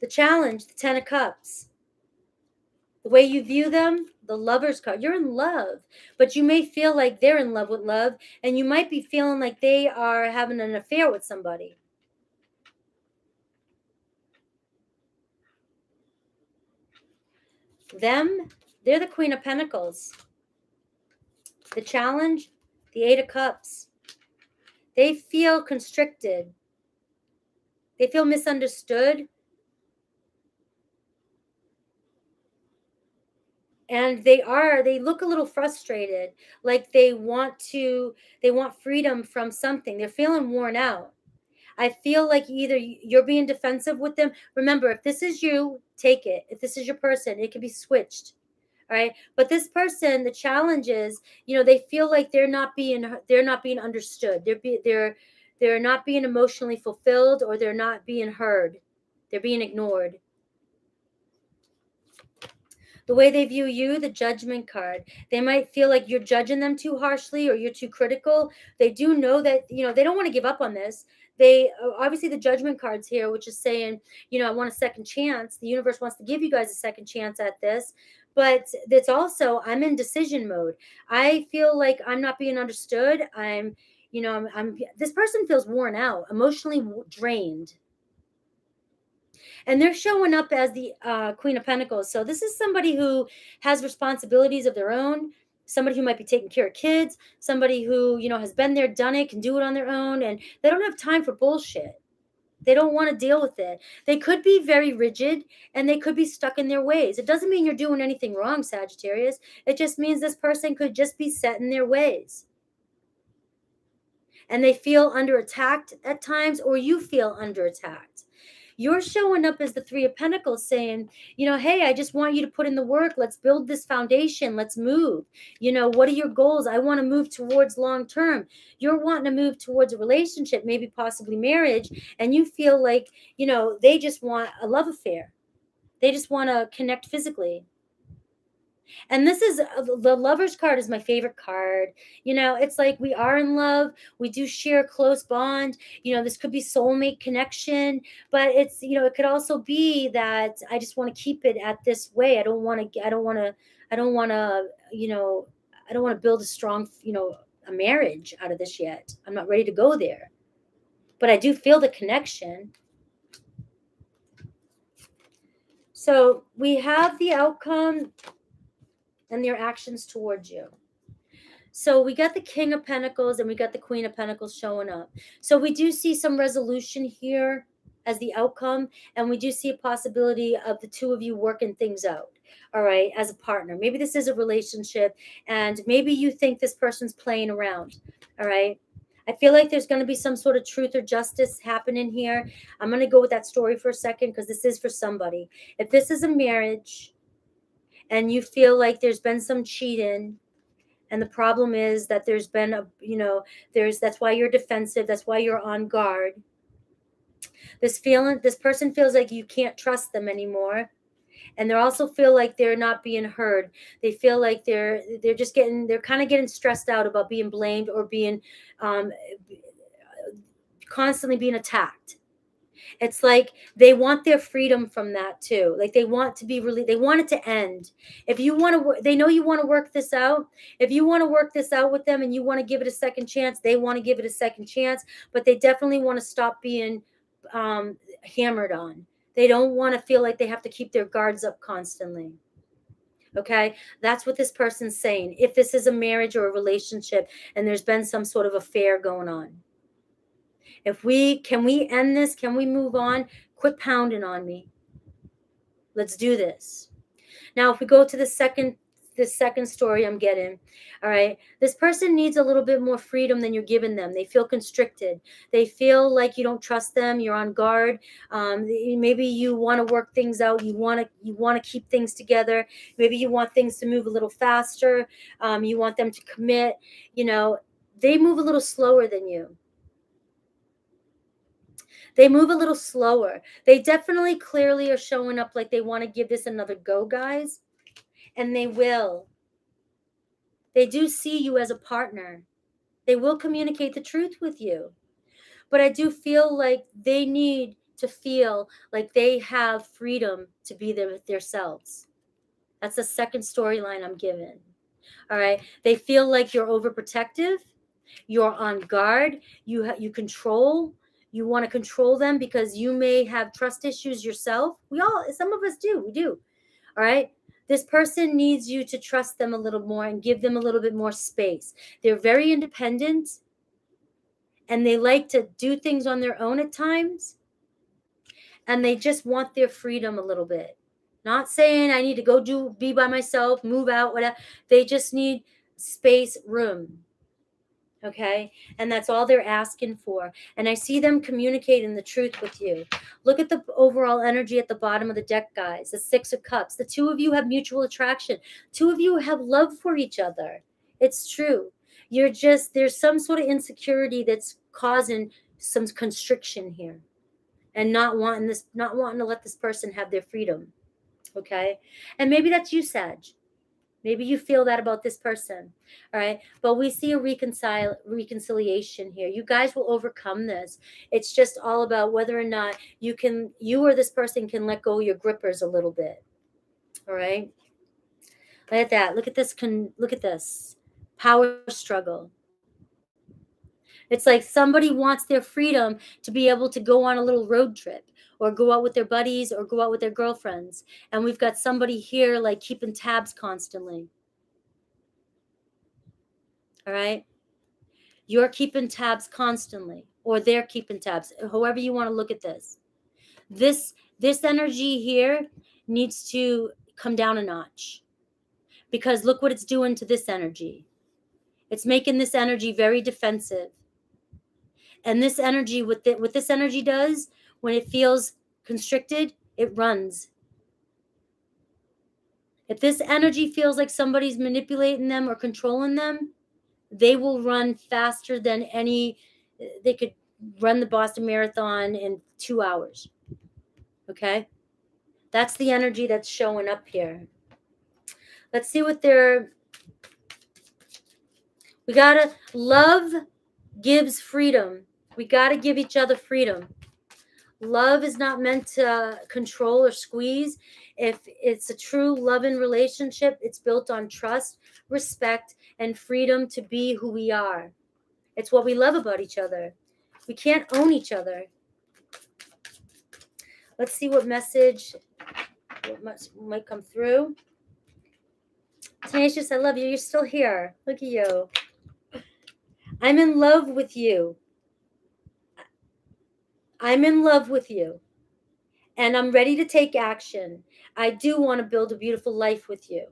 The challenge, the 10 of Cups. The way you view them, the Lover's card. You're in love, but you may feel like they're in love with love, and you might be feeling like they are having an affair with somebody. Them, they're the Queen of Pentacles. The challenge, the 8 of Cups. They feel constricted. They feel misunderstood. And they look a little frustrated, like they want freedom from something. They're feeling worn out. I feel like either you're being defensive with them. Remember, if this is you, take it. If this is your person, it can be switched. All right. But this person, the challenge is, they feel like they're not being understood. They're not being emotionally fulfilled, or they're not being heard. They're being ignored. The way they view you, the Judgment card. They might feel like you're judging them too harshly or you're too critical. They do know that, they don't want to give up on this. They obviously, the Judgment card's here, which is saying, I want a second chance. The universe wants to give you guys a second chance at this. But it's also, I'm in decision mode. I feel like I'm not being understood. This person feels worn out, emotionally drained. And they're showing up as the Queen of Pentacles. So this is somebody who has responsibilities of their own, somebody who might be taking care of kids, somebody who, has been there, done it, can do it on their own, and they don't have time for bullshit. They don't want to deal with it. They could be very rigid and they could be stuck in their ways. It doesn't mean you're doing anything wrong, Sagittarius. It just means this person could just be set in their ways. And they feel under attack at times, or you feel under attack. You're showing up as the Three of Pentacles saying, hey, I just want you to put in the work. Let's build this foundation. Let's move. What are your goals? I want to move towards long term. You're wanting to move towards a relationship, maybe possibly marriage. And you feel like, they just want a love affair. They just want to connect physically. And this is the Lover's card is my favorite card. It's like we are in love. We do share a close bond. This could be soulmate connection, but it's, it could also be that I just want to keep it at this way. I don't want to build a strong, a marriage out of this yet. I'm not ready to go there, but I do feel the connection. So we have the outcome and their actions towards you. So we got the King of Pentacles and we got the Queen of Pentacles showing up. So we do see some resolution here as the outcome, and we do see a possibility of the two of you working things out, all right, as a partner. Maybe this is a relationship, and maybe you think this person's playing around, all right? I feel like there's going to be some sort of truth or justice happening here. I'm going to go with that story for a second because this is for somebody. If this is a marriage and you feel like there's been some cheating, and the problem is that there's been that's why you're defensive, that's why you're on guard. This person feels like you can't trust them anymore, and they also feel like they're not being heard. They feel like they're kind of getting stressed out about being blamed or being constantly being attacked. It's like they want their freedom from that too. Like they want to be they want it to end. If you want to, they know you want to work this out. If you want to work this out with them and you want to give it a second chance, they want to give it a second chance, but they definitely want to stop being hammered on. They don't want to feel like they have to keep their guards up constantly. Okay, that's what this person's saying. If this is a marriage or a relationship and there's been some sort of affair going on. Can we end this? Can we move on? Quit pounding on me. Let's do this. Now, if we go to the second story I'm getting, all right, this person needs a little bit more freedom than you're giving them. They feel constricted. They feel like you don't trust them. You're on guard. Maybe you want to work things out. You want to keep things together. Maybe you want things to move a little faster. You want them to commit. They move a little slower than you. They move a little slower. They definitely clearly are showing up like they want to give this another go, guys. And they will. They do see you as a partner. They will communicate the truth with you. But I do feel like they need to feel like they have freedom to be themselves. That's the second storyline I'm given. All right. They feel like you're overprotective. You're on guard. You control. You want to control them because you may have trust issues yourself. Some of us do. We do. All right. This person needs you to trust them a little more and give them a little bit more space. They're very independent and they like to do things on their own at times. And they just want their freedom a little bit. Not saying I need to go be by myself, move out, whatever. They just need space, room. Okay, and that's all they're asking for. And I see them communicating the truth with you. Look at the overall energy at the bottom of the deck, guys. The Six of Cups. The two of you have mutual attraction. Two of you have love for each other. It's true. There's some sort of insecurity that's causing some constriction here, and not wanting to let this person have their freedom. okay? And maybe that's you, Sag. Maybe you feel that about this person, all right? But we see a reconciliation here. You guys will overcome this. It's just all about whether or not you or this person can let go of your grippers a little bit, all right? Look at that. Look at this. Look at this. Power struggle. It's like somebody wants their freedom to be able to go on a little road trip or go out with their buddies or go out with their girlfriends. And we've got somebody here like keeping tabs constantly. All right? You're keeping tabs constantly, or they're keeping tabs, however you want to look at this. This energy here needs to come down a notch, because look what it's doing to this energy. It's making this energy very defensive. And this energy, what this energy does, when it feels constricted, it runs. If this energy feels like somebody's manipulating them or controlling them, they will run faster than they could run the Boston Marathon in 2 hours. Okay? That's the energy that's showing up here. Let's see what we gotta, love gives freedom. We gotta give each other freedom. Love is not meant to control or squeeze. If it's a true loving relationship, it's built on trust, respect, and freedom to be who we are. It's what we love about each other. We can't own each other. Let's see what message might come through. Tenacious, I love you. You're still here. Look at you. I'm in love with you. I'm in love with you. And I'm ready to take action. I do want to build a beautiful life with you.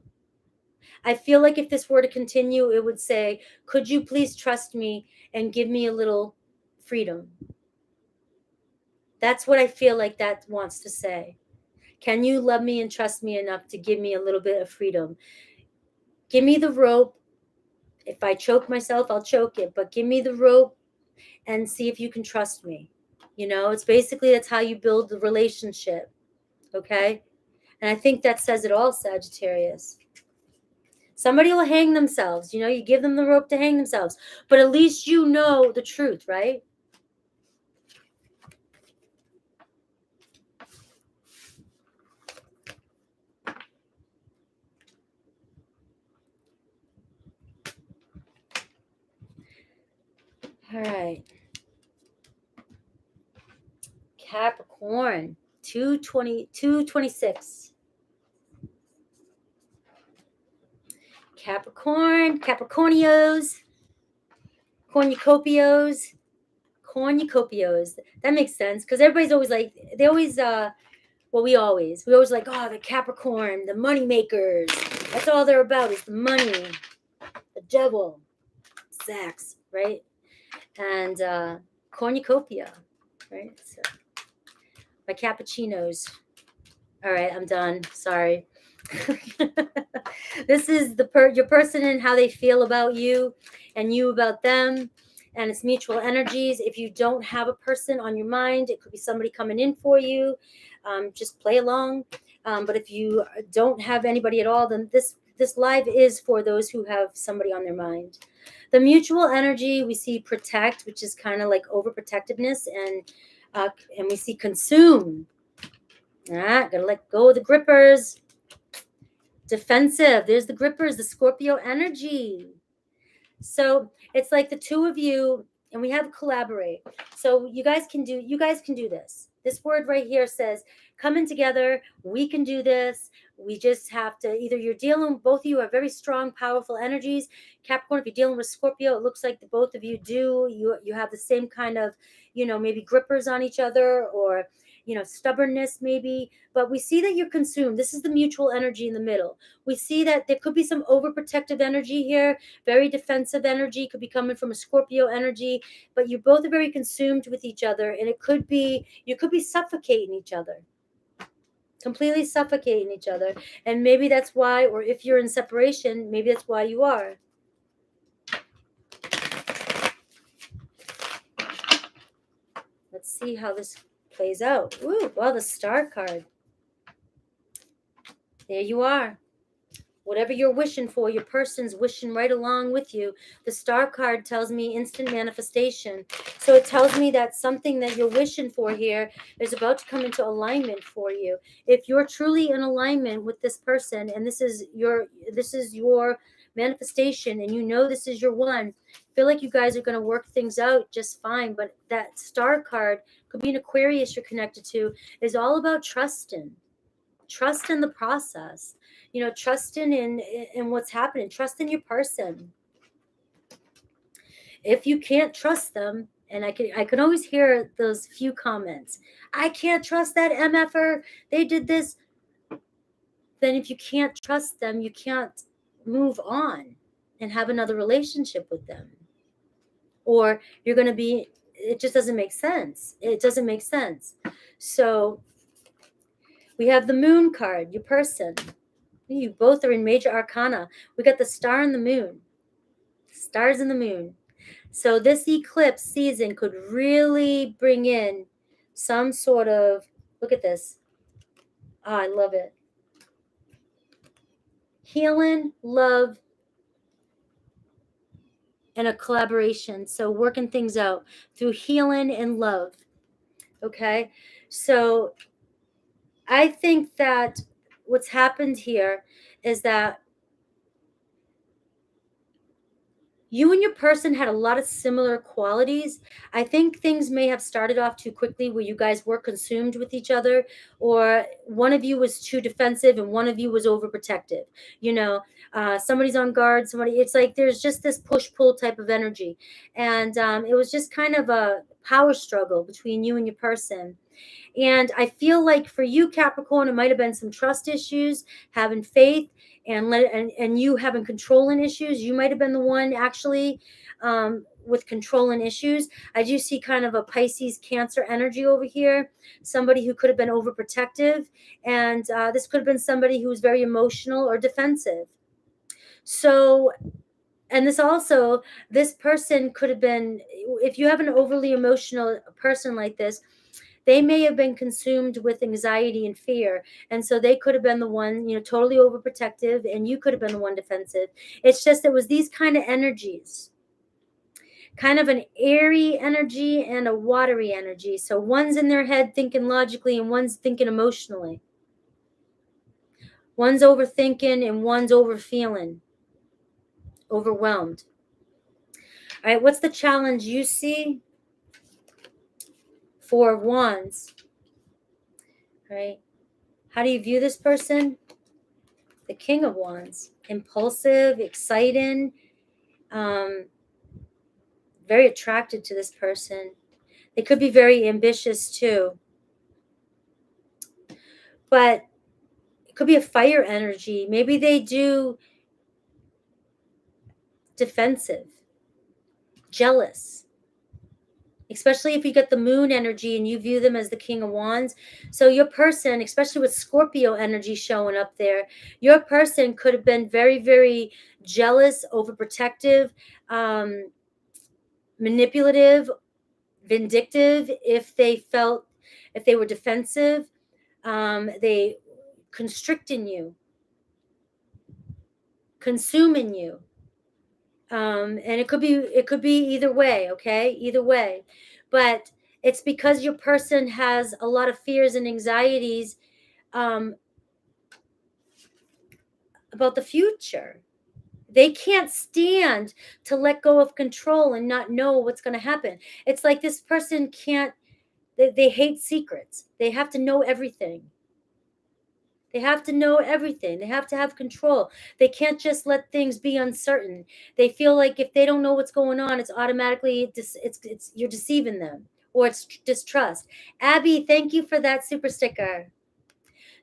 I feel like if this were to continue, it would say, could you please trust me and give me a little freedom? That's what I feel like that wants to say. Can you love me and trust me enough to give me a little bit of freedom? Give me the rope. If I choke myself, I'll choke it. But give me the rope and see if you can trust me. You know, it's basically, that's how you build the relationship. Okay? And I think that says it all, Sagittarius. Somebody will hang themselves. You know, you give them the rope to hang themselves. But at least you know the truth, right? All right. Capricorn, 226. Capricorn, Capricornios, cornucopios. That makes sense, because everybody's always like, they always, we always like, oh, the Capricorn, the money makers. That's all they're about, is the money, the devil, sex, right? And cornucopia, right? So, my cappuccinos. All right, I'm done. Sorry. This is your person and how they feel about you, and you about them, and it's mutual energies. If you don't have a person on your mind, it could be somebody coming in for you. Just play along. But if you don't have anybody at all, then this live is for those who have somebody on their mind. The mutual energy, we see protect, which is kind of like overprotectiveness, and we see consume. Gotta let go of the grippers. Defensive. There's the grippers, the Scorpio energy. So it's like the two of you, and we have collaborate. So you guys can do this. This word right here says, coming together, we can do this. We just have to, either both of you have very strong, powerful energies. Capricorn, if you're dealing with Scorpio, it looks like the both of you do. You have the same kind of, maybe grippers on each other, or, stubbornness maybe. But we see that you're consumed. This is the mutual energy in the middle. We see that there could be some overprotective energy here, very defensive energy, could be coming from a Scorpio energy, but you both are very consumed with each other, and you could be suffocating each other, completely suffocating each other. And maybe that's why, or if you're in separation, maybe that's why you are. Let's see how this plays out. Ooh, well, the Star card. There you are. Whatever you're wishing for, your person's wishing right along with you. The star card tells me instant manifestation. So it tells me that something that you're wishing for here is about to come into alignment for you. If you're truly in alignment with this person, and this is your manifestation, and you know this is your one, I feel like you guys are going to work things out just fine. But that star card could be an Aquarius you're connected to, is all about trusting. Trust in the process, trust in what's happening, trust in your person. If you can't trust them, and I can always hear those few comments, I can't trust that mf'er, they did this. Then if you can't trust them, you can't move on and have another relationship with them, or you're going to be, it just doesn't make sense. It doesn't make sense. So we have the moon card, your person. You both are in major arcana. We got the star and the moon. Stars and the moon. So this eclipse season could really bring in some sort of, look at this. Oh, I love it. Healing, love, and a collaboration. So working things out through healing and love. Okay? So I think that what's happened here is that you and your person had a lot of similar qualities. I think things may have started off too quickly where you guys were consumed with each other, or one of you was too defensive and one of you was overprotective. Somebody's on guard, it's like there's just this push-pull type of energy. And it was just kind of a power struggle between you and your person. And I feel like for you, Capricorn, it might have been some trust issues, having faith, and you having controlling issues. You might have been the one actually with controlling issues. I do see kind of a Pisces Cancer energy over here. Somebody who could have been overprotective, and this could have been somebody who was very emotional or defensive. So, and this person could have been, if you have an overly emotional person like this, they may have been consumed with anxiety and fear. And so they could have been the one, totally overprotective, and you could have been the one defensive. It's just, it was these kind of energies, kind of an airy energy and a watery energy. So one's in their head thinking logically and one's thinking emotionally. One's overthinking and one's overfeeling, overwhelmed. All right, what's the challenge you see? Four of Wands. Right? How do you view this person? The King of Wands. Impulsive, exciting, very attracted to this person. They could be very ambitious too. But it could be a fire energy. Maybe they do defensive, jealous. Especially if you get the moon energy and you view them as the King of Wands. So your person, especially with Scorpio energy showing up there, your person could have been very, very jealous, overprotective, manipulative, vindictive. If they were defensive, they constricting you, consuming you. And it could be either way. Okay, either way. But it's because your person has a lot of fears and anxieties about the future. They can't stand to let go of control and not know what's going to happen. It's like this person they hate secrets. They have to know everything. They have to know everything. They have to have control. They can't just let things be uncertain. They feel like if they don't know what's going on, it's automatically you're deceiving them, or it's distrust. Abby, thank you for that super sticker.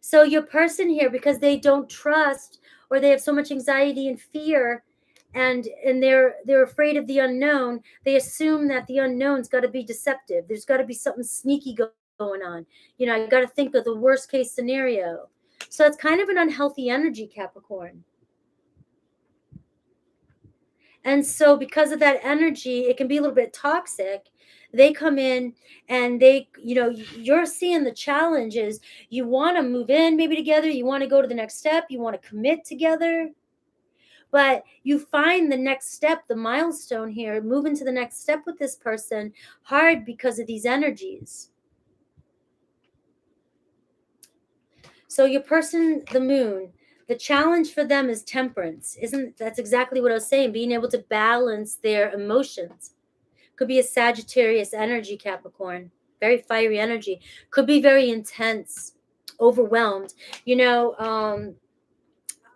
So your person here, because they don't trust, or they have so much anxiety and fear, and they're afraid of the unknown, they assume that the unknown's got to be deceptive. There's got to be something sneaky going on. I got to think of the worst case scenario. So it's kind of an unhealthy energy, Capricorn. And so because of that energy, it can be a little bit toxic. They come in and they, you're seeing the challenges. You want to move in maybe together. You want to go to the next step. You want to commit together. But you find the next step, the milestone here, moving to the next step with this person hard because of these energies. So your person, the moon, the challenge for them is temperance. That's exactly what I was saying, being able to balance their emotions. Could be a Sagittarius energy, Capricorn, very fiery energy. Could be very intense, overwhelmed.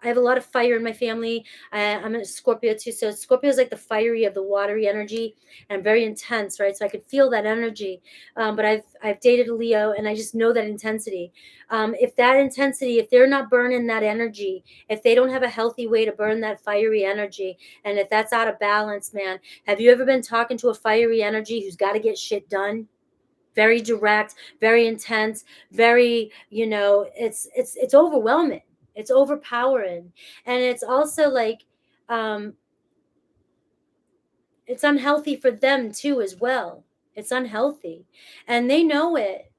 I have a lot of fire in my family. I'm a Scorpio too. So Scorpio is like the fiery of the watery energy and very intense, right? So I could feel that energy. But I've dated a Leo and I just know that intensity. If that intensity, if they're not burning that energy, if they don't have a healthy way to burn that fiery energy, and if that's out of balance, man, have you ever been talking to a fiery energy who's got to get shit done? Very direct, very intense, very, it's overwhelming. It's overpowering. And it's also like, it's unhealthy for them too as well. It's unhealthy. And they know it.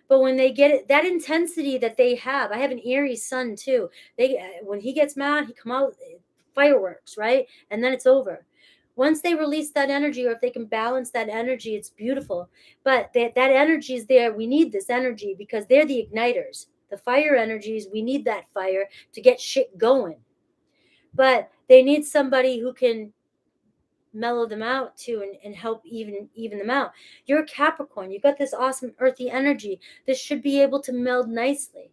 But when they get it, that intensity that they have, I have an Aries son too. When he gets mad, he come out fireworks, right? And then it's over. Once they release that energy, or if they can balance that energy, it's beautiful. But that energy is there. We need this energy because they're the igniters. The fire energies, we need that fire to get shit going. But they need somebody who can mellow them out too, and help even them out. You're a Capricorn. You got this awesome earthy energy. This should be able to meld nicely.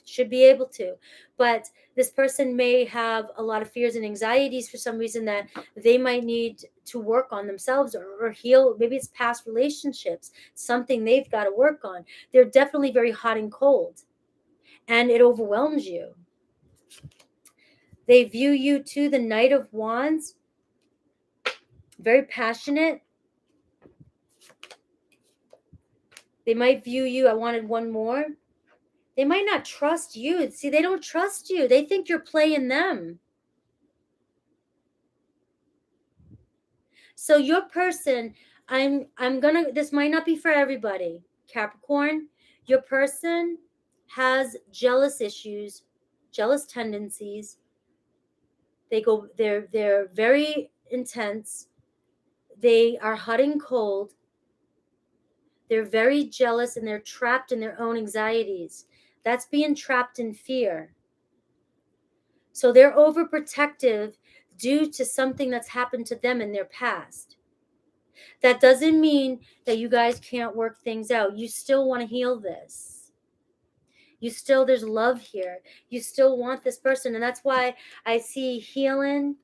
Should be able to. But this person may have a lot of fears and anxieties for some reason that they might need to work on themselves, or heal. Maybe it's past relationships, something they've got to work on. They're definitely very hot and cold, and it overwhelms you. They view you too, the Knight of Wands, very passionate. They might view you, I wanted one more. They might not trust you. See, they don't trust you. They think you're playing them. So your person, this might not be for everybody. Capricorn, your person has jealous issues, jealous tendencies. They're very intense. They are hot and cold. They're very jealous and they're trapped in their own anxieties. That's being trapped in fear. So they're overprotective due to something that's happened to them in their past. That doesn't mean that you guys can't work things out. You still want to heal this. There's love here. You still want this person. And that's why I see healing,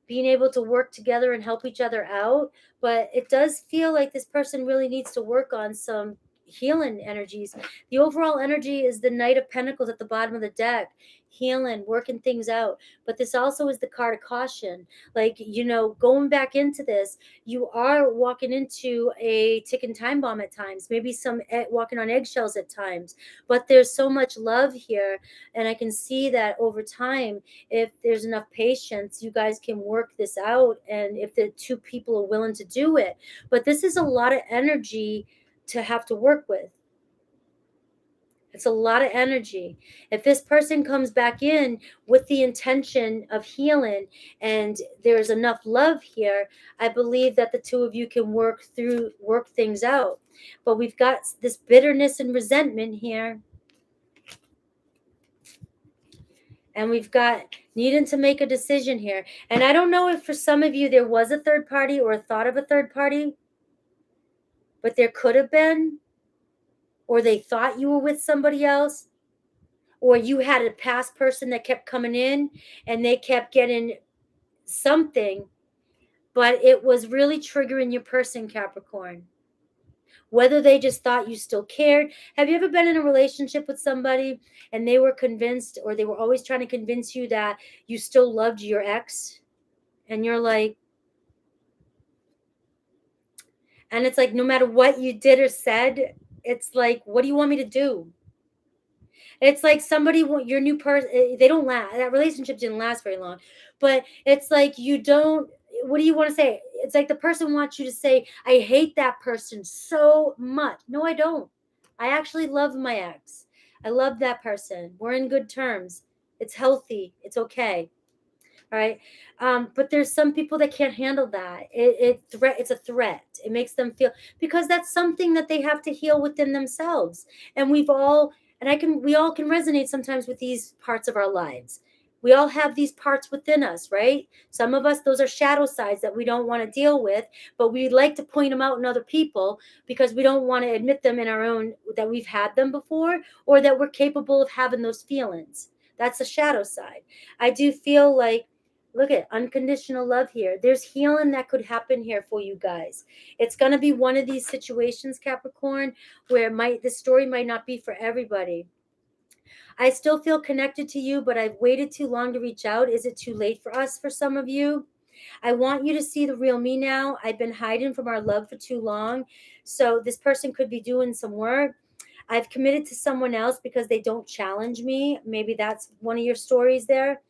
being able to work together and help each other out. But it does feel like this person really needs to work on some healing energies. The overall energy is the Knight of Pentacles at the bottom of the deck, healing, working things out. But this also is the card of caution. Like, going back into this, you are walking into a ticking time bomb at times, maybe some walking on eggshells at times. But there's so much love here, and I can see that over time, if there's enough patience, you guys can work this out, and if the two people are willing to do it. But this is a lot of energy to have to work with. It's a lot of energy. If this person comes back in with the intention of healing and there's enough love here, I believe that the two of you can work things out. But we've got this bitterness and resentment here. And we've got needing to make a decision here. And I don't know if for some of you there was a third party or a thought of a third party, but there could have been, or they thought you were with somebody else, or you had a past person that kept coming in and they kept getting something, but it was really triggering your person, Capricorn. Whether they just thought you still cared. Have you ever been in a relationship with somebody and they were convinced, or they were always trying to convince you that you still loved your ex? And you're like, and it's like, no matter what you did or said, it's like, what do you want me to do? It's like somebody, your new person, they don't last. That relationship didn't last very long. But it's like you don't, what do you want to say? It's like the person wants you to say, I hate that person so much. No, I don't. I actually love my ex. I love that person. We're in good terms. It's healthy. It's okay. All right. But there's some people that can't handle that. It's a threat. It makes them feel, because that's something that they have to heal within themselves. And we all can resonate sometimes with these parts of our lives. We all have these parts within us, right? Some of us, those are shadow sides that we don't want to deal with, but we like to point them out in other people because we don't want to admit them in our own, that we've had them before, or that we're capable of having those feelings. That's the shadow side. I do feel like, look at unconditional love here. There's healing that could happen here for you guys. It's going to be one of these situations, Capricorn, where the story might not be for everybody. I still feel connected to you, but I've waited too long to reach out. Is it too late for us, for some of you? I want you to see the real me now. I've been hiding from our love for too long. So this person could be doing some work. I've committed to someone else because they don't challenge me. Maybe that's one of your stories there.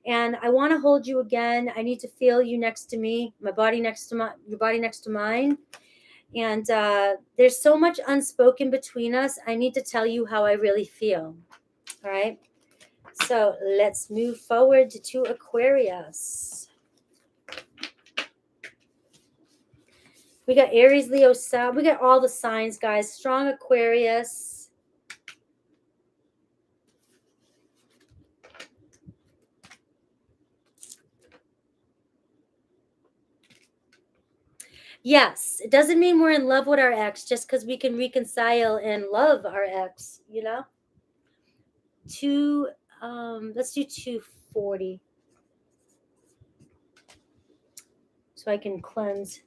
And I want to hold you again. I need to feel you next to me, your body next to mine. And there's so much unspoken between us. I need to tell you how I really feel. All right. So let's move forward to Aquarius. We got Aries, Leo, Sag. We got all the signs, guys. Strong Aquarius. Yes, it doesn't mean we're in love with our ex just because we can reconcile and love our ex, you know? Let's do 240. So I can cleanse.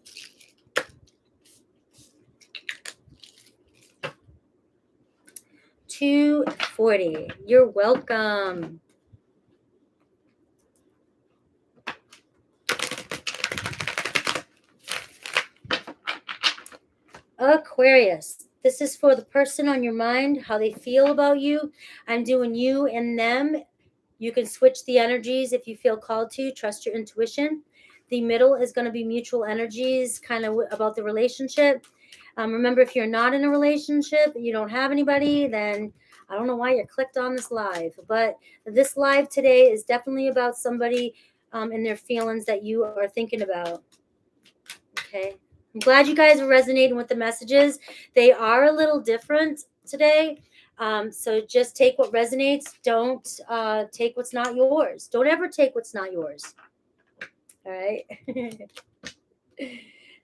$240. You're welcome. Aquarius, this is for the person on your mind, how they feel about you. I'm doing you and them. You can switch the energies if you feel called to. Trust your intuition. The middle is going to be mutual energies, kind of about the relationship. Remember, if you're not in a relationship, you don't have anybody, then I don't know why you're clicked on this live. But this live today is definitely about somebody and their feelings that you are thinking about. Okay. I'm glad you guys are resonating with the messages. They are a little different today. So just take what resonates. Don't take what's not yours. Don't ever take what's not yours. All right.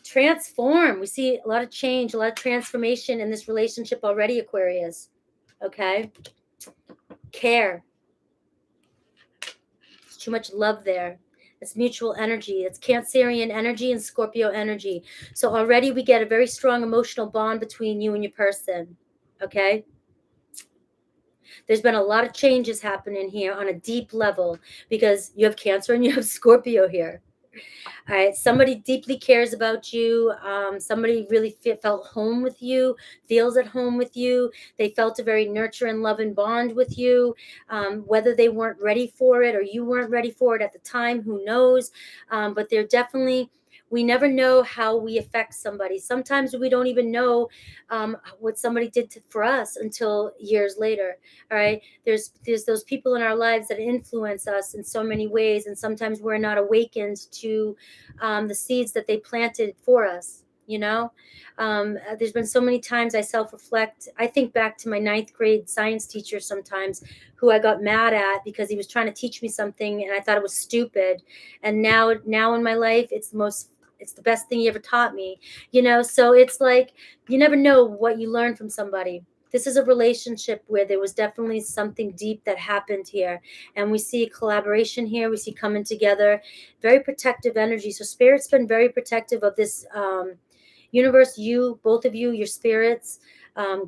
Transform. We see a lot of change, a lot of transformation in this relationship already, Aquarius. Okay. Care. There's too much love there. It's mutual energy. It's Cancerian energy and Scorpio energy. So already we get a very strong emotional bond between you and your person. Okay. There's been a lot of changes happening here on a deep level because you have Cancer and you have Scorpio here. All right. Somebody deeply cares about you. Somebody really felt home with you, feels at home with you. They felt a very nurture and love and bond with you. Whether they weren't ready for it or you weren't ready for it at the time, who knows? But they're definitely, we never know how we affect somebody. Sometimes we don't even know what somebody did for us until years later. All right. There's those people in our lives that influence us in so many ways. And sometimes we're not awakened to the seeds that they planted for us. You know, there's been so many times I self-reflect. I think back to my 9th grade science teacher sometimes, who I got mad at because he was trying to teach me something and I thought it was stupid. And now in my life, it's the best thing he ever taught me, you know? So it's like, you never know what you learn from somebody. This is a relationship where there was definitely something deep that happened here. And we see collaboration here. We see coming together, very protective energy. So Spirit's been very protective of this universe, you, both of you, your spirits,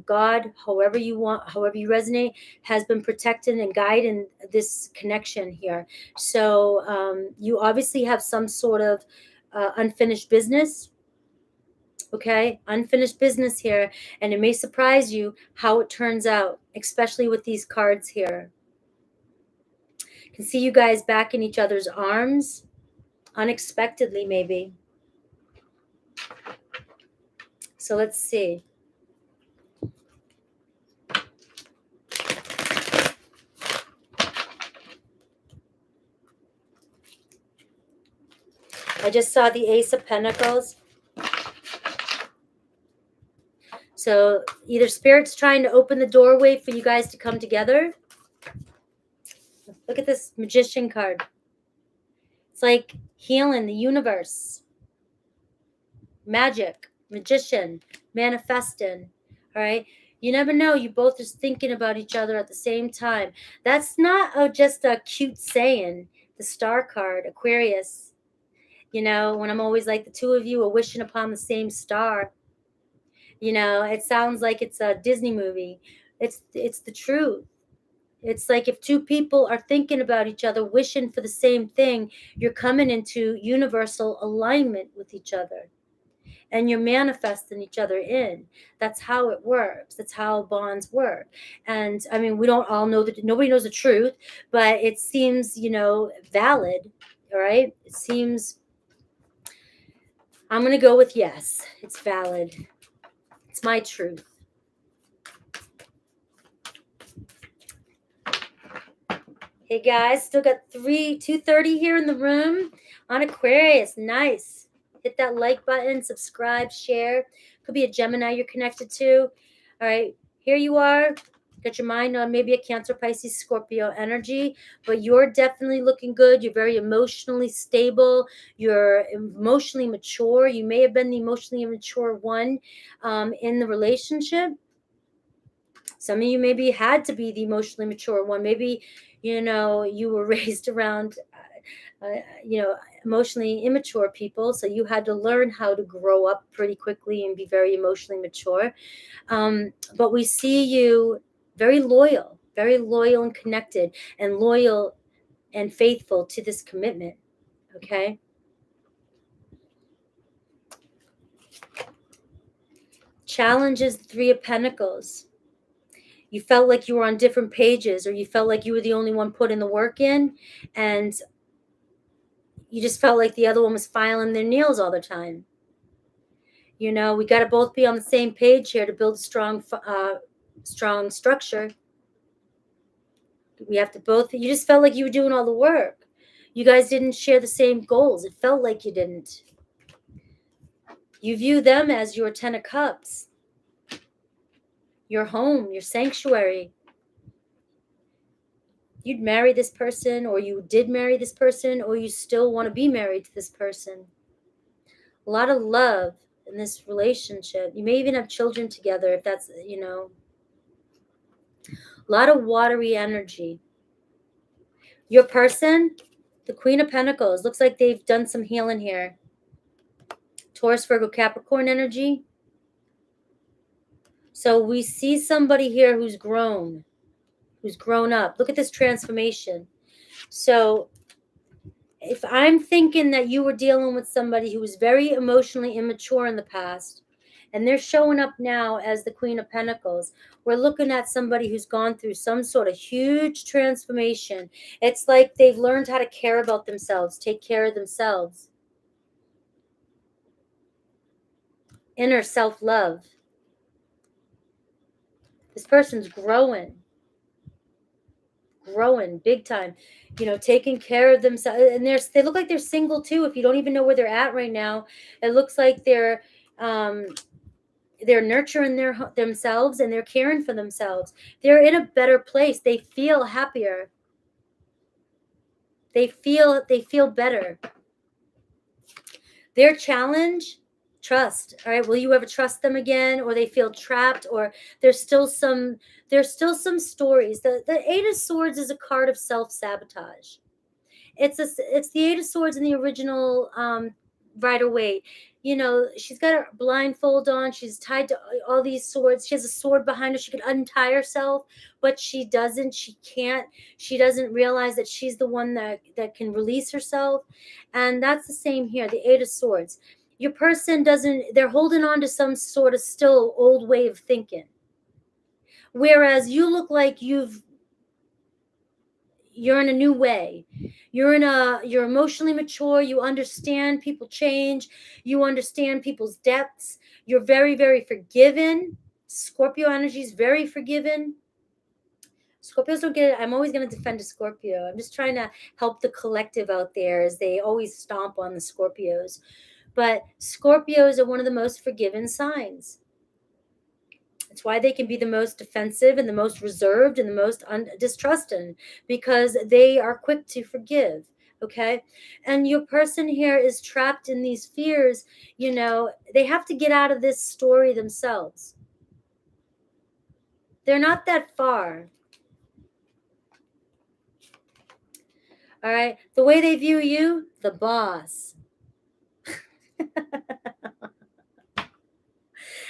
God, however you want, however you resonate, has been protecting and guiding this connection here. So you obviously have some sort of unfinished business. Okay, unfinished business here, and it may surprise you how it turns out, especially with these cards here. I can see you guys back in each other's arms, unexpectedly maybe. So let's see. I just saw the Ace of Pentacles. So either Spirit's trying to open the doorway for you guys to come together. Look at this Magician card. It's like healing the universe. Magic, magician, manifesting. All right. You never know. You both just thinking about each other at the same time. That's not just a cute saying. The star card, Aquarius. You know, when I'm always like the two of you are wishing upon the same star. You know, it sounds like it's a Disney movie. It's the truth. It's like if two people are thinking about each other, wishing for the same thing, you're coming into universal alignment with each other. And you're manifesting each other in. That's how it works. That's how bonds work. And I mean, we don't all know that, nobody knows the truth, but it seems, you know, valid. All right. It seems, I'm going to go with yes. It's valid. It's my truth. Hey guys, still got 2:30 here in the room on Aquarius. Nice. Hit that like button, subscribe, share. Could be a Gemini you're connected to. All right, here you are. Got your mind on maybe a Cancer, Pisces, Scorpio energy, but you're definitely looking good. You're very emotionally stable. You're emotionally mature. You may have been the emotionally immature one in the relationship. Some of you maybe had to be the emotionally mature one. Maybe, you know, you were raised around, you know, emotionally immature people. So you had to learn how to grow up pretty quickly and be very emotionally mature. But we see you very loyal and connected, and loyal and faithful to this commitment. Okay. Challenge is the Three of Pentacles. You felt like you were on different pages, or you felt like you were the only one putting the work in, and you just felt like the other one was filing their nails all the time. You know, we got to both be on the same page here to build a strong structure. We have to both, you just felt like you were doing all the work. You guys didn't share the same goals. It felt like you didn't. You view them as your 10 of Cups, your home, your sanctuary. You'd marry this person, or you did marry this person, or you still want to be married to this person. A lot of love in this relationship. You may even have children together if that's, you know, a lot of watery energy. Your person, the Queen of Pentacles, looks like they've done some healing here. Taurus, Virgo, Capricorn energy. So we see somebody here who's grown up. Look at this transformation. So if I'm thinking that you were dealing with somebody who was very emotionally immature in the past, and they're showing up now as the Queen of Pentacles, we're looking at somebody who's gone through some sort of huge transformation. It's like they've learned how to care about themselves, take care of themselves. Inner self-love. This person's growing big time, you know, taking care of themselves. And they look like they're single too. If you don't even know where they're at right now, it looks like they're nurturing themselves, and they're caring for themselves. They're in a better place. They feel happier. They feel better. Their challenge, trust. All right, will you ever trust them again? Or they feel trapped, or there's still some stories. The Eight of Swords is a card of self-sabotage. It's the Eight of Swords in the original Rider-Waite. You know, she's got her blindfold on. She's tied to all these swords. She has a sword behind her. She could untie herself, but she doesn't. She can't. She doesn't realize that she's the one that can release herself. And that's the same here, the Eight of Swords. your person they're holding on to some sort of still old way of thinking. Whereas you look like you're in a new way. You're emotionally mature. You understand people change. You understand people's depths. You're very, very forgiven. Scorpio energy is very forgiven. Scorpios don't get it. I'm always going to defend a Scorpio. I'm just trying to help the collective out there as they always stomp on the Scorpios. But Scorpios are one of the most forgiven signs. It's why they can be the most defensive and the most reserved and the most distrusting, because they are quick to forgive. Okay. And your person here is trapped in these fears. They have to get out of this story themselves. They're not that far. All right. The way they view you, the boss.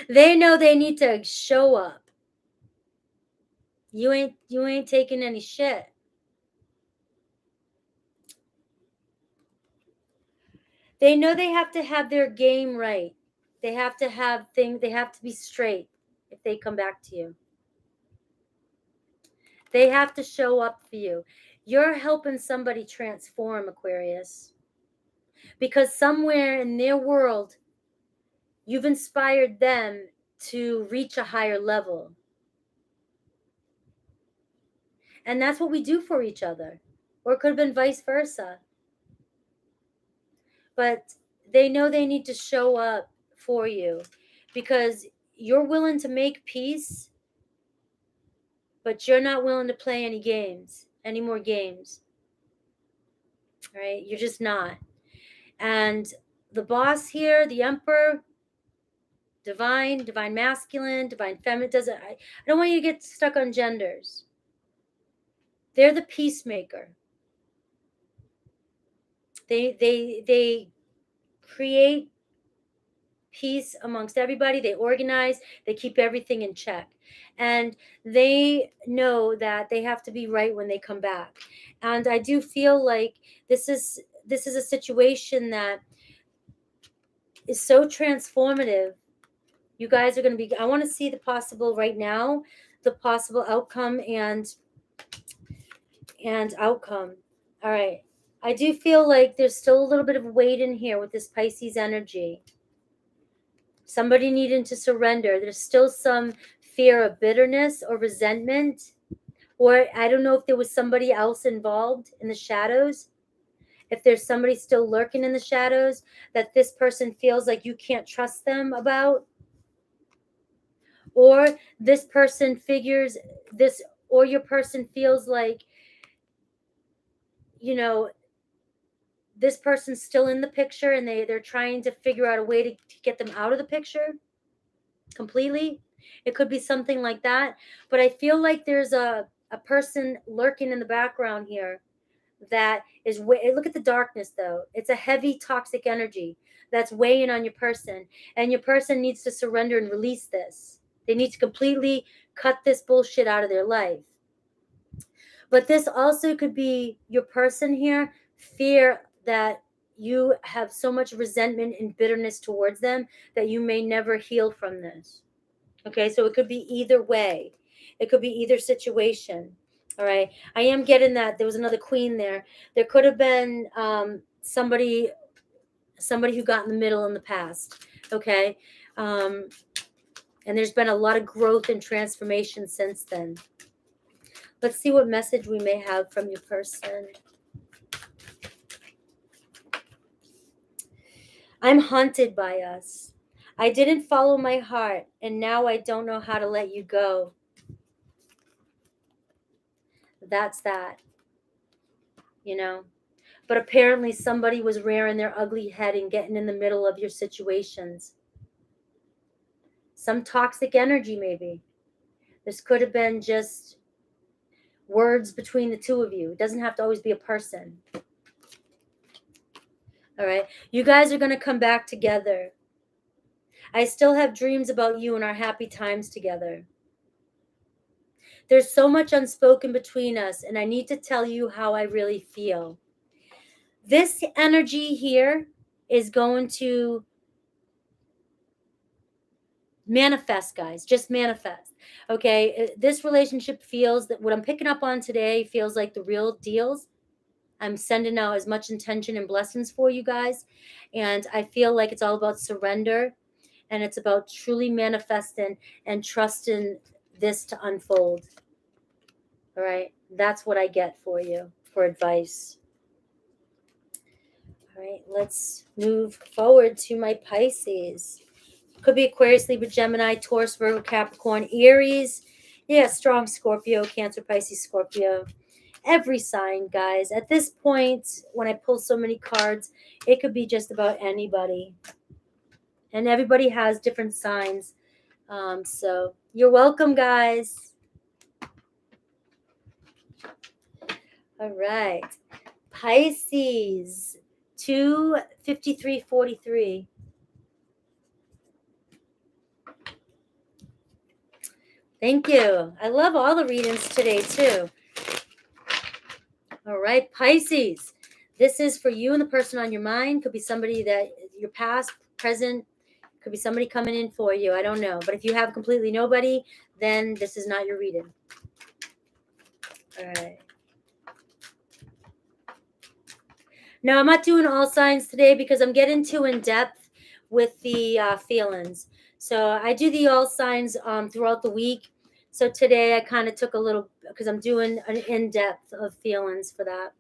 They know they need to show up. You ain't taking any shit. They know they have to have their game right. They have to be straight if they come back to you. They have to show up for you. You're helping somebody transform, Aquarius. Because somewhere in their world, you've inspired them to reach a higher level. And that's what we do for each other. Or it could have been vice versa. But they know they need to show up for you because you're willing to make peace, but you're not willing to play any more games. All right? You're just not. And the boss here, the emperor, divine masculine, divine feminine, I don't want you to get stuck on genders. They're the peacemaker. They create peace amongst everybody. They organize, they keep everything in check. And they know that they have to be right when they come back. And I do feel like this is a situation that is so transformative. You guys are going to be, I want to see the possible outcome and outcome. All right. I do feel like there's still a little bit of weight in here with this Pisces energy. Somebody needing to surrender. There's still some fear of bitterness or resentment. Or I don't know if there was somebody else involved in the shadows. If there's somebody still lurking in the shadows that this person feels like you can't trust them about. Or this person figures this, or your person feels like, this person's still in the picture and they're trying to figure out a way to get them out of the picture completely. It could be something like that. But I feel like there's a person lurking in the background here that is look at the darkness though. It's a heavy toxic energy that's weighing on your person, and your person needs to surrender and release this. They need to completely cut this bullshit out of their life. But this also could be your person here, fear that you have so much resentment and bitterness towards them that you may never heal from this. Okay, so it could be either way. It could be either situation. All right. I am getting that there was another queen there. There could have been somebody who got in the middle in the past. Okay. And there's been a lot of growth and transformation since then. Let's see what message we may have from your person. I'm haunted by us. I didn't follow my heart, and now I don't know how to let you go. That's that. But apparently somebody was rearing their ugly head and getting in the middle of your situations. Some toxic energy, maybe. This could have been just words between the two of you. It doesn't have to always be a person. All right. You guys are going to come back together. I still have dreams about you and our happy times together. There's so much unspoken between us, and I need to tell you how I really feel. This energy here is going to Manifest, guys. Just manifest. Okay, this relationship feels that what I'm picking up on today feels like the real deals. I'm sending out as much intention and blessings for you guys. And I feel like it's all about surrender, and it's about truly manifesting and trusting this to unfold. All right. That's what I get for you for advice. All right. Let's move forward to my Pisces. Could be Aquarius, Libra, Gemini, Taurus, Virgo, Capricorn, Aries. Yeah, strong Scorpio, Cancer, Pisces, Scorpio. Every sign, guys. At this point, when I pull so many cards, it could be just about anybody. And everybody has different signs. So you're welcome, guys. All right. Pisces, 25343. Thank you. I love all the readings today, too. All right, Pisces. This is for you and the person on your mind. Could be somebody that your past, present, could be somebody coming in for you. I don't know. But if you have completely nobody, then this is not your reading. All right. Now, I'm not doing all signs today because I'm getting too in depth with the feelings. So I do the all signs throughout the week. So today I kind of took a little, because I'm doing an in-depth of feelings for that.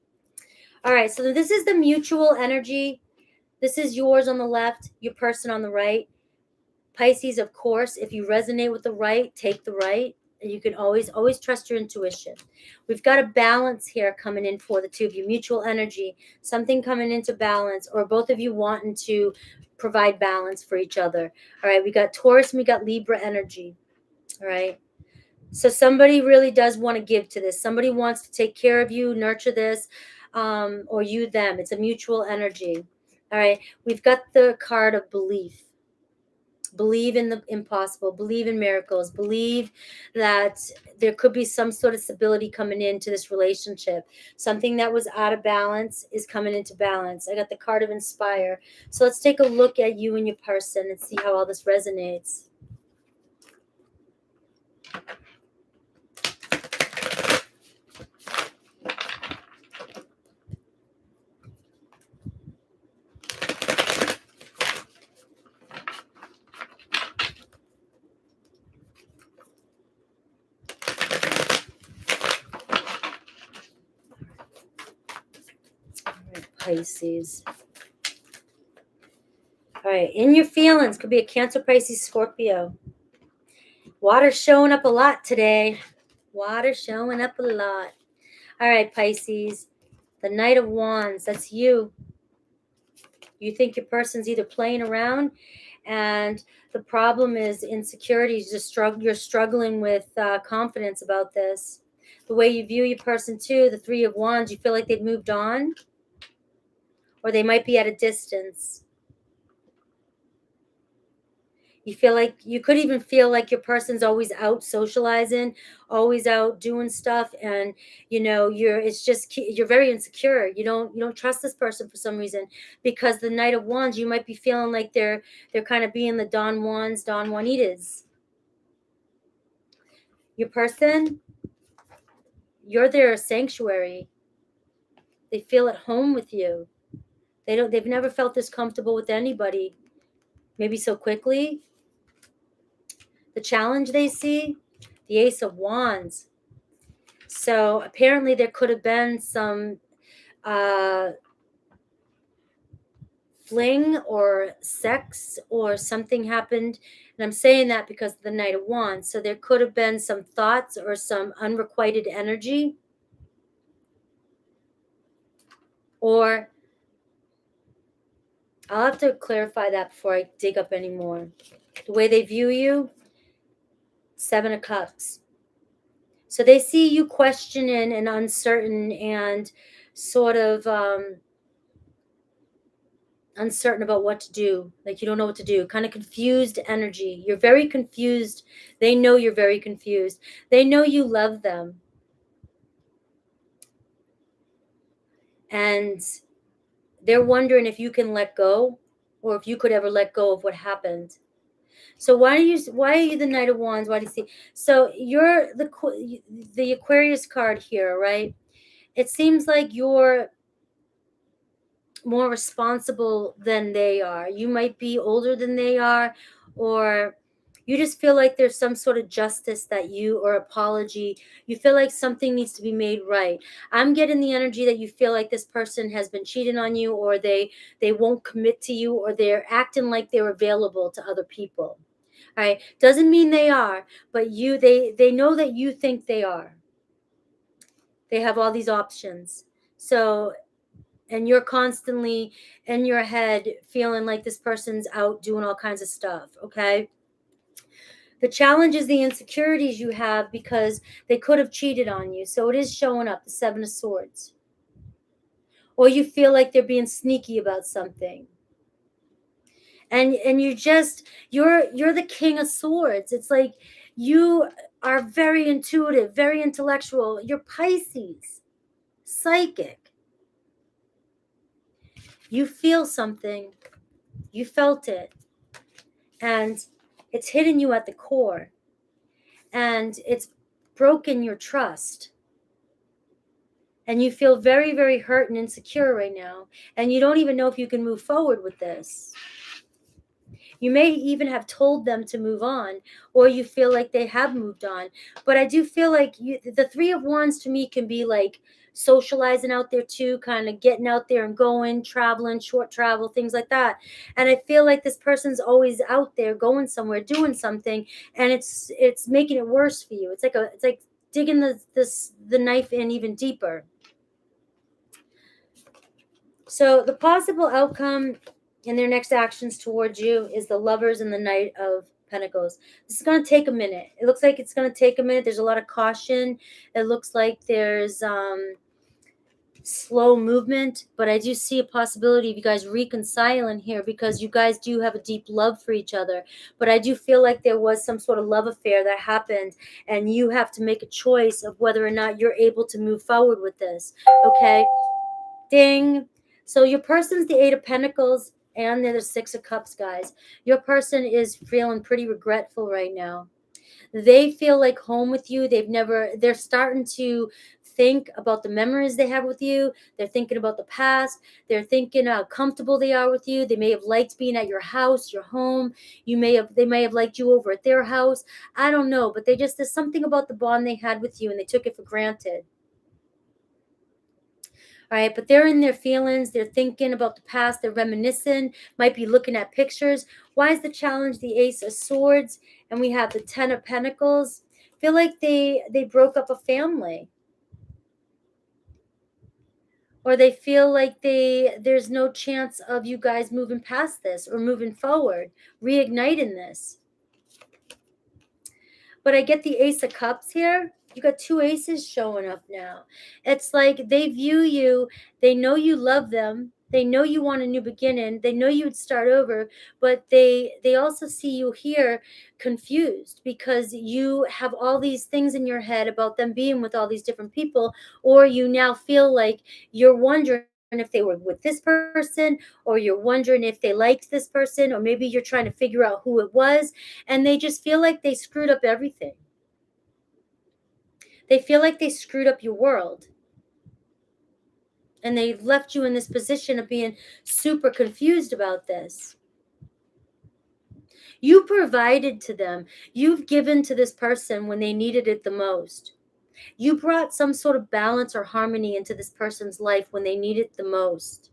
All right, so this is the mutual energy. This is yours on the left, your person on the right. Pisces, of course, if you resonate with the right, take the right. And you can always trust your intuition. We've got a balance here coming in for the two of you, mutual energy, something coming into balance, or both of you wanting to provide balance for each other. All right, we got Taurus and we got Libra energy. All right. So somebody really does want to give to this. Somebody wants to take care of you, nurture this, or you them. It's a mutual energy. All right. We've got the card of belief. Believe in the impossible, believe in miracles, believe that there could be some sort of stability coming into this relationship. Something that was out of balance is coming into balance. I got the card of inspire. So let's take a look at you and your person and see how all this resonates. Pisces. All right, in your feelings, could be a Cancer, Pisces, Scorpio. Water showing up a lot today. Water showing up a lot. All right, Pisces. The Knight of Wands, that's you. You think your person's either playing around, and the problem is insecurities. You're struggling with confidence about this. The way you view your person, too, the Three of Wands, you feel like they've moved on, or they might be at a distance. You feel like you could even feel like your person's always out socializing, always out doing stuff, and you're very insecure. You don't trust this person for some reason, because the Knight of Wands, you might be feeling like they're kind of being the Don Juans, Don Juanitas. Your person, you're their sanctuary. They feel at home with you. They've never felt this comfortable with anybody, maybe so quickly. The challenge they see, the Ace of Wands. So apparently there could have been some fling or sex or something happened. And I'm saying that because of the Knight of Wands. So there could have been some thoughts or some unrequited energy. Or I'll have to clarify that before I dig up any more. The way they view you, Seven of Cups. So they see you questioning and uncertain and sort of uncertain about what to do. Like you don't know what to do. Kind of confused energy. You're very confused. They know you're very confused. They know you love them. And they're wondering if you can let go, or if you could ever let go of what happened. So why are you the Knight of Wands? Why do you see? So you're the Aquarius card here, right? It seems like you're more responsible than they are. You might be older than they are, or you just feel like there's some sort of justice that you, or apology, you feel like something needs to be made right. I'm getting the energy that you feel like this person has been cheating on you, or they won't commit to you, or they're acting like they're available to other people. All right, doesn't mean they are, but they know that you think they are. They have all these options. So, and you're constantly in your head feeling like this person's out doing all kinds of stuff, okay? The challenge is the insecurities you have because they could have cheated on you. So it is showing up, the Seven of Swords. Or you feel like they're being sneaky about something. And you're the King of Swords. It's like you are very intuitive, very intellectual. You're Pisces, psychic. You feel something. You felt it. And it's hitting you at the core. And it's broken your trust. And you feel very, very hurt and insecure right now. And you don't even know if you can move forward with this. You may even have told them to move on, or you feel like they have moved on. But I do feel like the Three of Wands to me can be like socializing out there too, kind of getting out there and going, traveling, short travel, things like that. And I feel like this person's always out there going somewhere, doing something, and it's making it worse for you. It's like digging the knife in even deeper. So the possible outcome in their next actions towards you is the Lovers and the Knight of Pentacles. This is going to take a minute. It looks like it's going to take a minute. There's a lot of caution. It looks like there's slow movement, but I do see a possibility of you guys reconciling here because you guys do have a deep love for each other. But I do feel like there was some sort of love affair that happened, and you have to make a choice of whether or not you're able to move forward with this. Okay? Ding. So your person's the Eight of Pentacles and they're the Six of Cups, guys. Your person is feeling pretty regretful right now. They feel like home with you. They're starting to think about the memories they have with you. They're thinking about the past. They're thinking how comfortable they are with you. They may have liked being at your house, your home. They may have liked you over at their house. I don't know, but there's something about the bond they had with you and they took it for granted. All right, but they're in their feelings. They're thinking about the past. They're reminiscing, might be looking at pictures. Why is the challenge the Ace of Swords? And we have the Ten of Pentacles. Feel like they broke up a family. Or they feel like there's no chance of you guys moving past this or moving forward, reigniting this. But I get the Ace of Cups here. You got two aces showing up now. It's like they view you. They know you love them. They know you want a new beginning. They know you would start over. But they also see you here confused because you have all these things in your head about them being with all these different people. Or you now feel like you're wondering if they were with this person, or you're wondering if they liked this person, or maybe you're trying to figure out who it was, and they just feel like they screwed up everything. They feel like they screwed up your world, and they left you in this position of being super confused about this. You provided to them. You've given to this person when they needed it the most. You brought some sort of balance or harmony into this person's life when they needed it the most.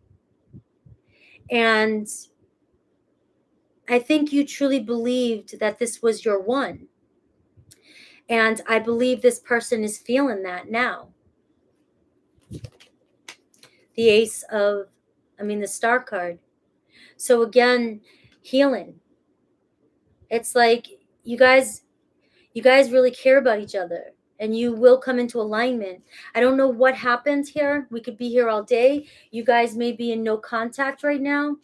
And I think you truly believed that this was your one. And I believe this person is feeling that now. The the Star card. So again, healing. It's like you guys really care about each other, and you will come into alignment. I don't know what happens here. We could be here all day. You guys may be in no contact right now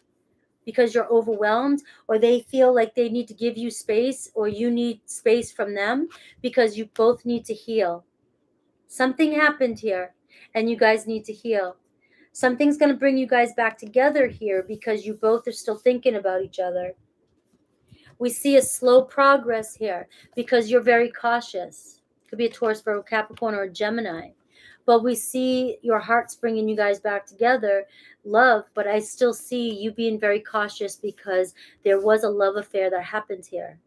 because you're overwhelmed, or they feel like they need to give you space, or you need space from them, because you both need to heal. Something happened here and you guys need to heal. Something's going to bring you guys back together here because you both are still thinking about each other. We see a slow progress here because you're very cautious. Could be a Taurus, Virgo, Capricorn, or a Gemini. But we see your heart's bringing you guys back together, love, but I still see you being very cautious because there was a love affair that happened here.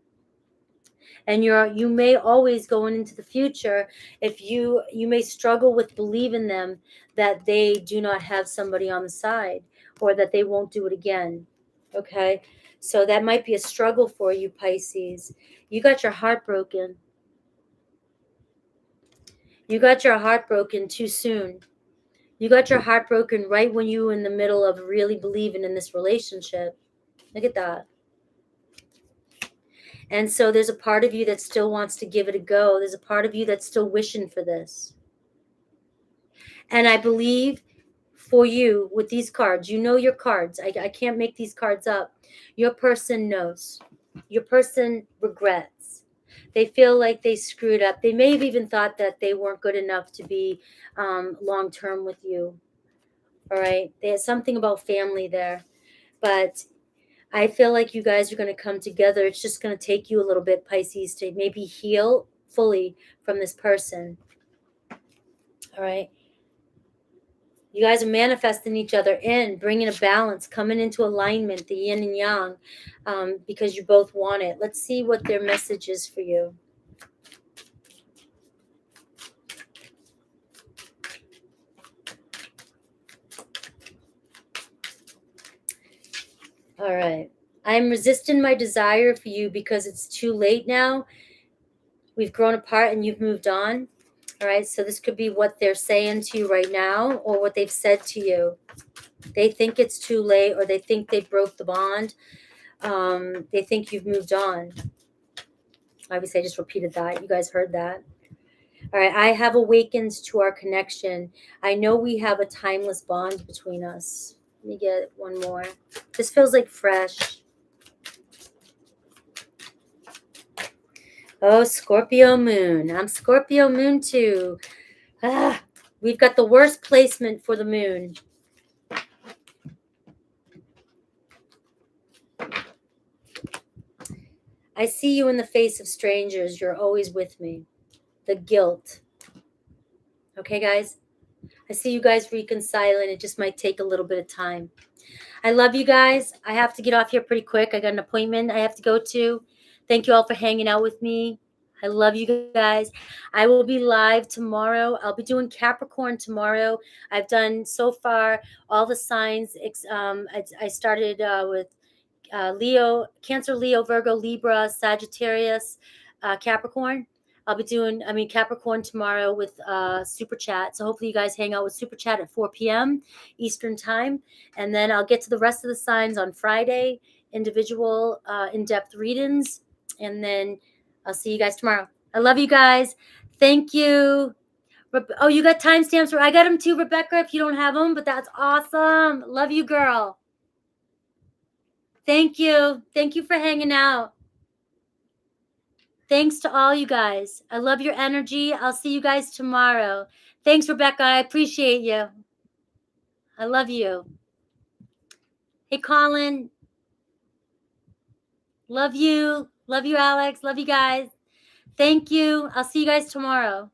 And you may always going into the future, if you may struggle with believing them that they do not have somebody on the side or that they won't do it again. Okay, so that might be a struggle for you, Pisces. You got your heart broken. You got your heart broken too soon. You got your heart broken right when you were in the middle of really believing in this relationship. Look at that. And so there's a part of you that still wants to give it a go. There's a part of you that's still wishing for this. And I believe for you with these cards, you know your cards. I can't make these cards up. Your person knows. Your person regrets. They feel like they screwed up. They may have even thought that they weren't good enough to be long-term with you. All right. There's something about family there. But I feel like you guys are going to come together. It's just going to take you a little bit, Pisces, to maybe heal fully from this person. All right. You guys are manifesting each other in, bringing a balance, coming into alignment, the yin and yang, because you both want it. Let's see what their message is for you. All right. I'm resisting my desire for you because it's too late now. We've grown apart and you've moved on. All right. So this could be what they're saying to you right now or what they've said to you. They think it's too late or they think they broke the bond. They think you've moved on. Obviously, I just repeated that. You guys heard that. All right. I have awakened to our connection. I know we have a timeless bond between us. Let me get one more. This feels like fresh. Oh, Scorpio moon. I'm Scorpio moon too. We've got the worst placement for the moon. I see you in the face of strangers. You're always with me. The guilt. Okay, guys? I see you guys reconciling. It just might take a little bit of time. I love you guys. I have to get off here pretty quick. I got an appointment I have to go to. Thank you all for hanging out with me. I love you guys. I will be live tomorrow. I'll be doing Capricorn tomorrow. I've done so far all the signs. I started with Leo, Cancer, Leo, Virgo, Libra, Sagittarius, Capricorn. I'll be doing, Capricorn tomorrow with Super Chat. So hopefully you guys hang out with Super Chat at 4 p.m. Eastern Time. And then I'll get to the rest of the signs on Friday, individual in-depth readings. And then I'll see you guys tomorrow. I love you guys. Thank you. Oh, you got timestamps? I got them too, Rebecca, if you don't have them. But that's awesome. Love you, girl. Thank you. Thank you for hanging out. Thanks to all you guys. I love your energy. I'll see you guys tomorrow. Thanks, Rebecca. I appreciate you. I love you. Hey, Colin. Love you. Love you, Alex. Love you guys. Thank you. I'll see you guys tomorrow.